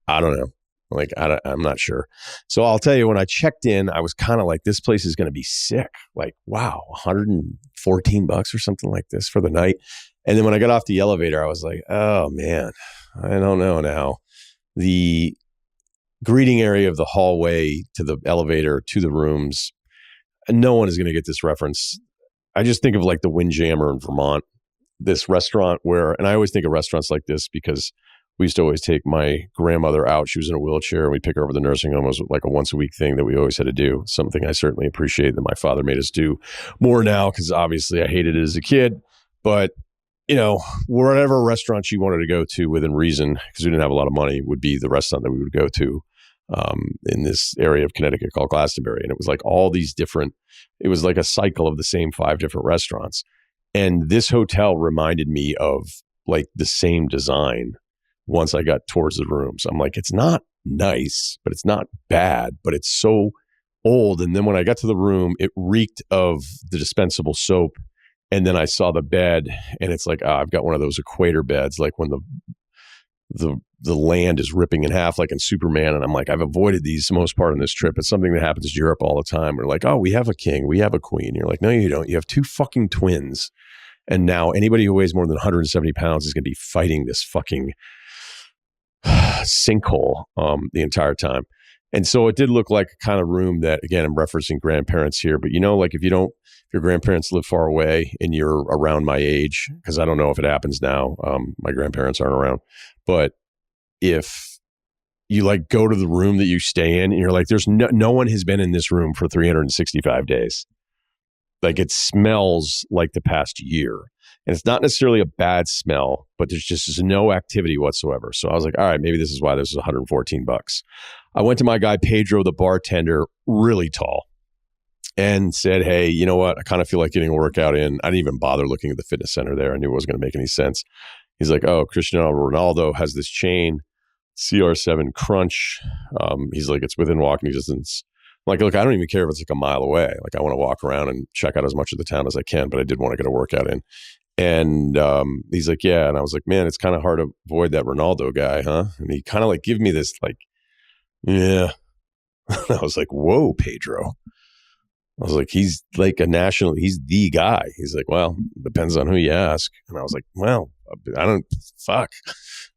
I don't know. Like, I'm not sure. So I'll tell you, when I checked in, I was kind of like, this place is going to be sick. Like, wow, $114 or something like this for the night. And then when I got off the elevator, I was like, oh man, I don't know now. The greeting area of the hallway to the elevator to the rooms, no one is going to get this reference. I just think of like the Windjammer in Vermont, this restaurant where, and I always think of restaurants like this because we used to always take my grandmother out. She was in a wheelchair and we'd pick her over to the nursing home. It was like a once a week thing that we always had to do. Something I certainly appreciate that my father made us do more now, because obviously I hated it as a kid. But, you know, whatever restaurant she wanted to go to within reason, because we didn't have a lot of money, would be the restaurant that we would go to in this area of Connecticut called Glastonbury. And it was like all these different, it was like a cycle of the same 5 different restaurants. And this hotel reminded me of like the same design. Once I got towards the rooms, I'm like, it's not nice, but it's not bad, but it's so old. And then when I got to the room, it reeked of the dispensable soap. And then I saw the bed, and it's like, I've got one of those equator beds, like when the land is ripping in half, like in Superman. And I'm like, I've avoided these most part on this trip. It's something that happens in Europe all the time. We're like, oh, we have a king, we have a queen. You're like, no, you don't. You have 2 fucking twins. And now anybody who weighs more than 170 pounds is going to be fighting this fucking sinkhole the entire time. And so it did look like a kind of room that, again, I'm referencing grandparents here, but you know, like if your grandparents live far away and you're around my age, because I don't know if it happens now, my grandparents aren't around, but if you like go to the room that you stay in and you're like, there's no one has been in this room for 365 days. Like it smells like the past year. And it's not necessarily a bad smell, but there's just no activity whatsoever. So I was like, all right, maybe this is why this is $114. I went to my guy, Pedro, the bartender, really tall, and said, hey, you know what? I kind of feel like getting a workout in. I didn't even bother looking at the fitness center there. I knew it wasn't going to make any sense. He's like, oh, Cristiano Ronaldo has this chain, CR7 Crunch. He's like, it's within walking distance. I'm like, look, I don't even care if it's like a mile away. Like I want to walk around and check out as much of the town as I can, but I did want to get a workout in. And he's like, yeah. And I was like, man, it's kind of hard to avoid that Ronaldo guy, huh? And he kind of like give me this like, yeah. I was like, whoa, Pedro. I was like, he's like he's the guy. He's like, well, depends on who you ask. And I was like, well,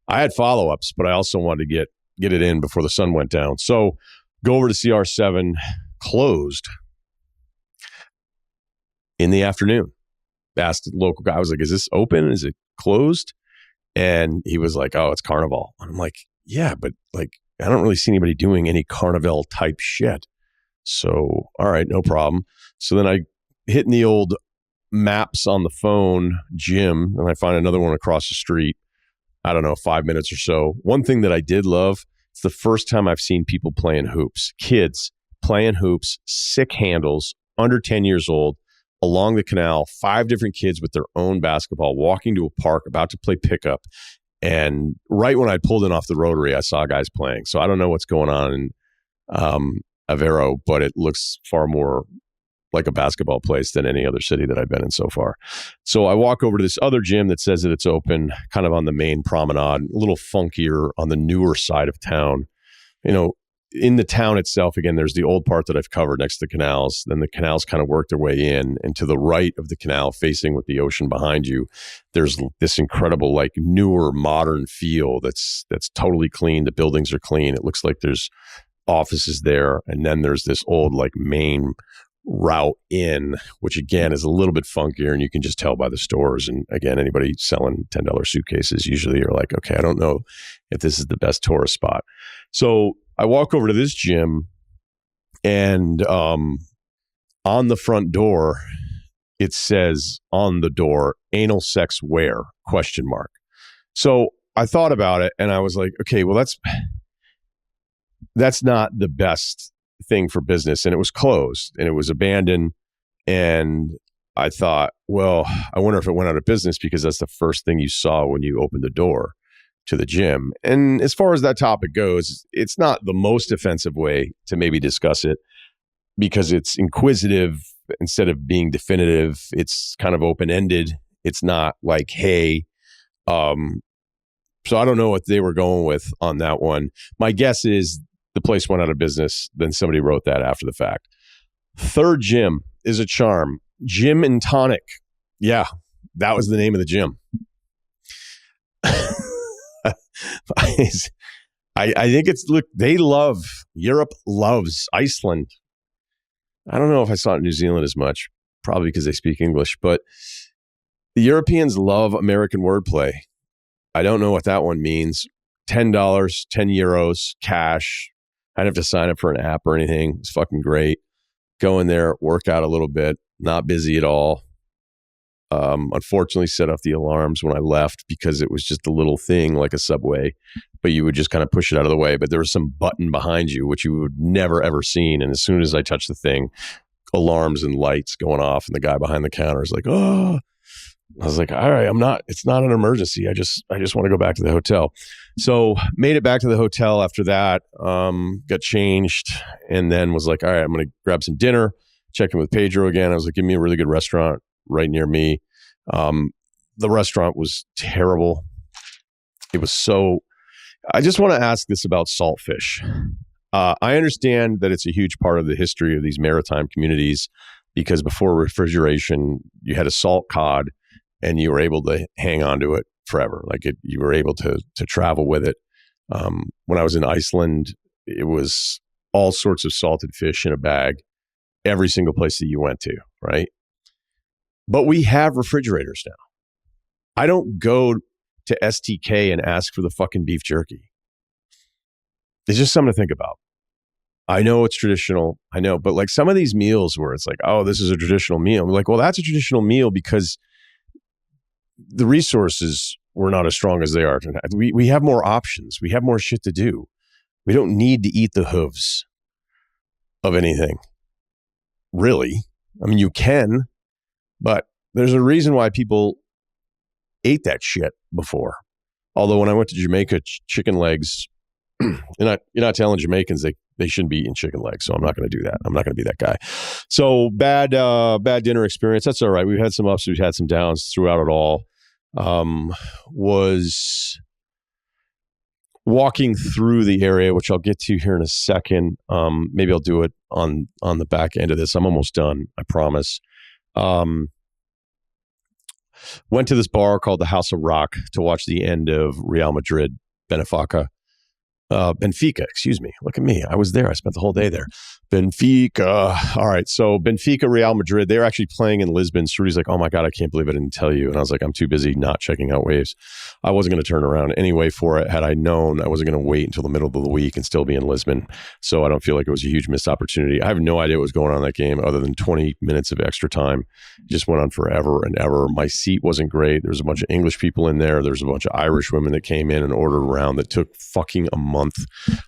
I had follow-ups, but I also wanted to get it in before the sun went down. So go over to CR7, closed in the afternoon. Asked the local guy, I was like, is this open? Is it closed? And he was like, oh, it's carnival. And I'm like, yeah, but like, I don't really see anybody doing any carnival type shit. So, all right, no problem. So then I hit in the old maps on the phone gym, and I find another one across the street. I don't know, 5 minutes or so. One thing that I did love, it's the first time I've seen people playing hoops, kids playing hoops, sick handles, under 10 years old, along the canal, 5 different kids with their own basketball, walking to a park, about to play pickup. And right when I pulled in off the rotary, I saw guys playing. So I don't know what's going on in Aveiro, but it looks far more like a basketball place than any other city that I've been in so far. So I walk over to this other gym that says that it's open kind of on the main promenade, a little funkier on the newer side of town. You know, in the town itself, again, there's the old part that I've covered next to the canals. Then the canals kind of work their way in. And to the right of the canal, facing with the ocean behind you, there's this incredible, like, newer, modern feel that's totally clean. The buildings are clean. It looks like there's offices there. And then there's this old, like, main route in, which again is a little bit funkier, and you can just tell by the stores. And again, anybody selling $10 suitcases usually are like, okay, I don't know if this is the best tourist spot. So I walk over to this gym, and on the front door, it says on the door, anal sex where? ? So I thought about it, and I was like, okay, well, that's not the best thing for business. And it was closed, and it was abandoned. And I thought, well, I wonder if it went out of business, because that's the first thing you saw when you opened the door to the gym. And as far as that topic goes, it's not the most offensive way to maybe discuss it, because it's inquisitive instead of being definitive. It's kind of open-ended, It's not like, hey, so I don't know what they were going with on that one. My guess is the place went out of business. Then somebody wrote that after the fact. Third gym is a charm. Gym and Tonic. Yeah, that was the name of the gym. I think it's, look, Europe loves Iceland. I don't know if I saw it in New Zealand as much, probably because they speak English, but the Europeans love American wordplay. I don't know what that one means. $10, 10 euros, cash. I didn't have to sign up for an app or anything. It's fucking great. Go in there, work out a little bit, not busy at all. Unfortunately, set off the alarms when I left because it was just a little thing like a subway, but you would just kind of push it out of the way. But there was some button behind you, which you would never, ever seen. And as soon as I touched the thing, alarms and lights going off, and the guy behind the counter is like, oh, I was like, all right, it's not an emergency. I just want to go back to the hotel. So made it back to the hotel after that, got changed, and then was like, all right, I'm going to grab some dinner, check in with Pedro again. I was like, give me a really good restaurant right near me. The restaurant was terrible. It was I just want to ask this about saltfish. I understand that it's a huge part of the history of these maritime communities because before refrigeration, you had a salt cod and you were able to hang on to it forever. You were able to travel with it. When I was in Iceland, it was all sorts of salted fish in a bag, every single place that you went to, right? But we have refrigerators now. I don't go to STK and ask for the fucking beef jerky. It's just something to think about. I know it's traditional. I know, but like some of these meals where it's like, oh, this is a traditional meal. I'm like, well, that's a traditional meal because the resources were not as strong as they are tonight. We have more options. We have more shit to do. We don't need to eat the hooves of anything. Really. I mean, you can, but there's a reason why people ate that shit before. Although when I went to Jamaica, chicken legs, you're not telling Jamaicans they shouldn't be eating chicken legs. So I'm not going to do that. I'm not going to be that guy. So bad dinner experience. That's all right. We've had some ups. We've had some downs throughout it all. Was walking through the area, which I'll get to here in a second. Maybe I'll do it on the back end of this. I'm almost done. I promise. Went to this bar called the House of Rock to watch the end of Real Madrid, Benfica, excuse me. Look at me. I was there. I spent the whole day there. Benfica. All right. So Benfica, Real Madrid, they're actually playing in Lisbon. Rudy's like, oh my God, I can't believe I didn't tell you. And I was like, I'm too busy not checking out waves. I wasn't going to turn around anyway for it. Had I known, I wasn't going to wait until the middle of the week and still be in Lisbon. So I don't feel like it was a huge missed opportunity. I have no idea what was going on in that game other than 20 minutes of extra time. It just went on forever and ever. My seat wasn't great. There was a bunch of English people in there. There was a bunch of Irish women that came in and ordered a round that took fucking a month.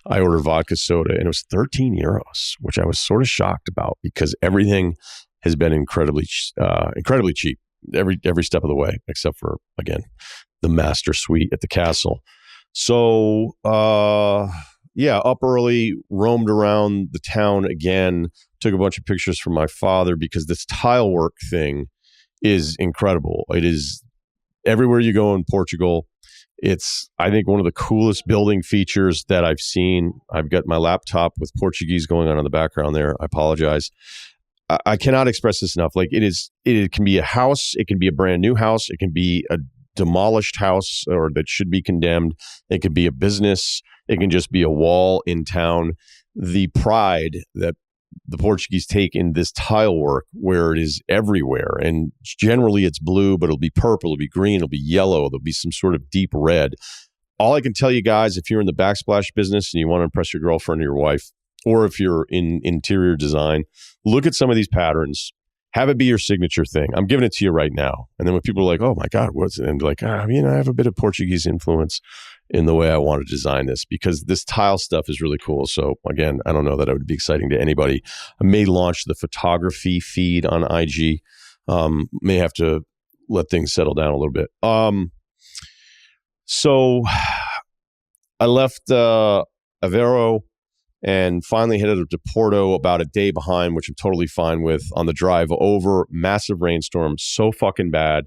I ordered vodka soda and it was 13 euros, which I was sort of shocked about because everything has been incredibly cheap every step of the way, except for, again, the master suite at the castle. So, up early, roamed around the town again, took a bunch of pictures for my father because this tile work thing is incredible. It is everywhere you go in Portugal. It's, I think, one of the coolest building features that I've seen. I've got my laptop with Portuguese going on in the background there. I apologize. I cannot express this enough. Like it can be a house. It can be a brand new house. It can be a demolished house or that should be condemned. It could be a business. It can just be a wall in town. The pride that the Portuguese take in this tile work where it is everywhere. And generally it's blue, but it'll be purple, it'll be green, it'll be yellow, there'll be some sort of deep red. All I can tell you guys, if you're in the backsplash business and you want to impress your girlfriend or your wife, or if you're in interior design, look at some of these patterns. Have it be your signature thing. I'm giving it to you right now. And then when people are like, oh my God, what's it? And like, I have a bit of Portuguese influence in the way I want to design this because this tile stuff is really cool. So again, I don't know that it would be exciting to anybody. I may launch the photography feed on IG. May have to let things settle down a little bit. So I left Aveiro and finally headed up to Porto about a day behind, which I'm totally fine with. On the drive over, massive rainstorm, so fucking bad.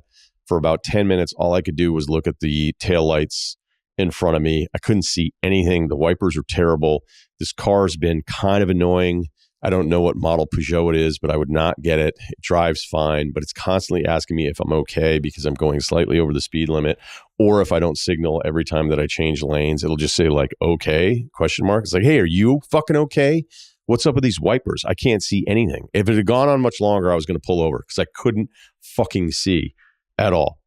for about 10 minutes. All I could do was look at the taillights in front of me. I couldn't see anything. The wipers are terrible. This car's been kind of annoying. I don't know what model Peugeot it is, but I would not get it. It drives fine, but it's constantly asking me if I'm okay because I'm going slightly over the speed limit, or if I don't signal every time that I change lanes, it'll just say like, okay, question mark. It's like, hey, are you fucking okay? What's up with these wipers? I can't see anything. If it had gone on much longer, I was going to pull over because I couldn't fucking see at all.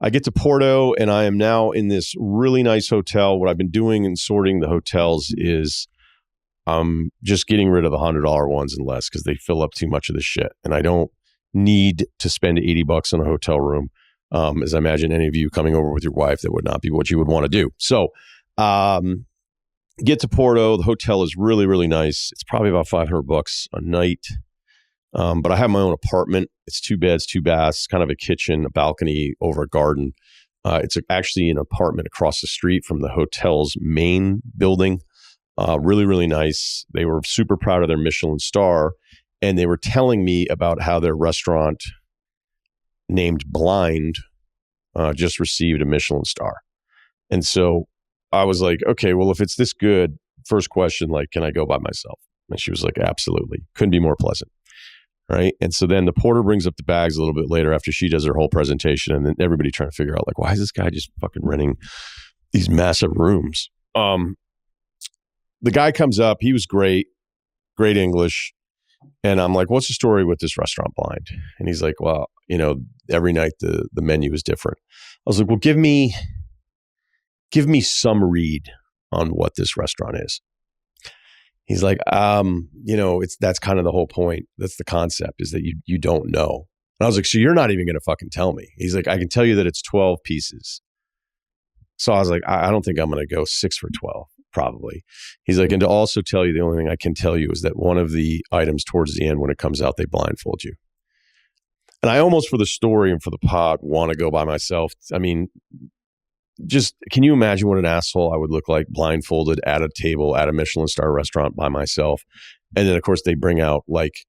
I get to Porto and I am now in this really nice hotel. What I've been doing in sorting the hotels is just getting rid of the $100 ones and less because they fill up too much of this shit. And I don't need to spend $80 on a hotel room. As I imagine any of you coming over with your wife, that would not be what you would want to do. So get to Porto. The hotel is really, really nice. It's probably about $500 a night. But I have my own apartment. It's 2 beds, 2 baths, kind of a kitchen, a balcony over a garden. It's actually an apartment across the street from the hotel's main building. Really, really nice. They were super proud of their Michelin star. And they were telling me about how their restaurant named Blind just received a Michelin star. And so I was like, okay, well, if it's this good, first question, like, can I go by myself? And she was like, absolutely. Couldn't be more pleasant. Right. And so then the porter brings up the bags a little bit later after she does her whole presentation. And then everybody trying to figure out, like, why is this guy just fucking renting these massive rooms? The guy comes up. He was great English. And I'm like, what's the story with this restaurant Blind? And he's like, well, every night the menu is different. I was like, well, give me some read on what this restaurant is. He's like, that's kind of the whole point. That's the concept, is that you don't know. And I was like, so you're not even going to fucking tell me. He's like, I can tell you that it's 12 pieces. So I was like, I don't think I'm going to go 6 for 12, probably. He's like, and to also tell you, the only thing I can tell you is that one of the items towards the end, when it comes out, they blindfold you. And I almost, for the story and for the pod, want to go by myself. I mean, just, can you imagine what an asshole I would look like blindfolded at a table at a Michelin star restaurant by myself? And then, of course, they bring out like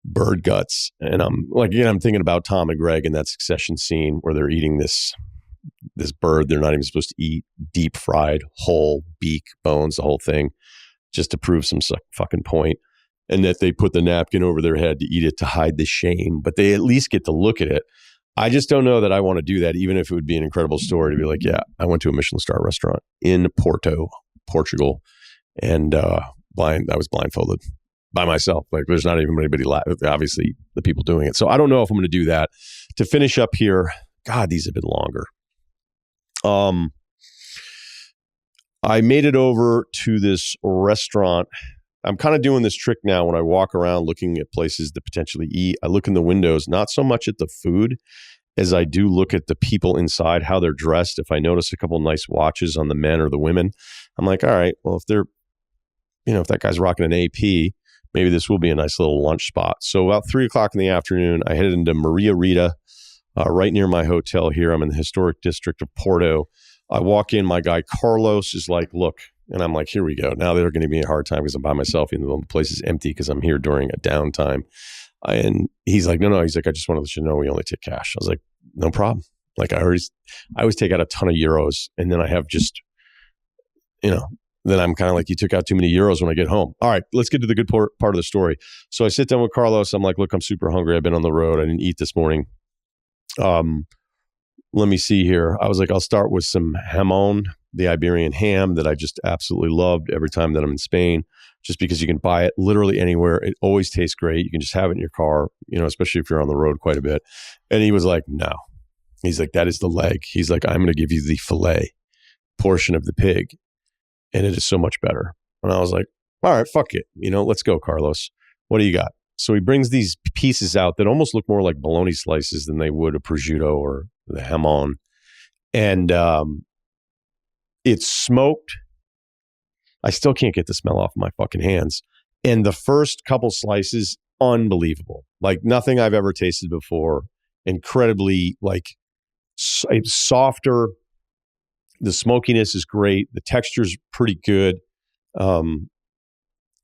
bird guts. And I'm like, I'm thinking about Tom and Greg in that Succession scene where they're eating this bird they're not even supposed to eat, deep fried, whole beak, bones, the whole thing, just to prove some fucking point. And that they put the napkin over their head to eat it to hide the shame, but they at least get to look at it. I just don't know that I want to do that, even if it would be an incredible story to be like, yeah, I went to a Michelin star restaurant in Porto, Portugal, and I was blindfolded by myself. Like, there's not even anybody, obviously, the people doing it. So I don't know if I'm going to do that. To finish up here, God, these have been longer. I made it over to this restaurant. I'm kind of doing this trick now when I walk around looking at places to potentially eat. I look in the windows, not so much at the food as I do look at the people inside, how they're dressed. If I notice a couple nice watches on the men or the women, I'm like, all right, well, if that guy's rocking an AP, maybe this will be a nice little lunch spot. So about 3:00 in the afternoon, I headed into Maria Rita, right near my hotel here. I'm in the historic district of Porto. I walk in, my guy Carlos is like, look, and I'm like, here we go. Now they're going to be a hard time because I'm by myself, even though the place is empty because I'm here during a downtime. And he's like, no. He's like, I just want to let you know we only take cash. I was like, no problem. Like, I always take out a ton of euros, and then I have just, then I'm kind of like, you took out too many euros when I get home. All right, let's get to the good part of the story. So I sit down with Carlos. I'm like, look, I'm super hungry. I've been on the road. I didn't eat this morning. Let me see here. I was like, I'll start with some jamon, the Iberian ham that I just absolutely loved every time that I'm in Spain, just because you can buy it literally anywhere. It always tastes great. You can just have it in your car, especially if you're on the road quite a bit. And he was like, no. He's like, that is the leg. He's like, I'm going to give you the fillet portion of the pig. And it is so much better. And I was like, all right, fuck it. Let's go, Carlos. What do you got? So he brings these pieces out that almost look more like bologna slices than they would a prosciutto or the jamon. And it's smoked. I still can't get the smell off my fucking hands. And the first couple slices, unbelievable. Like nothing I've ever tasted before. Incredibly, like, softer. The smokiness is great. The texture's pretty good.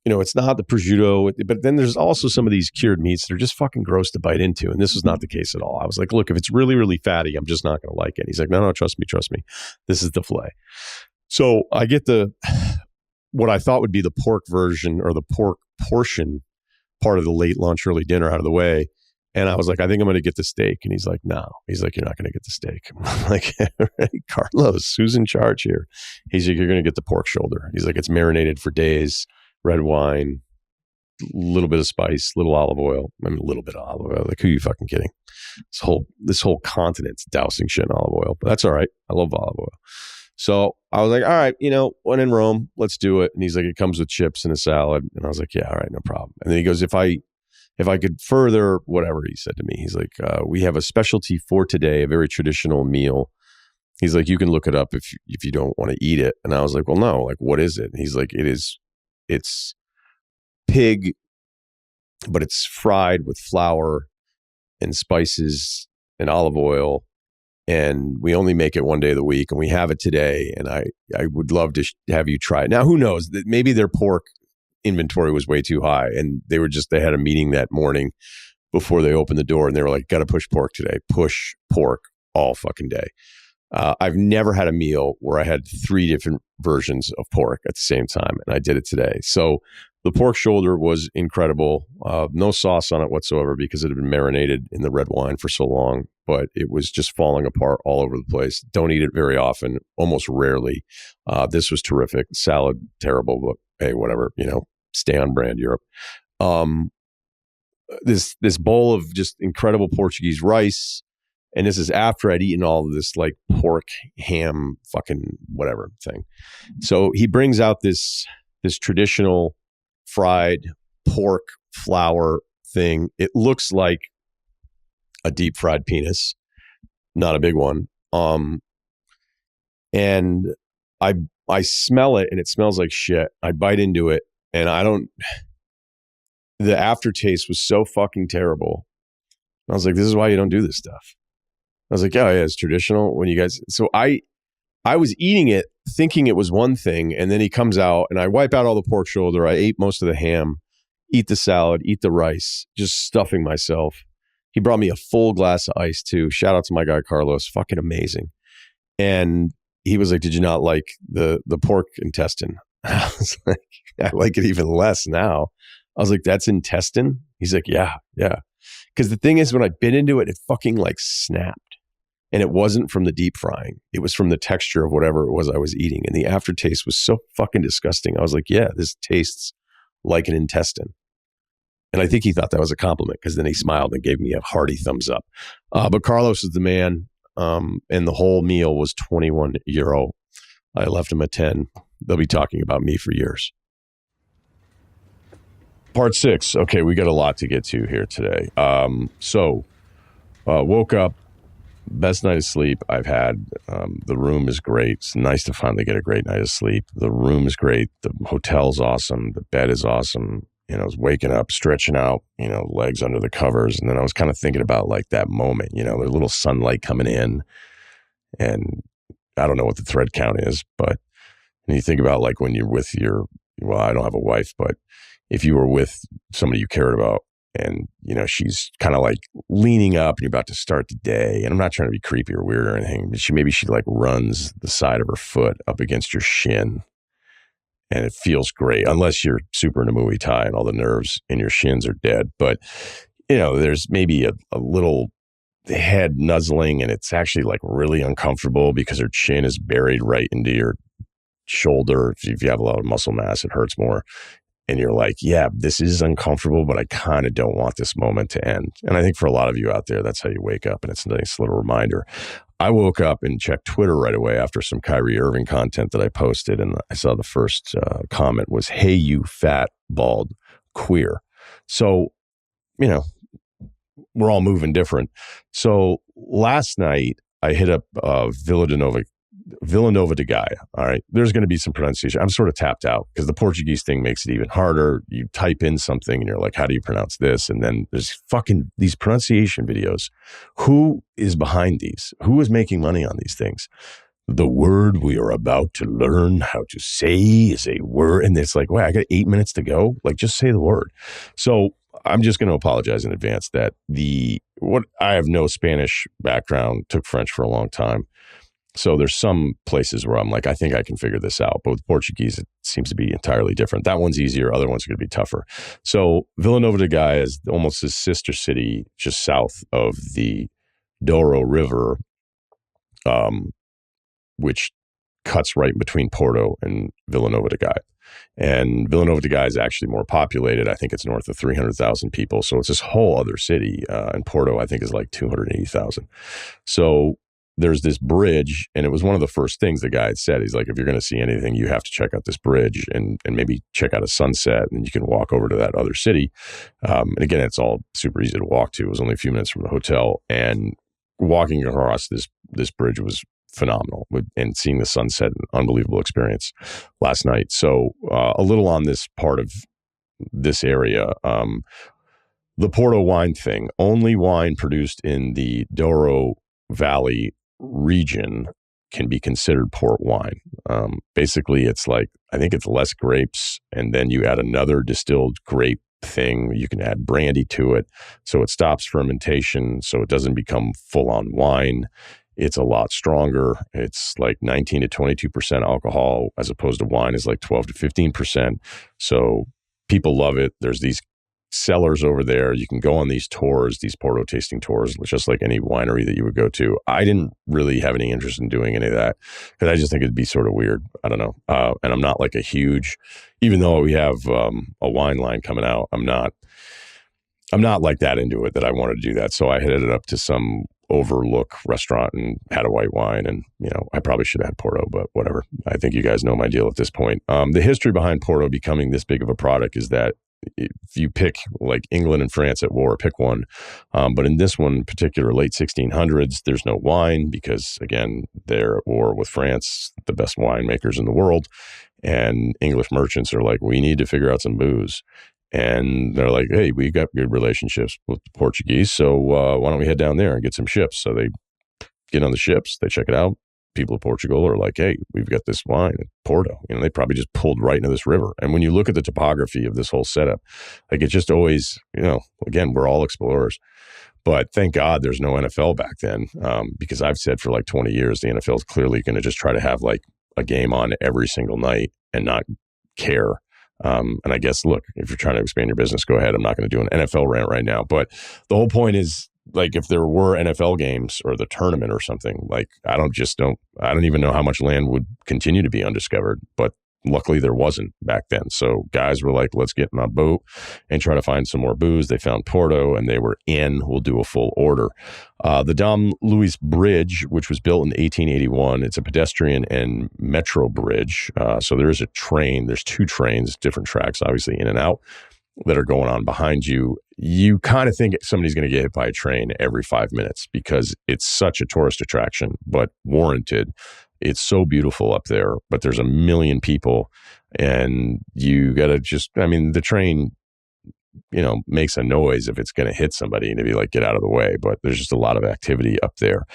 it's not the prosciutto, but then there's also some of these cured meats that are just fucking gross to bite into. And this was not the case at all. I was like, look, if it's really, really fatty, I'm just not going to like it. He's like, no, trust me. This is the filet. So I get what I thought would be the pork version or the pork portion part of the late lunch, early dinner out of the way. And I was like, I think I'm going to get the steak. And he's like, no. He's like, you're not going to get the steak. I'm like, hey, Carlos, who's in charge here? He's like, you're going to get the pork shoulder. He's like, it's marinated for days, red wine, a little bit of spice, little olive oil. I mean, a little bit of olive oil. Like, who are you fucking kidding? This whole continent's dousing shit in olive oil. But that's all right. I love olive oil. So I was like, all right, when in Rome, let's do it. And he's like, it comes with chips and a salad. And I was like, yeah, all right, no problem. And then he goes, if I could further, whatever he said to me, he's like, we have a specialty for today, a very traditional meal. He's like, you can look it up if you don't want to eat it. And I was like, well, no, like, what is it? And he's like, it's pig, but it's fried with flour and spices and olive oil. And we only make it one day of the week, and we have it today. And I would love to have you try it. Now, who knows? Maybe their pork inventory was way too high, and they had a meeting that morning before they opened the door, and they were like, got to push pork today. Push pork all fucking day. I've never had a meal where I had 3 different versions of pork at the same time, and I did it today. So the pork shoulder was incredible. No sauce on it whatsoever because it had been marinated in the red wine for so long, but it was just falling apart all over the place. Don't eat it very often, almost rarely. This was terrific. Salad, terrible, but hey, whatever, stay on brand, Europe. This bowl of just incredible Portuguese rice. And this is after I'd eaten all of this like pork, ham, fucking whatever thing. So he brings out this traditional fried pork flour thing. It looks like a deep fried penis, not a big one. And I smell it and it smells like shit. I bite into it and the aftertaste was so fucking terrible. I was like, this is why you don't do this stuff. I was like, oh yeah, it's traditional when you guys, so I was eating it thinking it was one thing. And then he comes out and I wipe out all the pork shoulder. I ate most of the ham, eat the salad, eat the rice, just stuffing myself. He brought me a full glass of ice too. Shout out to my guy, Carlos, fucking amazing. And he was like, did you not like the pork intestine? I was like, I like it even less now. I was like, that's intestine? He's like, yeah. Because the thing is, when I bit into it, it fucking like snapped. And it wasn't from the deep frying. It was from the texture of whatever it was I was eating. And the aftertaste was so fucking disgusting. I was like, yeah, this tastes like an intestine. And I think he thought that was a compliment because then he smiled and gave me a hearty thumbs up. But Carlos is the man. And the whole meal was €21. I left him a 10. They'll be talking about me for years. Part 6. Okay, we got a lot to get to here today. Woke up. Best night of sleep I've had. The room is great. It's nice to finally get a great night of sleep. The room is great. The hotel's awesome. The bed is awesome. I was waking up, stretching out, legs under the covers. And then I was kind of thinking about like that moment, there's a little sunlight coming in. And I don't know what the thread count is, but you think about like when you're with I don't have a wife, but if you were with somebody you cared about, and, she's kind of like leaning up and you're about to start the day. And I'm not trying to be creepy or weird or anything, but she like runs the side of her foot up against your shin. And it feels great, unless you're super into Muay Thai and all the nerves in your shins are dead. But, there's maybe a little head nuzzling and it's actually like really uncomfortable because her chin is buried right into your shoulder. If you have a lot of muscle mass, it hurts more. And you're like, yeah, this is uncomfortable, but I kind of don't want this moment to end. And I think for a lot of you out there, that's how you wake up. And it's a nice little reminder. I woke up and checked Twitter right away after some Kyrie Irving content that I posted. And I saw the first comment was, hey, you fat, bald, queer. So, we're all moving different. So last night I hit up Villanova de Gaia. All right. There's going to be some pronunciation. I'm sort of tapped out because the Portuguese thing makes it even harder. You type in something and you're like, how do you pronounce this? And then there's fucking these pronunciation videos. Who is behind these? Who is making money on these things? The word we are about to learn how to say is a word. And it's like, wait, I got 8 minutes to go. Like, just say the word. So I'm just going to apologize in advance that I have no Spanish background, took French for a long time. So there's some places where I'm like, I think I can figure this out. But with Portuguese, it seems to be entirely different. That one's easier. Other ones are going to be tougher. So Vila Nova de Gaia is almost his sister city just south of the Douro River, which cuts right between Porto and Vila Nova de Gaia. And Vila Nova de Gaia is actually more populated. I think it's north of 300,000 people. So it's this whole other city. And Porto, I think, is like 280,000. So there's this bridge, and it was one of the first things the guy had said. He's like, if you're going to see anything, you have to check out this bridge and maybe check out a sunset, and you can walk over to that other city. And again, it's all super easy to walk to. It was only a few minutes from the hotel. And walking across this bridge was phenomenal, and seeing the sunset, an unbelievable experience last night. So a little on this part of this area, the Porto wine thing, only wine produced in the Douro Valley region can be considered port wine. Basically, it's like, I think it's less grapes, and then you add another distilled grape thing. You can add brandy to it, so it stops fermentation, so it doesn't become full-on wine. It's a lot stronger. It's like 19 to 22% alcohol, as opposed to wine is like 12 to 15%. So people love it. There's these cellars over there. You can go on these tours, these Porto tasting tours, just like any winery that you would go to. I didn't really have any interest in doing any of that because I just think it'd be sort of weird. I don't know. And I'm not like a huge, even though we have a wine line coming out, I'm not like that into it that I wanted to do that. So I headed up to some overlook restaurant and had a white wine, and I probably should have had Porto, but whatever. I think you guys know my deal at this point. The history behind Porto becoming this big of a product is that if you pick like England and France at war, pick one. But in this one in particular, late 1600s, there's no wine because, again, they're at war with France, the best winemakers in the world. And English merchants are like, we need to figure out some booze. And they're like, hey, we got good relationships with the Portuguese, so why don't we head down there and get some ships? So they get on the ships, they check it out. People of Portugal are like, hey, we've got this wine at Porto. They probably just pulled right into this river. And when you look at the topography of this whole setup, like, it's just always, again, we're all explorers. But thank God there's no NFL back then, because I've said for like 20 years, the NFL is clearly going to just try to have like a game on every single night and not care. And I guess, look, if you're trying to expand your business, go ahead. I'm not going to do an NFL rant right now. But the whole point is, like, if there were NFL games or the tournament or something, like, I don't even know how much land would continue to be undiscovered. But luckily there wasn't back then. So guys were like, let's get in a boat and try to find some more booze. They found Porto and they were in. We'll do a full order. The Dom Luis Bridge, which was built in 1881, it's a pedestrian and metro bridge. So there is a train. There's two trains, different tracks, obviously in and out, that are going on behind you. You kind of think somebody's going to get hit by a train every 5 minutes because it's such a tourist attraction, but warranted. It's so beautiful up there, but there's a million people, and you got to the train, makes a noise if it's going to hit somebody and to be like, get out of the way. But there's just a lot of activity up there.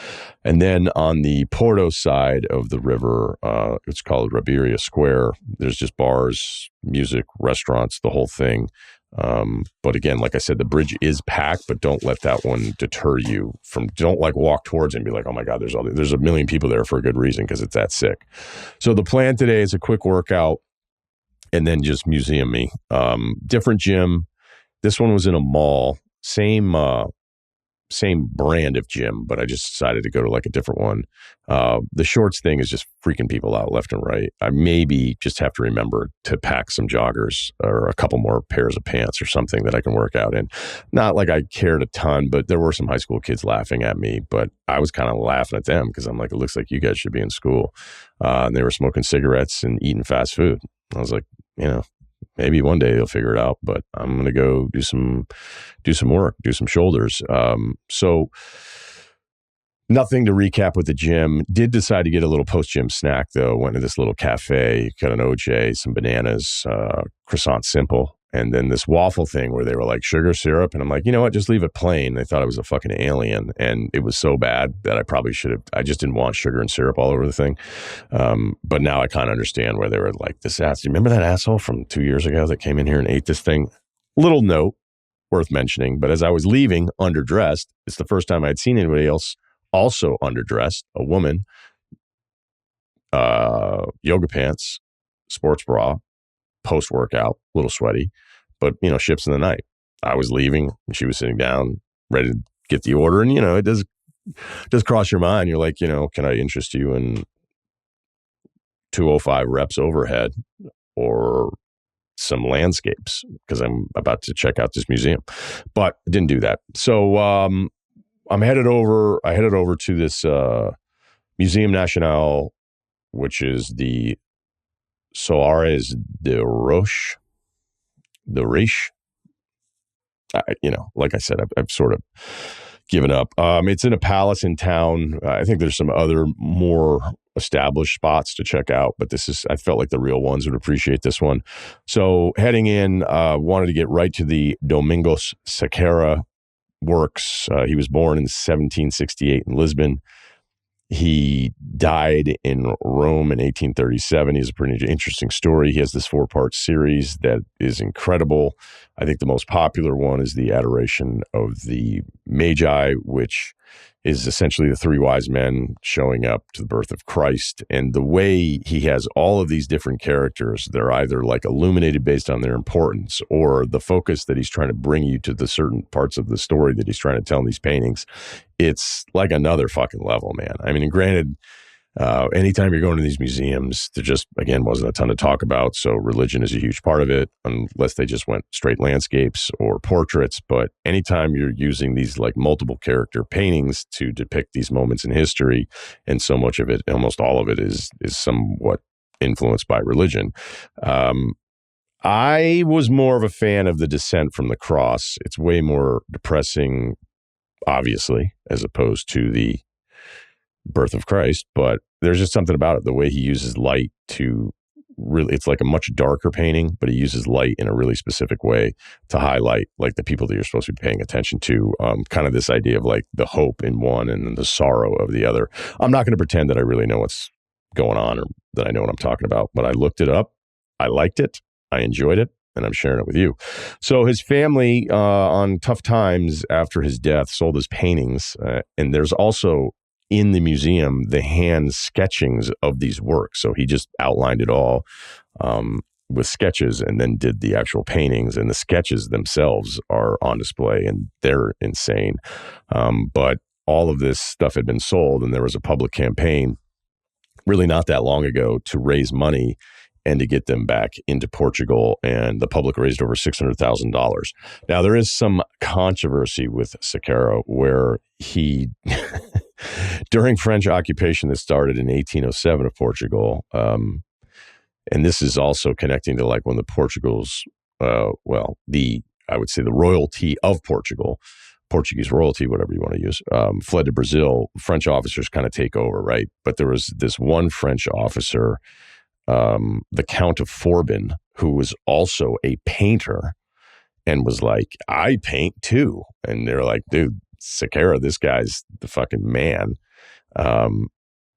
And then on the Porto side of the river, it's called Ribeira Square. There's just bars, music, restaurants, the whole thing. But again, like I said, the bridge is packed, but don't let that one deter you don't like walk towards it and be like, oh my God, there's a million people there for a good reason because it's that sick. So the plan today is a quick workout and then just museum-y. Different gym. This one was in a mall, same brand of gym, but I just decided to go to like a different one. The shorts thing is just freaking people out left and right. I maybe just have to remember to pack some joggers or a couple more pairs of pants or something that I can work out in. Not like I cared a ton, but there were some high school kids laughing at me, but I was kind of laughing at them because I'm like, it looks like you guys should be in school. And they were smoking cigarettes and eating fast food. I was like, maybe one day they'll figure it out, but I'm going to go do some work, do some shoulders. So nothing to recap with the gym. Did decide to get a little post-gym snack though. Went to this little cafe, got an OJ, some bananas, croissant simple. And then this waffle thing where they were like sugar syrup. And I'm like, you know what? Just leave it plain. They thought I was a fucking alien. And it was so bad that I probably should have, I just didn't want sugar and syrup all over the thing. But now I kind of understand where they were like, this ass. Do you remember that asshole from 2 years ago that came in here and ate this thing? Little note worth mentioning. But as I was leaving underdressed, it's the first time I'd seen anybody else also underdressed, a woman, yoga pants, sports bra, post-workout, a little sweaty, but, ships in the night. I was leaving and she was sitting down, ready to get the order. And, it does cross your mind. You're like, can I interest you in 205 reps overhead or some landscapes? Because I'm about to check out this museum. But I didn't do that. So I headed over to this Museum National, which is the Soares de Roche, like I said, I've sort of given up. It's in a palace in town. I think there's some other more established spots to check out, but I felt like the real ones would appreciate this one. So heading in, wanted to get right to the Domingos Sequeira works. He was born in 1768 in Lisbon. He died in Rome in 1837. He has a pretty interesting story. He has this 4-part series that is incredible. I think the most popular one is the Adoration of the Magi, which is essentially the 3 wise men showing up to the birth of Christ. And the way he has all of these different characters, they're either like illuminated based on their importance or the focus that he's trying to bring you to the certain parts of the story that he's trying to tell in these paintings. It's like another fucking level, man. I mean, and granted, anytime you're going to these museums, there just, again, wasn't a ton to talk about. So religion is a huge part of it, unless they just went straight landscapes or portraits. But anytime you're using these like multiple character paintings to depict these moments in history, and so much of it, almost all of it is somewhat influenced by religion. I was more of a fan of the Descent from the Cross. It's way more depressing, obviously, as opposed to the Birth of Christ, but there's just something about it, the way he uses light to really, it's like a much darker painting, but he uses light in a really specific way to highlight like the people that you're supposed to be paying attention to, kind of this idea of like the hope in one and the sorrow of the other. I'm not going to pretend that I really know what's going on or that I know what I'm talking about, but I looked it up. I liked it. I enjoyed it. And I'm sharing it with you. So his family, on tough times after his death, sold his paintings. And there's also in the museum the hand sketchings of these works. So he just outlined it all with sketches and then did the actual paintings. And the sketches themselves are on display and they're insane. But all of this stuff had been sold, and there was a public campaign really not that long ago to raise money and to get them back into Portugal, and the public raised over $600,000. Now, there is some controversy with Sequeira where he, during French occupation that started in 1807 of Portugal, and this is also connecting to like when the Portugals, I would say the royalty of Portugal, Portuguese royalty, whatever you want to use, fled to Brazil. French officers kind of take over, right? But there was this one French officer, the Count of Forbin, who was also a painter and was like, I paint too. And they're like, dude, Sequeira, this guy's the fucking man.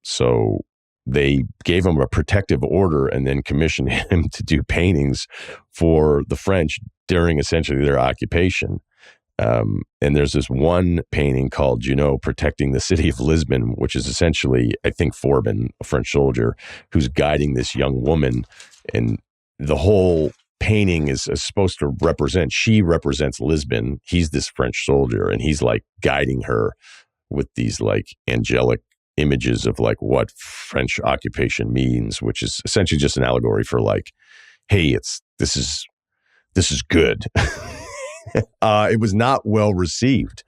So they gave him a protective order and then commissioned him to do paintings for the French during essentially their occupation. And there's this one painting called, Protecting the City of Lisbon, which is essentially, I think, Forbin, a French soldier, who's guiding this young woman. And the whole painting is supposed to she represents Lisbon. He's this French soldier, and he's like guiding her with these like angelic images of like what French occupation means, which is essentially just an allegory for like, hey, this is good. It was not well received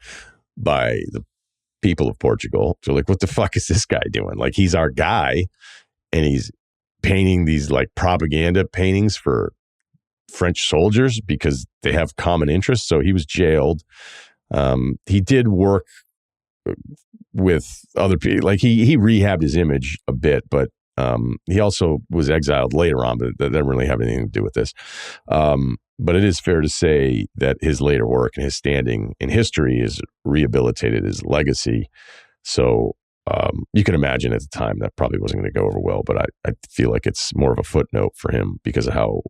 by the people of Portugal. So like, what the fuck is this guy doing? Like, he's our guy and he's painting these like propaganda paintings for French soldiers because they have common interests. So he was jailed. He did work with other people. Like he rehabbed his image a bit, but he also was exiled later on, but that didn't really have anything to do with this. But it is fair to say that his later work and his standing in history has rehabilitated his legacy. So you can imagine at the time that probably wasn't going to go over well, but I feel like it's more of a footnote for him because of how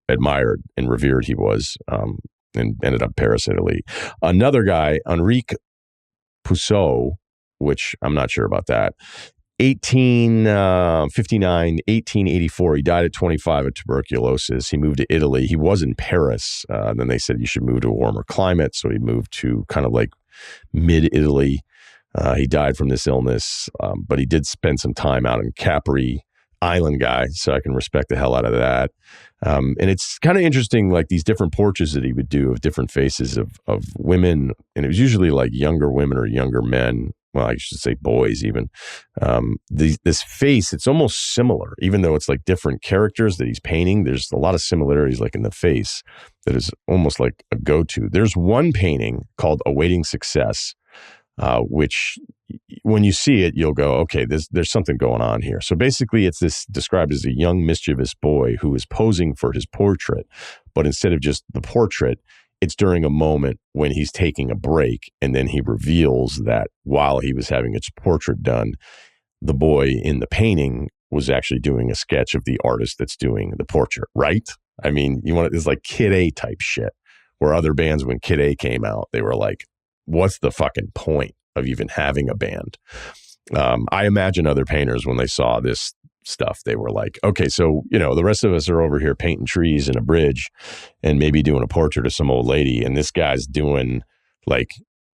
admired and revered he was, and ended up Paris, Italy. Another guy, Enrique Pousseau, which I'm not sure about that, 1859, 1884. He died at 25 of tuberculosis. He moved to Italy. He was in Paris. Then they said you should move to a warmer climate. So he moved to kind of like mid-Italy. He died from this illness, but he did spend some time out in Capri Island guy. So I can respect the hell out of that. And it's kind of interesting, like these different portraits that he would do of different faces of women. And it was usually like younger women or younger men. Well, I should say boys even. This face, it's almost similar, even though it's like different characters that he's painting. There's a lot of similarities like in the face that is almost like a go-to. There's one painting called Awaiting Success, which when you see it, you'll go, okay, there's something going on here. So basically it's this described as a young mischievous boy who is posing for his portrait, but instead of just the portrait, it's during a moment when he's taking a break, and then he reveals that while he was having his portrait done, the boy in the painting was actually doing a sketch of the artist that's doing the portrait, right? I mean, it's like Kid A type shit, where other bands, when Kid A came out, they were like, what's the fucking point of even having a band? I imagine other painters, when they saw this stuff, they were like, okay, so, the rest of us are over here painting trees and a bridge and maybe doing a portrait of some old lady. And this guy's doing like,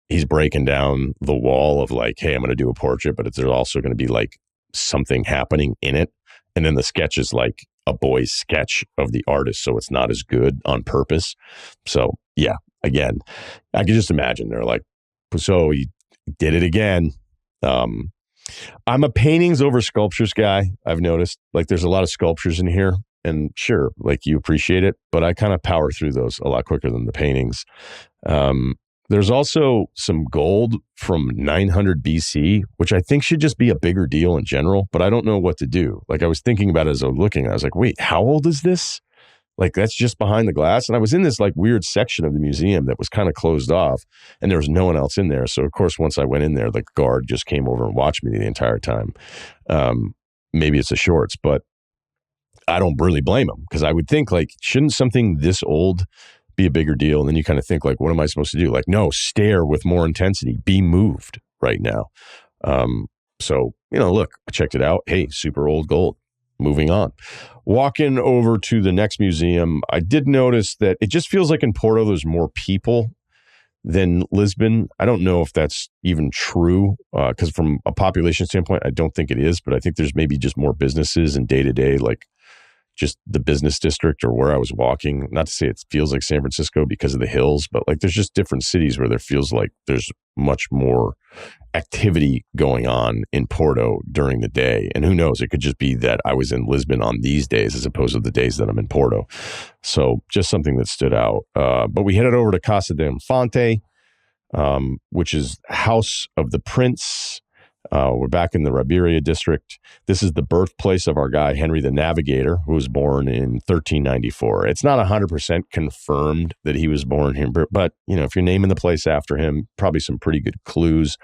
he's breaking down the wall of like, hey, I'm going to do a portrait, but there's also going to be like something happening in it. And then the sketch is like a boy's sketch of the artist. So it's not as good on purpose. So yeah, again, I can just imagine they're like, so he did it again. I'm a paintings over sculptures guy. I've noticed like there's a lot of sculptures in here, and sure, like you appreciate it, but I kind of power through those a lot quicker than the paintings. There's also some gold from 900 BC, which I think should just be a bigger deal in general, but I don't know what to do. Like I was thinking about it as I was looking, I was like, wait, how old is this? Like that's just behind the glass. And I was in this like weird section of the museum that was kind of closed off, and there was no one else in there. So of course, once I went in there, the guard just came over and watched me the entire time. Maybe it's the shorts, but I don't really blame him, because I would think like, shouldn't something this old be a bigger deal? And then you kind of think like, what am I supposed to do? Like, no, stare with more intensity, be moved right now. So, look, I checked it out. Hey, super old gold. Moving on. Walking over to the next museum, I did notice that it just feels like in Porto there's more people than Lisbon. I don't know if that's even true, because from a population standpoint, I don't think it is, but I think there's maybe just more businesses and day-to-day, like just the business district or where I was walking. Not to say it feels like San Francisco because of the hills, but like there's just different cities where there feels like there's much more activity going on in Porto during the day. And who knows, it could just be that I was in Lisbon on these days as opposed to the days that I'm in Porto. So just something that stood out. But we headed over to Casa de Infante, which is House of the Prince. We're back in the Ribeira district. This is the birthplace of our guy, Henry the Navigator, who was born in 1394. It's not 100% confirmed that he was born here, but if you're naming the place after him, probably some pretty good clues.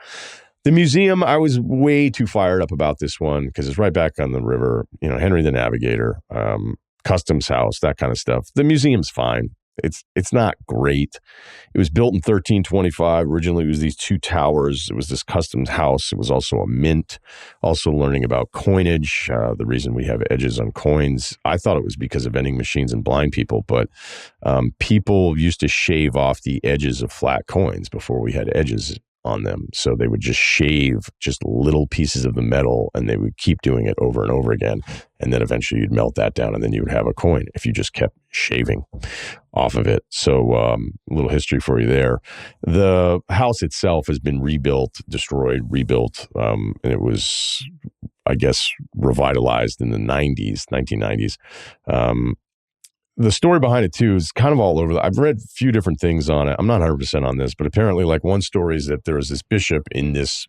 The museum, I was way too fired up about this one because it's right back on the river. Henry the Navigator, customs house, that kind of stuff. The museum's fine. It's not great. It was built in 1325. Originally, it was these two towers. It was this customs house. It was also a mint. Also learning about coinage. The reason we have edges on coins, I thought it was because of vending machines and blind people, but people used to shave off the edges of flat coins before we had edges on them. So they would just shave just little pieces of the metal, and they would keep doing it over and over again. And then eventually you'd melt that down, and then you would have a coin if you just kept shaving off of it. So a little history for you there. The house itself has been rebuilt, destroyed, rebuilt. And it was, I guess, revitalized in the 1990s. The story behind it too is kind of all over. I've read a few different things on it. I'm not 100% on this, but apparently like one story is that there was this bishop in this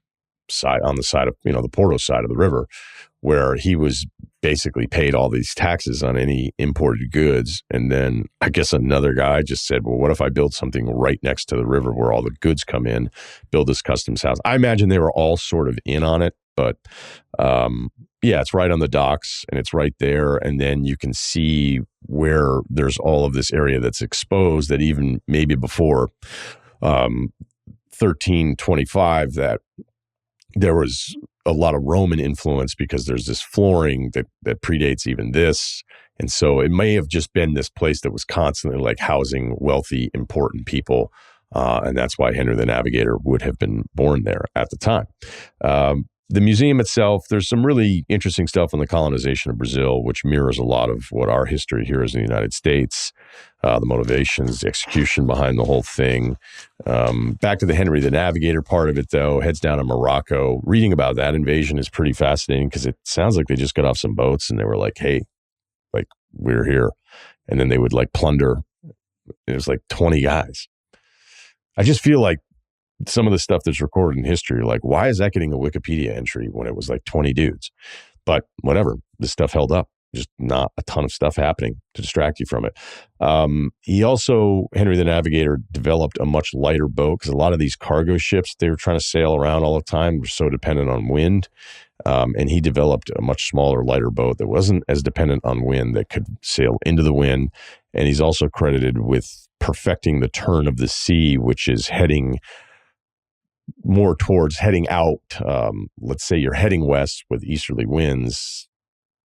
side, on the side of, the Porto side of the river, where he was basically paid all these taxes on any imported goods. And then I guess another guy just said, well, what if I build something right next to the river where all the goods come in, build this customs house? I imagine they were all sort of in on it, but yeah, it's right on the docks and it's right there. And then you can see where there's all of this area that's exposed that even maybe before 1325, that there was a lot of Roman influence because there's this flooring that predates even this. And so it may have just been this place that was constantly like housing wealthy, important people. And that's why Henry the Navigator would have been born there at the time. The museum itself, there's some really interesting stuff on the colonization of Brazil, which mirrors a lot of what our history here is in the United States, the motivations, the execution behind the whole thing. Back to the Henry the Navigator part of it, though, heads down to Morocco. Reading about that invasion is pretty fascinating because it sounds like they just got off some boats and they were like, hey, like, we're here. And then they would like plunder. It was like 20 guys. I just feel like some of the stuff that's recorded in history, like, why is that getting a Wikipedia entry when it was like 20 dudes? But whatever, this stuff held up. Just not a ton of stuff happening to distract you from it. He also, Henry the Navigator, developed a much lighter boat because a lot of these cargo ships they were trying to sail around all the time were so dependent on wind. And he developed a much smaller, lighter boat that wasn't as dependent on wind, that could sail into the wind. And he's also credited with perfecting the turn of the sea, which is heading more towards heading out. Let's say you're heading west with easterly winds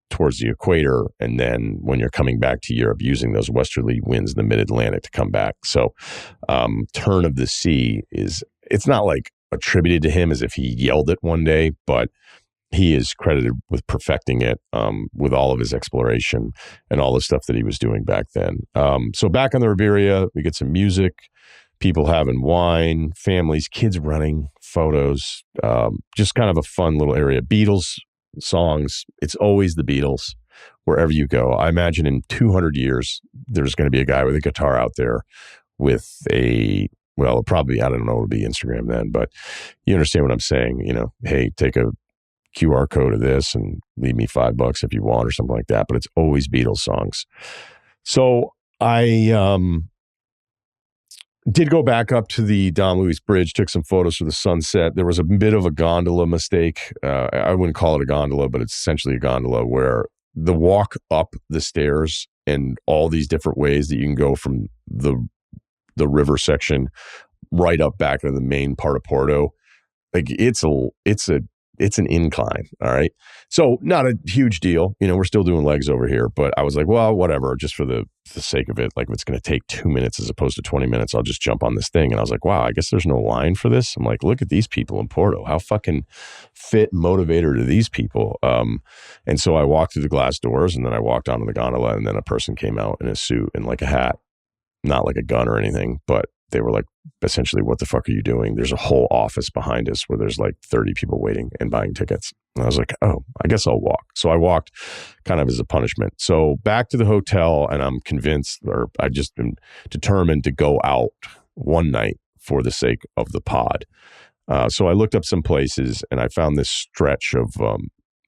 towards the equator, and then when you're coming back to Europe, using those westerly winds in the mid-Atlantic to come back. So turn of the sea it's not like attributed to him as if he yelled it one day, but he is credited with perfecting it with all of his exploration and all the stuff that he was doing back then. So back on the Ribeira, we get some music, people having wine, families, kids running, photos, just kind of a fun little area. Beatles songs, it's always the Beatles wherever you go. I imagine in 200 years, there's going to be a guy with a guitar out there with probably, I don't know, it'll be Instagram then, but you understand what I'm saying. You know, hey, take a QR code of this and leave me $5 if you want or something like that. But it's always Beatles songs. So I did go back up to the Dom Luis Bridge, took some photos for the sunset. There was a bit of a gondola mistake. I wouldn't call it a gondola, but it's essentially a gondola where the walk up the stairs and all these different ways that you can go from the river section right up back into the main part of Porto. Like it's an incline. All right. So not a huge deal. You know, we're still doing legs over here, but I was like, well, whatever, just for the sake of it. Like if it's going to take 2 minutes as opposed to 20 minutes, I'll just jump on this thing. And I was like, wow, I guess there's no line for this. I'm like, look at these people in Porto. How fucking fit and motivator to these people. And so I walked through the glass doors and then I walked onto the gondola and then a person came out in a suit and like a hat, not like a gun or anything, but they were like, essentially, what the fuck are you doing? There's a whole office behind us where there's like 30 people waiting and buying tickets. And I was like, oh, I guess I'll walk. So I walked kind of as a punishment. So back to the hotel, and I'm convinced, or I just been determined to go out one night for the sake of the pod. So I looked up some places and I found this stretch of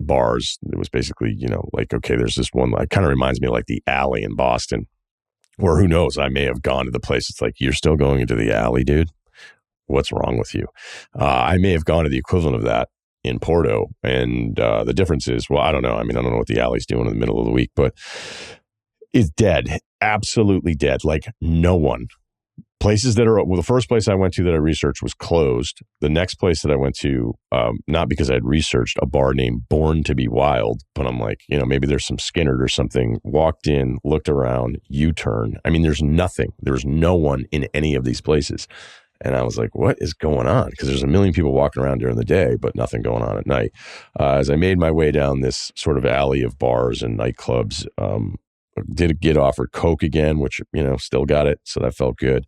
bars. It was basically, you know, like, okay, there's this one, it kind of reminds me of like the Alley in Boston. Or who knows, I may have gone to the place. It's like, you're still going into the Alley, dude? What's wrong with you? I may have gone to the equivalent of that in Porto. And the difference is, well, I don't know. I mean, I don't know what the Alley's doing in the middle of the week, but it's dead. Absolutely dead. Like no one. Places that are, well, the first place I went to that I researched was closed. The next place that I went to, not because I had researched, a bar named Born to Be Wild, but I'm like, you know, maybe there's some Skinnerd or something. Walked in, looked around, U-turn. I mean, there's nothing. There's no one in any of these places. And I was like, what is going on? Because there's a million people walking around during the day, but nothing going on at night. As I made my way down this sort of alley of bars and nightclubs, did get offered Coke again, which, you know, still got it. So that felt good.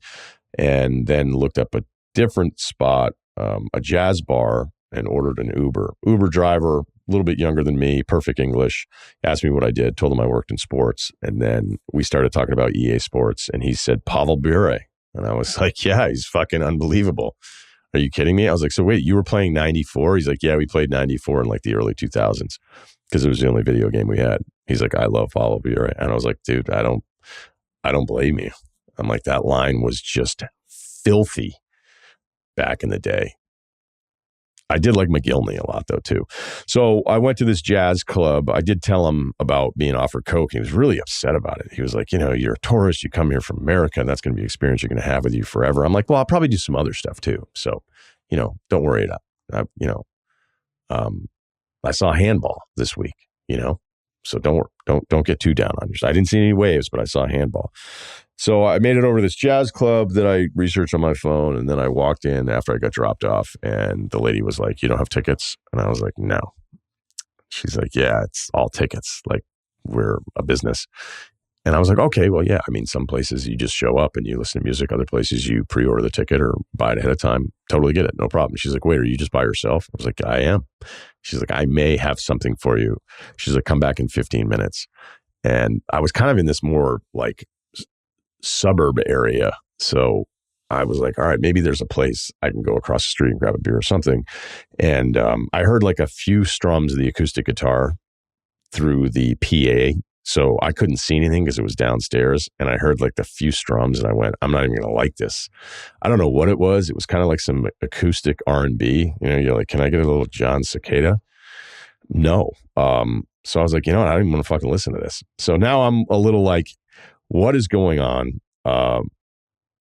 And then looked up a different spot, a jazz bar, and ordered an Uber. Uber driver, a little bit younger than me, perfect English, asked me what I did, told him I worked in sports. And then we started talking about EA Sports. And he said, Pavel Bure. And I was like, yeah, he's fucking unbelievable. Are you kidding me? I was like, so wait, you were playing 94? He's like, yeah, we played 94 in like the early 2000s. because it was the only video game we had. He's like, I love Follow Me, right? And I was like, dude, I don't blame you. I'm like, that line was just filthy back in the day. I did like McGillney a lot, though, too. So I went to this jazz club. I did tell him about being offered coke. He was really upset about it. He was like, you're a tourist. You come here from America, and that's going to be an experience you're going to have with you forever. I'm like, well, I'll probably do some other stuff, too. So, don't worry about it. I saw handball this week, so don't get too down on yourself. I didn't see any waves, but I saw handball. So I made it over to this jazz club that I researched on my phone, and then I walked in after I got dropped off, and the lady was like, you don't have tickets? And I was like, no. She's like, yeah, it's all tickets. Like, we're a business. And I was like, okay, well, yeah. I mean, some places you just show up and you listen to music. Other places you pre-order the ticket or buy it ahead of time. Totally get it. No problem. She's like, wait, are you just by yourself? I was like, I am. She's like, I may have something for you. She's like, come back in 15 minutes. And I was kind of in this more like suburb area. So I was like, all right, maybe there's a place I can go across the street and grab a beer or something. And I heard like a few strums of the acoustic guitar through the PA. So I couldn't see anything because it was downstairs. And I heard like the few strums and I went, I'm not even going to like this. I don't know what it was. It was kind of like some acoustic R&B. You're like, can I get a little John Cicada? No. So I was like, I don't even want to fucking listen to this. So now I'm a little like, what is going on? And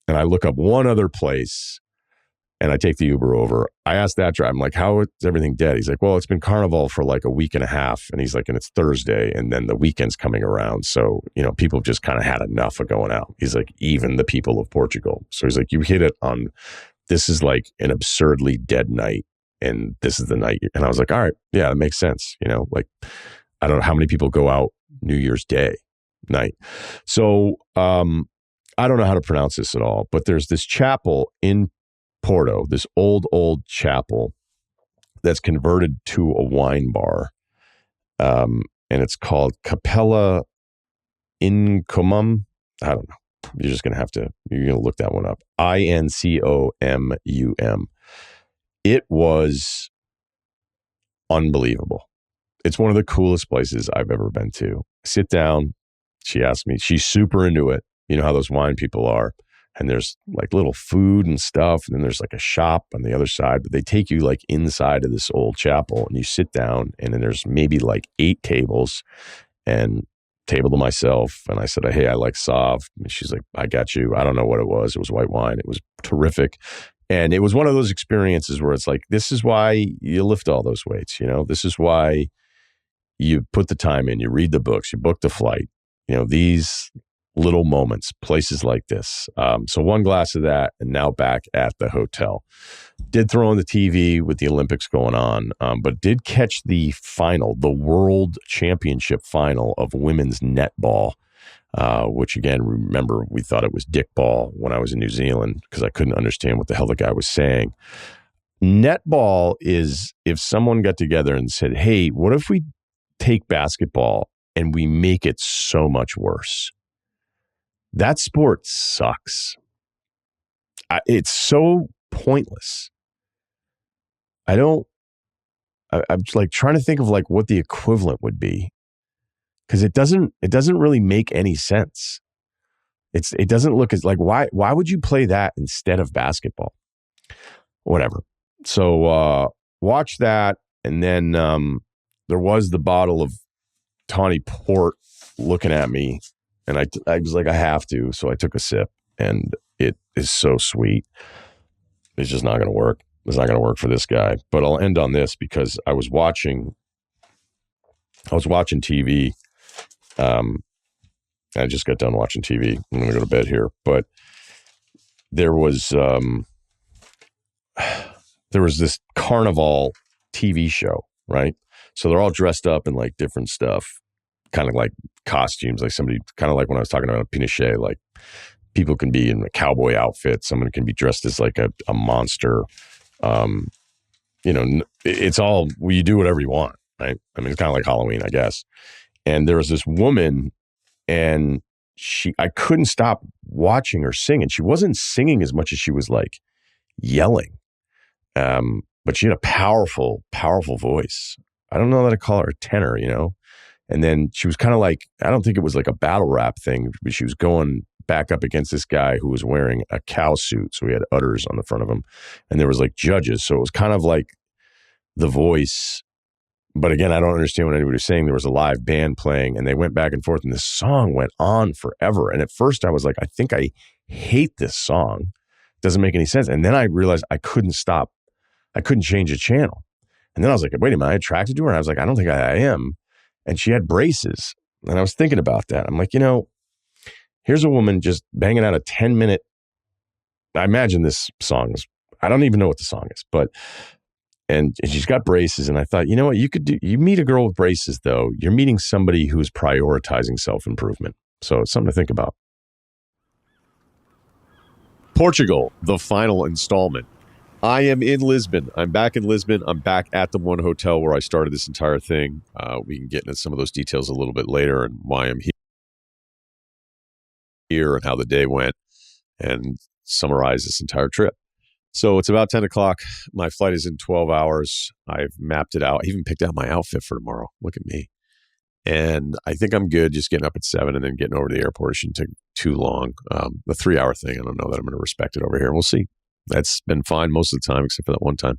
I look up one other place and I take the Uber over. I asked that driver, I'm like, how is everything dead? He's like, well, it's been carnival for like a week and a half. And he's like, and it's Thursday and then the weekend's coming around. So, people just kind of had enough of going out. He's like, even the people of Portugal. So he's like, you hit it on, this is like an absurdly dead night. And this is the night. And I was like, all right, yeah, that makes sense. Like, I don't know how many people go out New Year's Day night. So I don't know how to pronounce this at all, but there's this chapel in Porto, this old chapel that's converted to a wine bar. And it's called Capella Incomum. I don't know. You're going to look that one up. Incomum. It was unbelievable. It's one of the coolest places I've ever been to. Sit down. She asked me, she's super into it. You know how those wine people are. And there's like little food and stuff. And then there's like a shop on the other side. But they take you like inside of this old chapel and you sit down. And then there's maybe like 8 tables and table to myself. And I said, hey, I like Sauv. And she's like, I got you. I don't know what it was. It was white wine. It was terrific. And it was one of those experiences where it's like, this is why you lift all those weights. This is why you put the time in, you read the books, you book the flight, these little moments, places like this. So one glass of that and now back at the hotel. Did throw on the TV with the Olympics going on, but did catch the final, the World Championship final of women's netball, which again, remember, we thought it was dick ball when I was in New Zealand because I couldn't understand what the hell the guy was saying. Netball is if someone got together and said, hey, what if we take basketball and we make it so much worse? That sport sucks. It's so pointless. I'm like trying to think of like what the equivalent would be because it doesn't really make any sense. It doesn't look as like why would you play that instead of basketball? Whatever. So watch that, and then there was the bottle of Tawny Port looking at me. And I was like, I have to. So I took a sip and it is so sweet. It's just not going to work. It's not going to work for this guy. But I'll end on this because I was watching TV. I just got done watching TV. I'm going to go to bed here. But there was this carnival TV show, right? So they're all dressed up in like different stuff. Kind of like costumes, like somebody, kind of like when I was talking about a Pinochet, like people can be in a cowboy outfit. Someone can be dressed as like a monster. It's all, you do whatever you want, right? I mean, it's kind of like Halloween, I guess. And there was this woman and I couldn't stop watching her sing. And she wasn't singing as much as she was like yelling. But she had a powerful, powerful voice. I don't know that I call her a tenor, you know? And then she was kind of like, I don't think it was like a battle rap thing, but she was going back up against this guy who was wearing a cow suit. So he had udders on the front of him. And there was like judges. So it was kind of like The Voice. But again, I don't understand what anybody was saying. There was a live band playing and they went back and forth and this song went on forever. And at first I was like, I think I hate this song. It doesn't make any sense. And then I realized I couldn't stop. I couldn't change the channel. And then I was like, wait a minute, am I attracted to her? And I was like, I don't think I am. And she had braces. And I was thinking about that. I'm like, here's a woman just banging out a 10-minute. I imagine this song is, I don't even know what the song is, but, and she's got braces. And I thought, you know what, you meet a girl with braces though, you're meeting somebody who's prioritizing self-improvement. So it's something to think about. Portugal, the final installment. I am in Lisbon. I'm back in Lisbon. I'm back at the one hotel where I started this entire thing. We can get into some of those details a little bit later and why I'm here and how the day went and summarize this entire trip. So it's about 10 o'clock. My flight is in 12 hours. I've mapped it out. I even picked out my outfit for tomorrow. Look at me. And I think I'm good just getting up at 7 and then getting over to the airport. It shouldn't take too long. The 3-hour thing, I don't know that I'm going to respect it over here. We'll see. That's been fine most of the time, except for that one time.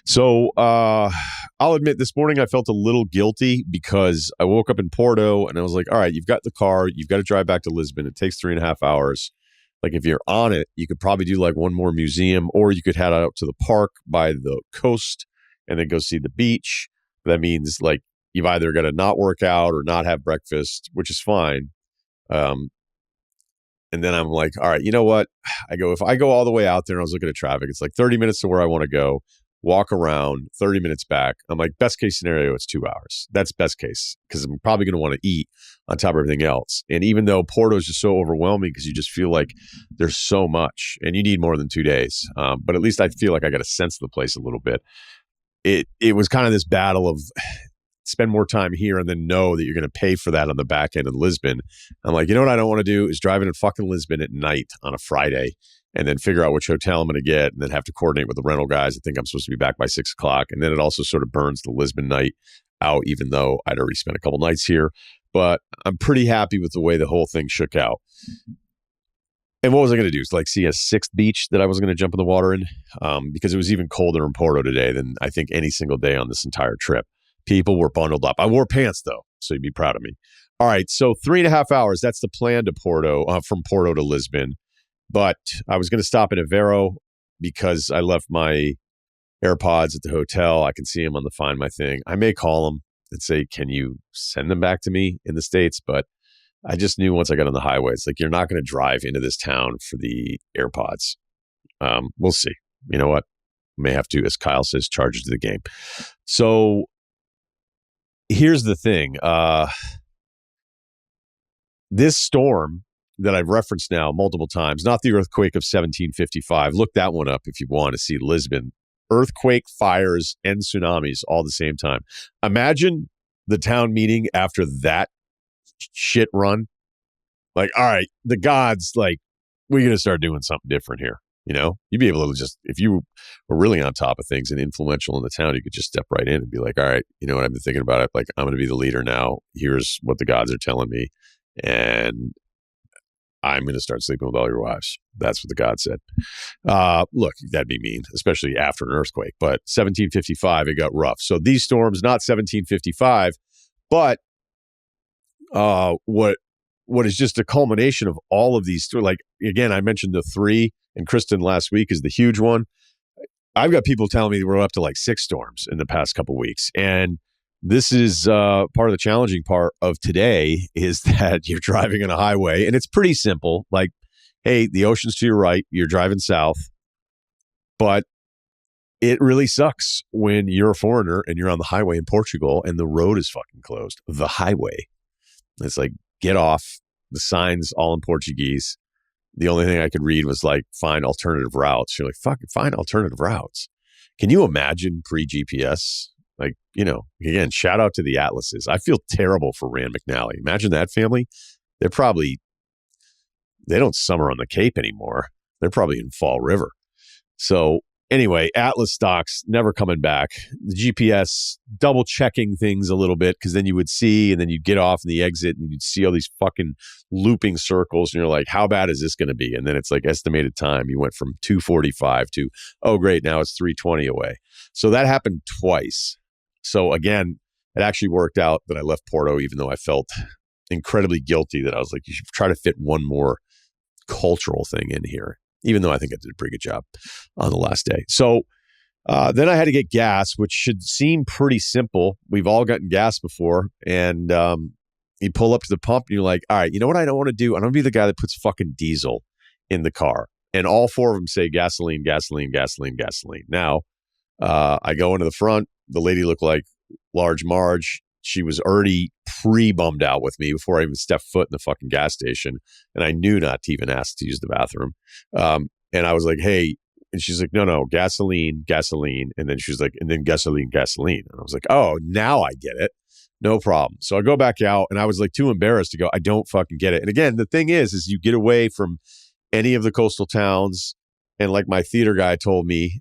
So I'll admit this morning I felt a little guilty because I woke up in Porto and I was like, all right, you've got the car. You've got to drive back to Lisbon. It takes 3.5 hours. Like if you're on it, you could probably do like one more museum or you could head out to the park by the coast and then go see the beach. That means like you've either got to not work out or not have breakfast, which is fine. And then I'm like, all right, you know what? If I go all the way out there and I was looking at traffic, it's like 30 minutes to where I want to go, walk around, 30 minutes back. I'm like, best case scenario, it's 2 hours. That's best case because I'm probably going to want to eat on top of everything else. And even though Porto is just so overwhelming because you just feel like there's so much and you need more than 2 days. But at least I feel like I got a sense of the place a little bit. It was kind of this battle of spend more time here and then know that you're going to pay for that on the back end of Lisbon. I'm like, you know what I don't want to do is drive in fucking Lisbon at night on a Friday and then figure out which hotel I'm going to get and then have to coordinate with the rental guys. I think I'm supposed to be back by 6 o'clock. And then it also sort of burns the Lisbon night out, even though I'd already spent a couple nights here. But I'm pretty happy with the way the whole thing shook out. And what was I going to do? Like see a sixth beach that I was going to jump in the water in? Because it was even colder in Porto today than I think any single day on this entire trip. People were bundled up. I wore pants though, so you'd be proud of me. All right, so 3.5 hours. That's the plan to Porto, from Porto to Lisbon. But I was going to stop in Aveiro because I left my AirPods at the hotel. I can see them on the Find My Thing. I may call them and say, can you send them back to me in the States? But I just knew once I got on the highway, it's like, you're not going to drive into this town for the AirPods. We'll see. You know what? May have to, as Kyle says, charge it to the game. So here's the thing. This storm that I've referenced now multiple times, not the earthquake of 1755. Look that one up if you want to see Lisbon. Earthquake, fires, and tsunamis all at the same time. Imagine the town meeting after that shit run. Like, all right, the gods, like, we're going to start doing something different here. You know, you'd be able to just, if you were really on top of things and influential in the town, you could just step right in and be like, all right, you know what, I've been thinking about it. Like, I'm going to be the leader now. Here's what the gods are telling me. And I'm going to start sleeping with all your wives. That's what the God said. Look, that'd be mean, especially after an earthquake. But 1755, it got rough. So these storms, not 1755, but what is just a culmination of all of these. Like, again, I mentioned the 3, and Kristen last week is the huge one. I've got people telling me we're up to like 6 storms in the past couple of weeks. And this is part of the challenging part of today is that you're driving on a highway and it's pretty simple. Like, hey, the ocean's to your right, you're driving south, but it really sucks when you're a foreigner and you're on the highway in Portugal and the road is fucking closed. The highway. It's like, get off. The signs all in Portuguese. The only thing I could read was like, find alternative routes. You're like, fucking find alternative routes. Can you imagine pre-GPS? Like, you know, again, shout out to the Atlases. I feel terrible for Rand McNally. Imagine that family. They don't summer on the Cape anymore. They're probably in Fall River. So Anyway, Atlas stocks never coming back. The GPS double checking things a little bit because then you would see and then you'd get off in the exit and you'd see all these fucking looping circles and you're like, how bad is this going to be? And then it's like estimated time. You went from 2:45 to, oh, great, now it's 3:20 away. So that happened twice. So again, it actually worked out that I left Porto, even though I felt incredibly guilty that I was like, you should try to fit one more cultural thing in here, even though I think I did a pretty good job on the last day. So then I had to get gas, which should seem pretty simple. We've all gotten gas before. And you pull up to the pump and you're like, all right, you know what I don't want to do? I don't want to be the guy that puts fucking diesel in the car. And all four of them say gasoline, gasoline, gasoline, gasoline. Now, I go into the front. The lady looked like Large Marge. She was already pre-bummed out with me before I even stepped foot in the fucking gas station. And I knew not to even ask to use the bathroom. And I was like, hey, and she's like, no, gasoline, gasoline. And then she was like, and then gasoline, gasoline. And I was like, oh, now I get it. No problem. So I go back out and I was like too embarrassed to go, I don't fucking get it. And again, the thing is you get away from any of the coastal towns. And like my theater guy told me,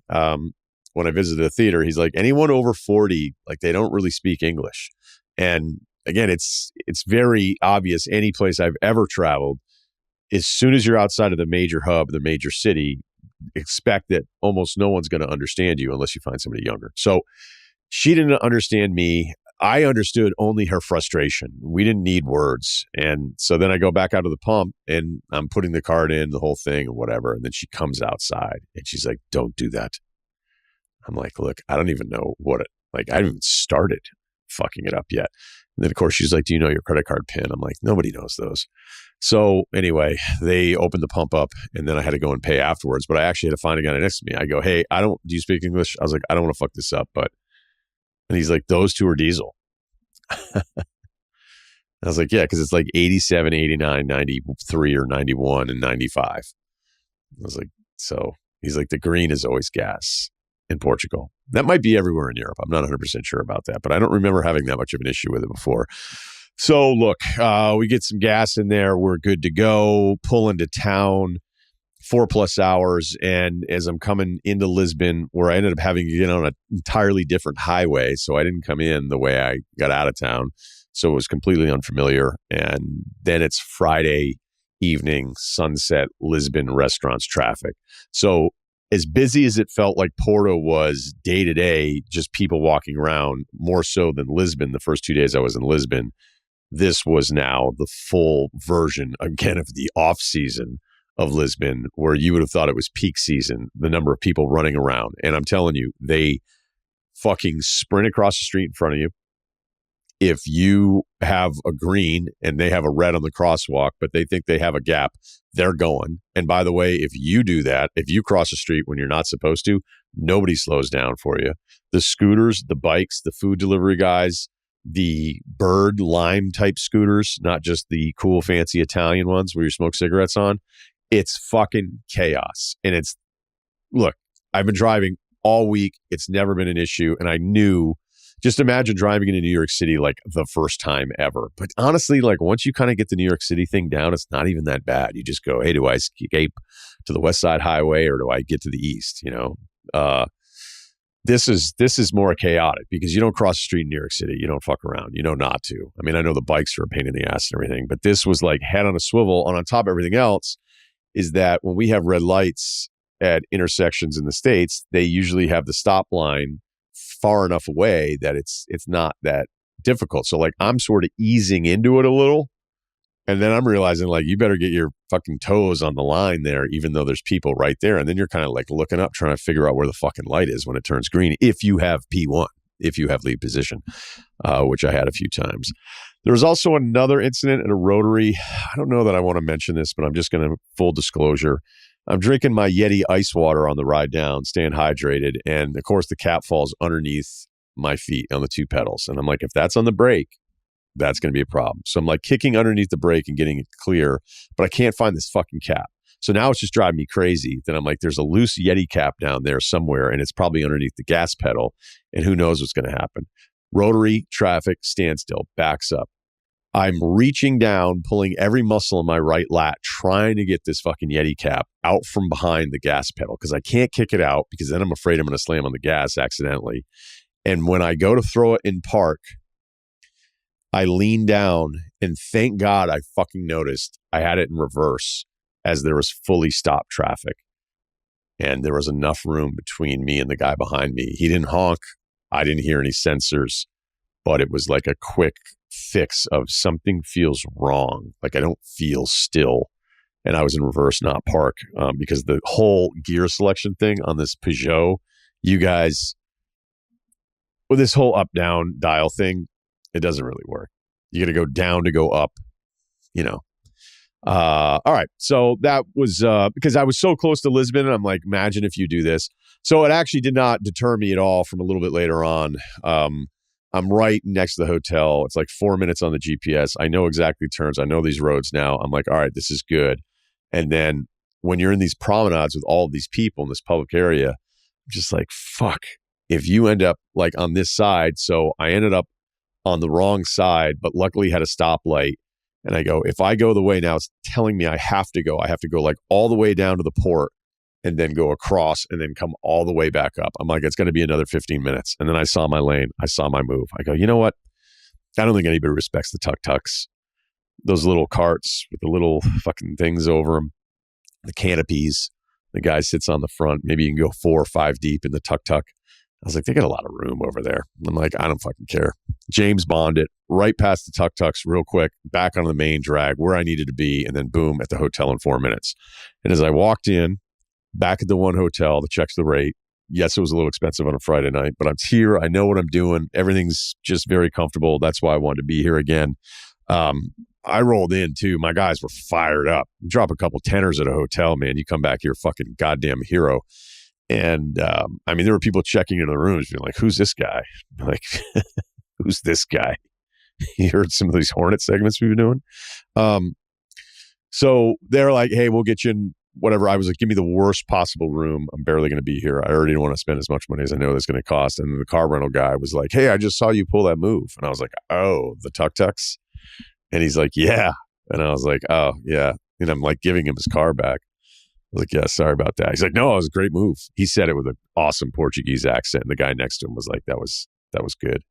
when I visited a theater, he's like, anyone over 40, like they don't really speak English. And again, it's very obvious any place I've ever traveled, as soon as you're outside of the major hub, the major city, expect that almost no one's going to understand you unless you find somebody younger. So she didn't understand me. I understood only her frustration. We didn't need words. And so then I go back out to the pump and I'm putting the card in, the whole thing and whatever. And then she comes outside and she's like, don't do that. I'm like, look, I don't even know I haven't even started fucking it up yet. And then of course she's like, do you know your credit card PIN? I'm like, nobody knows those. So anyway, they opened the pump up and then I had to go and pay afterwards, but I actually had to find a guy next to me. I go, hey, do you speak English? I was like, I don't want to fuck this up, and he's like, those two are diesel. I was like, yeah, because it's like 87, 89, 93 or 91 and 95. I was like, so he's like, the green is always gas in Portugal. That might be everywhere in Europe. I'm not 100% sure about that, but I don't remember having that much of an issue with it before. So look, we get some gas in there. We're good to go. Pull into town, 4+ hours. And as I'm coming into Lisbon, where I ended up having to get on an entirely different highway. So I didn't come in the way I got out of town. So it was completely unfamiliar. And then it's Friday evening, sunset, Lisbon restaurants, traffic. So as busy as it felt like Porto was day to day, just people walking around, more so than Lisbon, the first 2 days I was in Lisbon, this was now the full version, again, of the off season of Lisbon, where you would have thought it was peak season, the number of people running around. And I'm telling you, they fucking sprint across the street in front of you. If you have a green and they have a red on the crosswalk, but they think they have a gap, they're going. And by the way, if you do that, if you cross the street when you're not supposed to, nobody slows down for you. The scooters, the bikes, the food delivery guys, the bird lime type scooters, not just the cool fancy Italian ones where you smoke cigarettes on, it's fucking chaos. And look, I've been driving all week. It's never been an issue. And I knew, just imagine driving into New York City like the first time ever. But honestly, like once you kind of get the New York City thing down, it's not even that bad. You just go, hey, do I escape to the West Side Highway or do I get to the east? This is more chaotic because you don't cross the street in New York City. You don't fuck around. You know not to. I mean, I know the bikes are a pain in the ass and everything, but this was like head on a swivel. And on top of everything else is that when we have red lights at intersections in the States, they usually have the stop line far enough away that it's not that difficult. So like I'm sort of easing into it a little. And then I'm realizing like you better get your fucking toes on the line there, even though there's people right there. And then you're kind of like looking up, trying to figure out where the fucking light is when it turns green. If you have P1, if you have lead position, which I had a few times. There was also another incident at a Rotary. I don't know that I want to mention this, but I'm just going to full disclosure. I'm drinking my Yeti ice water on the ride down, staying hydrated. And of course the cap falls underneath my feet on the two pedals. And I'm like, if that's on the brake, that's going to be a problem. So I'm like kicking underneath the brake and getting it clear, but I can't find this fucking cap. So now it's just driving me crazy. Then I'm like, there's a loose Yeti cap down there somewhere, and it's probably underneath the gas pedal, and who knows what's going to happen. Rotary traffic standstill, backs up. I'm reaching down, pulling every muscle in my right lat, trying to get this fucking Yeti cap out from behind the gas pedal because I can't kick it out because then I'm afraid I'm going to slam on the gas accidentally. And when I go to throw it in park, I lean down and thank God I fucking noticed I had it in reverse as there was fully stopped traffic. And there was enough room between me and the guy behind me. He didn't honk. I didn't hear any sensors, but it was like a quick fix of something feels wrong. Like I don't feel still. And I was in reverse, not park, because the whole gear selection thing on this Peugeot, you guys, with this whole up-down dial thing, it doesn't really work. You got to go down to go up, you know. All right. So that was because I was so close to Lisbon, and I'm like, imagine if you do this. So it actually did not deter me at all from a little bit later on. I'm right next to the hotel. It's like 4 minutes on the GPS. I know exactly turns. I know these roads now. I'm like, all right, this is good. And then when you're in these promenades with all of these people in this public area, I'm just like, fuck, if you end up like on this side. So I ended up on the wrong side, but luckily had a stoplight. And I go, if I go the way now, it's telling me I have to go like all the way down to the port and then go across and then come all the way back up. I'm like, it's going to be another 15 minutes. And then I saw my lane. I saw my move. I go, you know what? I don't think anybody respects the tuk-tuks. Those little carts with the little fucking things over them, the canopies. The guy sits on the front. Maybe you can go 4 or 5 deep in the tuk-tuk. I was like, they got a lot of room over there. I'm like, I don't fucking care. James Bond it right past the tuk-tuks real quick, back on the main drag where I needed to be, and then boom, at the hotel in 4 minutes. And as I walked in, back at the one hotel, the check's the rate. Yes, it was a little expensive on a Friday night, but I'm here. I know what I'm doing. Everything's just very comfortable. That's why I wanted to be here again. I rolled in too. My guys were fired up. You drop a couple tenors at a hotel, man. You come back, you're a fucking goddamn hero. And I mean, there were people checking into the rooms being like, who's this guy? Like, who's this guy? You heard some of these Hornet segments we've been doing. So they're like, hey, we'll get you in whatever. I was like, give me the worst possible room. I'm barely going to be here. I already don't want to spend as much money as I know that's going to cost. And the car rental guy was like, hey, I just saw you pull that move. And I was like, oh, the tuk-tuks? And he's like, yeah. And I was like, oh, yeah. And I'm like giving him his car back. I was like, yeah, sorry about that. He's like, no, it was a great move. He said it with an awesome Portuguese accent. And the guy next to him was like, that was good.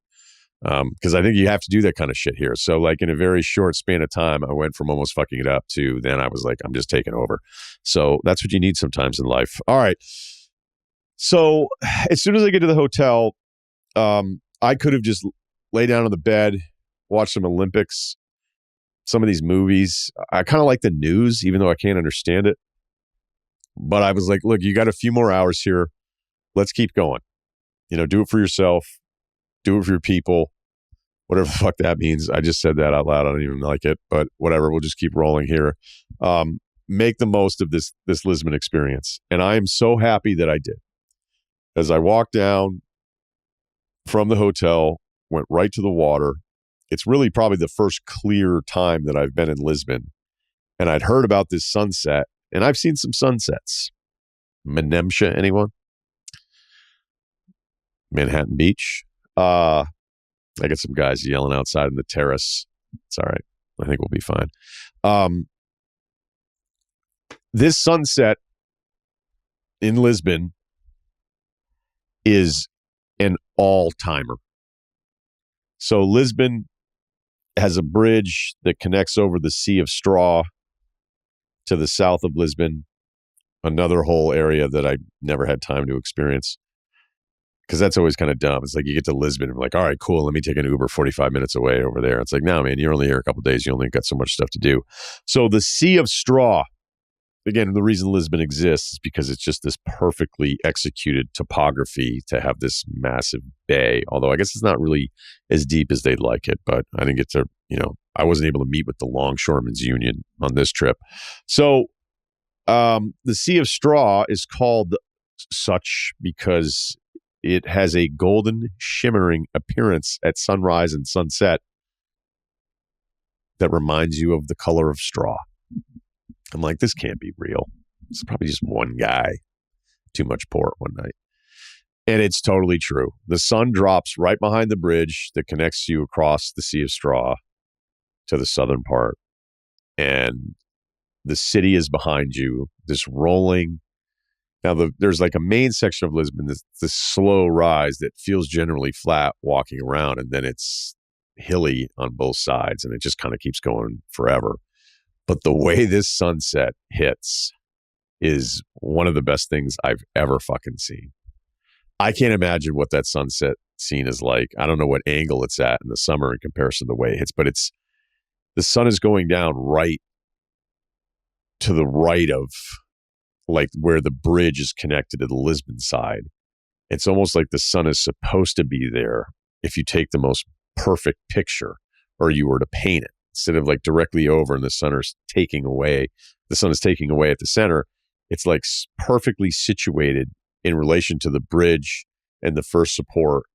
Because I think you have to do that kind of shit here. So like in a very short span of time, I went from almost fucking it up to then I was like, I'm just taking over. So that's what you need sometimes in life. All right. So as soon as I get to the hotel, I could have just lay down on the bed, watched some Olympics, some of these movies. I kind of like the news, even though I can't understand it. But I was like, look, you got a few more hours here. Let's keep going. You know, do it for yourself. Do it for your people. Whatever the fuck that means. I just said that out loud. I don't even like it, but whatever. We'll just keep rolling here. Make the most of this Lisbon experience. And I am so happy that I did. As I walked down from the hotel, went right to the water. It's really probably the first clear time that I've been in Lisbon. And I'd heard about this sunset. And I've seen some sunsets. Menemsha, anyone? Manhattan Beach. I got some guys yelling outside in the terrace. It's all right. I think we'll be fine. This sunset in Lisbon is an all-timer. So Lisbon has a bridge that connects over the Sea of Straw to the south of Lisbon, another whole area that I never had time to experience. Because that's always kind of dumb. It's like you get to Lisbon and you're like, all right, cool. Let me take an Uber 45 minutes away over there. It's like, no, man, you're only here a couple of days. You only got so much stuff to do. So the Sea of Straw, again, the reason Lisbon exists is because it's just this perfectly executed topography to have this massive bay. Although I guess it's not really as deep as they'd like it. But I didn't get to, I wasn't able to meet with the Longshoremen's Union on this trip. So the Sea of Straw is called such because it has a golden shimmering appearance at sunrise and sunset that reminds you of the color of straw. I'm like, this can't be real. It's probably just one guy, too much port one night. And it's totally true. The sun drops right behind the bridge that connects you across the Sea of Straw to the southern part, and the city is behind you, this rolling. Now, there's like a main section of Lisbon, this slow rise that feels generally flat walking around, and then it's hilly on both sides, and it just kind of keeps going forever. But the way this sunset hits is one of the best things I've ever fucking seen. I can't imagine what that sunset scene is like. I don't know what angle it's at in the summer in comparison to the way it hits, but the sun is going down right to the right of like where the bridge is connected to the Lisbon side. It's almost like the sun is supposed to be there if you take the most perfect picture or you were to paint it instead of like directly over and the sun is taking away at the center. It's like perfectly situated in relation to the bridge and the first support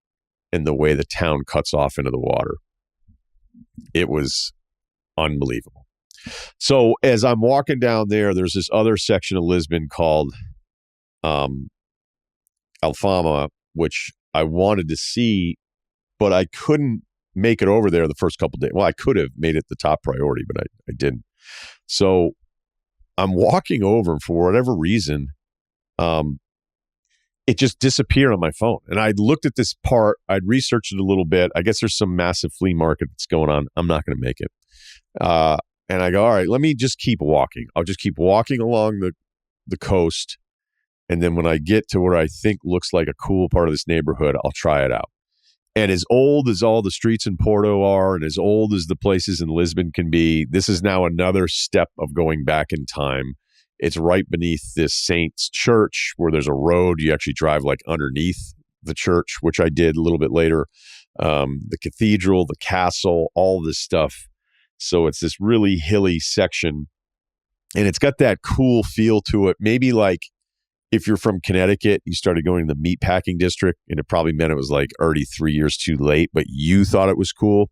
and the way the town cuts off into the water. It was unbelievable. So as I'm walking down there's this other section of Lisbon called Alfama, which I wanted to see, but I couldn't make it over there the first couple of days. Well, I could have made it the top priority, but I didn't. So I'm walking over, and for whatever reason, it just disappeared on my phone. And I looked at this part. I'd researched it a little bit. I guess there's some massive flea market that's going on. I'm not going to make it. And I go, all right, let me just keep walking. I'll just keep walking along the coast. And then when I get to where I think looks like a cool part of this neighborhood, I'll try it out. And as old as all the streets in Porto are, and as old as the places in Lisbon can be, this is now another step of going back in time. It's right beneath this Saint's Church where there's a road. You actually drive like underneath the church, which I did a little bit later. The cathedral, the castle, all this stuff. So it's this really hilly section, and it's got that cool feel to it. Maybe like if you're from Connecticut, you started going to the meatpacking district, and it probably meant it was like already 3 years too late, but you thought it was cool,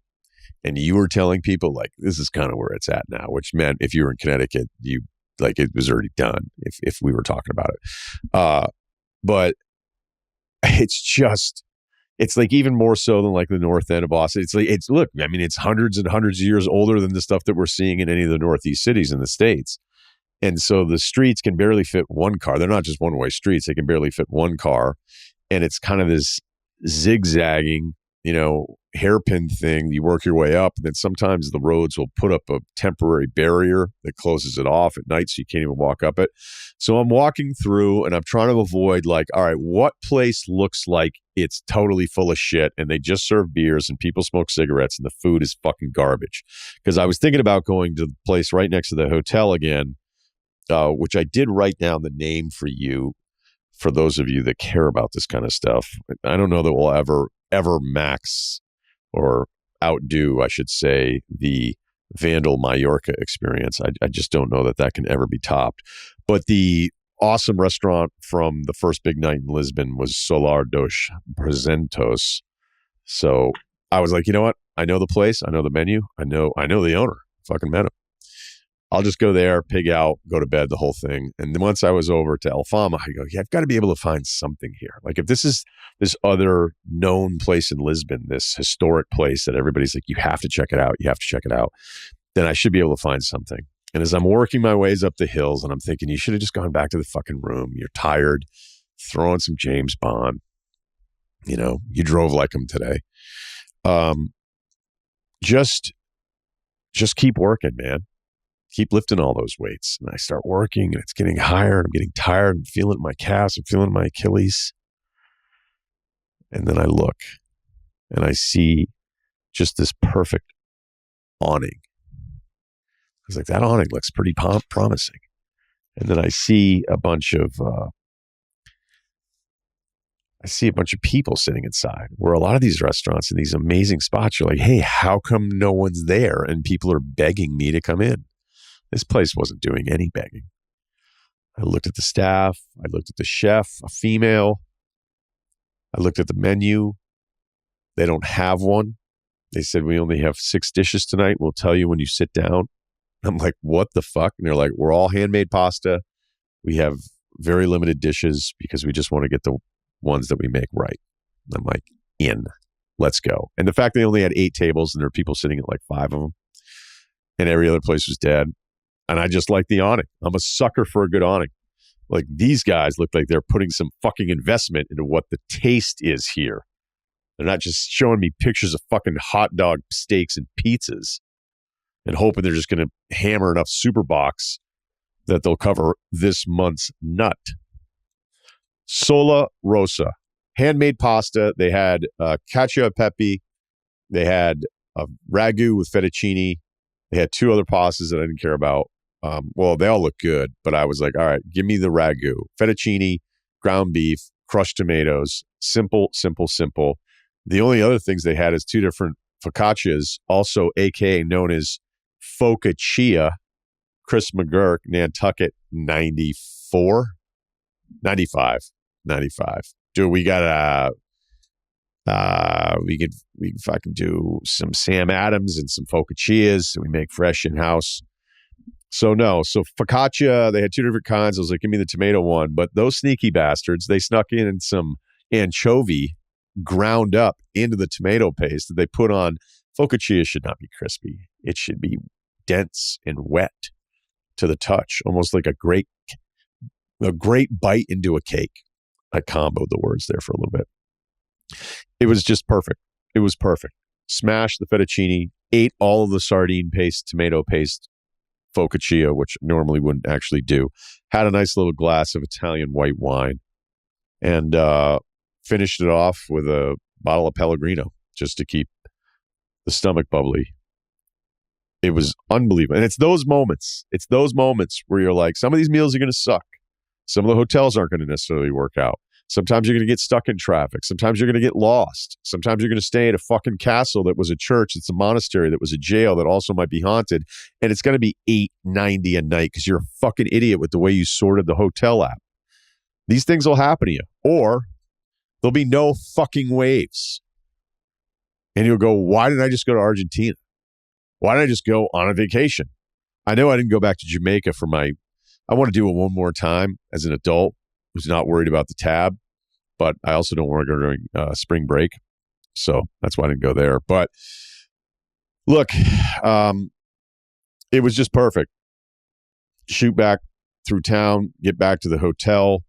and you were telling people like, this is kind of where it's at now, which meant if you were in Connecticut, you like it was already done if we were talking about it. But it's like even more so than like the north end of Boston. It's hundreds and hundreds of years older than the stuff that we're seeing in any of the Northeast cities in the States. And so the streets can barely fit one car. They're not just one-way streets. They can barely fit one car. And it's kind of this zigzagging, hairpin thing. You work your way up, and then sometimes the roads will put up a temporary barrier that closes it off at night so you can't even walk up it. So I'm walking through, and I'm trying to avoid like, all right, what place looks like it's totally full of shit and they just serve beers and people smoke cigarettes and the food is fucking garbage? Because I was thinking about going to the place right next to the hotel again, which I did write down the name for you, for those of you that care about this kind of stuff. I don't know that we'll ever max or outdo, I should say, the Vandal Mallorca experience. I just don't know that can ever be topped. But the awesome restaurant from the first big night in Lisbon was Solar dos Presentos. So I was like, you know what? I know the place. I know the menu. I know the owner. Fucking met him. I'll just go there, pig out, go to bed, the whole thing. And then once I was over to Alfama, I go, yeah, I've got to be able to find something here. Like if this is this other known place in Lisbon, this historic place that everybody's like, you have to check it out. You have to check it out. Then I should be able to find something. And as I'm working my ways up the hills and I'm thinking, you should have just gone back to the fucking room. You're tired, throw on some James Bond. You drove like him today. Just keep working, man. Keep lifting all those weights. And I start working and it's getting higher and I'm getting tired. I'm feeling my calves. I'm feeling my Achilles. And then I look and I see just this perfect awning. I was like, that awning looks pretty promising. And then I see a bunch of people sitting inside, where a lot of these restaurants and these amazing spots, you're like, hey, how come no one's there? And people are begging me to come in. This place wasn't doing any begging. I looked at the staff. I looked at the chef, a female. I looked at the menu. They don't have one. They said, we only have 6 dishes tonight. We'll tell you when you sit down. I'm like, what the fuck? And they're like, we're all handmade pasta. We have very limited dishes because we just want to get the ones that we make right. And I'm like, let's go. And the fact they only had 8 tables and there are people sitting at like 5 of them. and every other place was dead. And I just like the awning. I'm a sucker for a good awning. Like, these guys look like they're putting some fucking investment into what the taste is here. They're not just showing me pictures of fucking hot dog steaks and pizzas and hoping they're just going to hammer enough super box that they'll cover this month's nut. Sola Rosa, handmade pasta. They had cacio e pepe. They had a ragu with fettuccine. They had two other pastas that I didn't care about. Well, they all look good, but I was like, all right, give me the ragu. Fettuccine, ground beef, crushed tomatoes. Simple, simple, simple. The only other things they had is two different focaccias, also aka known as focaccia. Chris McGurk, Nantucket, 95. Dude, we got we can fucking do some Sam Adams and some focaccias we make fresh in house. So focaccia, they had two different kinds. I was like, give me the tomato one. But those sneaky bastards, they snuck in some anchovy ground up into the tomato paste that they put on. Focaccia should not be crispy. It should be dense and wet to the touch, almost like a great bite into a cake. I comboed the words there for a little bit. It was just perfect. It was perfect. Smashed the fettuccine, ate all of the sardine paste, tomato paste, focaccia, which normally wouldn't actually do. Had a nice little glass of Italian white wine, and finished it off with a bottle of Pellegrino just to keep the stomach bubbly. It was unbelievable. And it's those moments where you're like, some of these meals are going to suck. Some of the hotels aren't going to necessarily work out. Sometimes you're going to get stuck in traffic. Sometimes you're going to get lost. Sometimes you're going to stay at a fucking castle that was a church. It's a monastery that was a jail that also might be haunted. And it's going to be $8.90 a night because you're a fucking idiot with the way you sorted the hotel app. These things will happen to you. Or there'll be no fucking waves. And you'll go, why didn't I just go to Argentina? Why didn't I just go on a vacation? I know I didn't go back to Jamaica for I want to do it one more time as an adult who's not worried about the tab, but I also don't want to go during spring break. So that's why I didn't go there. But look, it was just perfect. Shoot back through town, get back to the hotel,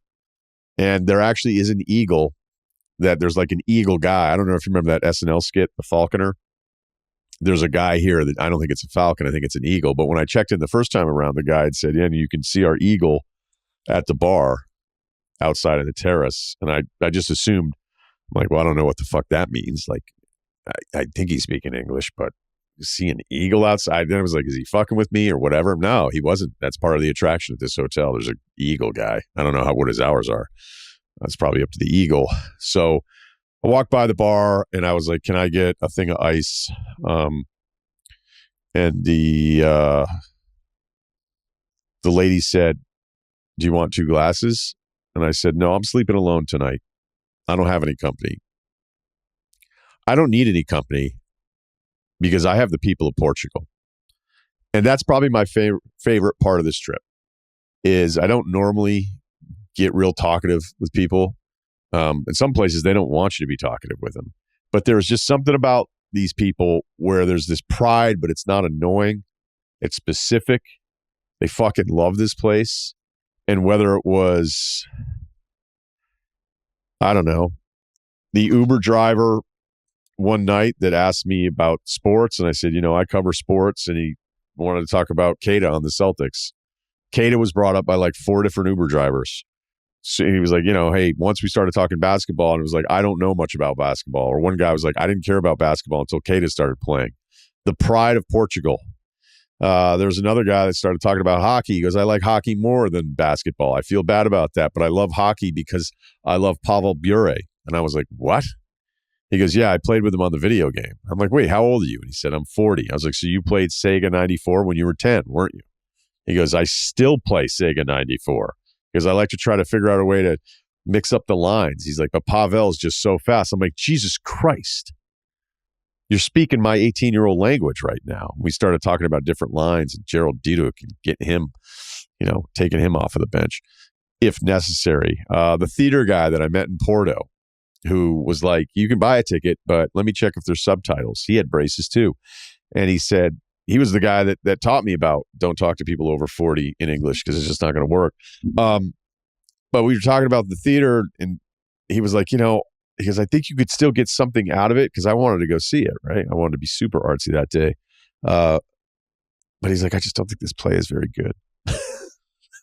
and there actually is an eagle there's like an eagle guy. I don't know if you remember that SNL skit, The Falconer. There's a guy here that I don't think it's a falcon. I think it's an eagle. But when I checked in the first time around, the guy had said, yeah, you can see our eagle at the bar outside of the terrace. And I just assumed, I'm like, well, I don't know what the fuck that means. Like, I think he's speaking English, but see an eagle outside. Then I was like, is he fucking with me or whatever? No, he wasn't. That's part of the attraction at this hotel. There's an eagle guy. I don't know what his hours are. That's probably up to the eagle. So I walked by the bar and I was like, can I get a thing of ice? And the lady said, do you want 2 glasses? And I said, no, I'm sleeping alone tonight. I don't have any company. I don't need any company because I have the people of Portugal. And that's probably my favorite part of this trip is I don't normally get real talkative with people. In some places, they don't want you to be talkative with them. But there's just something about these people where there's this pride, but it's not annoying. It's specific. They fucking love this place. And whether it was, I don't know, the Uber driver one night that asked me about sports, and I said, I cover sports, and he wanted to talk about Keita on the Celtics. Keita was brought up by like 4 different Uber drivers. So he was like, hey, once we started talking basketball, and it was like, I don't know much about basketball. Or one guy was like, I didn't care about basketball until Keita started playing. The pride of Portugal. There was another guy that started talking about hockey. He goes, I like hockey more than basketball. I feel bad about that, but I love hockey because I love Pavel Bure. And I was like, what? He goes, yeah, I played with him on the video game. I'm like, wait, how old are you? And he said, I'm 40. I was like, so you played Sega 94 when you were 10, weren't you? He goes, I still play Sega 94 because I like to try to figure out a way to mix up the lines. He's like, but Pavel's just so fast. I'm like, Jesus Christ. You're speaking my 18-year-old language right now. We started talking about different lines and Gerald Duduk and getting him, taking him off of the bench if necessary. The theater guy that I met in Porto, who was like, you can buy a ticket, but let me check if there's subtitles. He had braces too. And he said, he was the guy that taught me about don't talk to people over 40 in English because it's just not going to work. But we were talking about the theater, and he was like, because I think you could still get something out of it, because I wanted to go see it, right? I wanted to be super artsy that day. But he's like, I just don't think this play is very good. I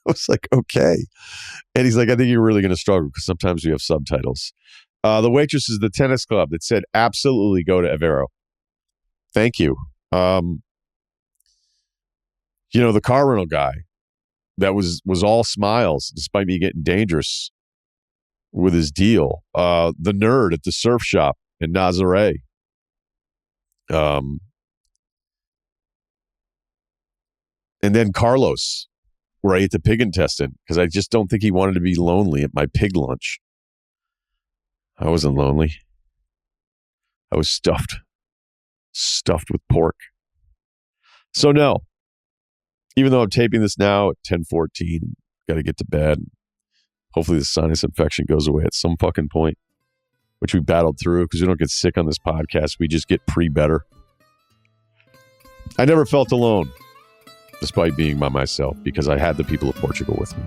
was like, okay. And he's like, I think you're really going to struggle because sometimes we have subtitles. The waitress is the tennis club that said, absolutely go to Evero. Thank you. The car rental guy that was all smiles despite me getting dangerous with his deal. The nerd at the surf shop in Nazare. And then Carlos, where I ate the pig intestine, because I just don't think he wanted to be lonely at my pig lunch. I wasn't lonely. I was stuffed with pork. So no, even though I'm taping this now at 10:14, got to get to bed. Hopefully the sinus infection goes away at some fucking point, which we battled through because we don't get sick on this podcast. We just get better. I never felt alone, despite being by myself, because I had the people of Portugal with me.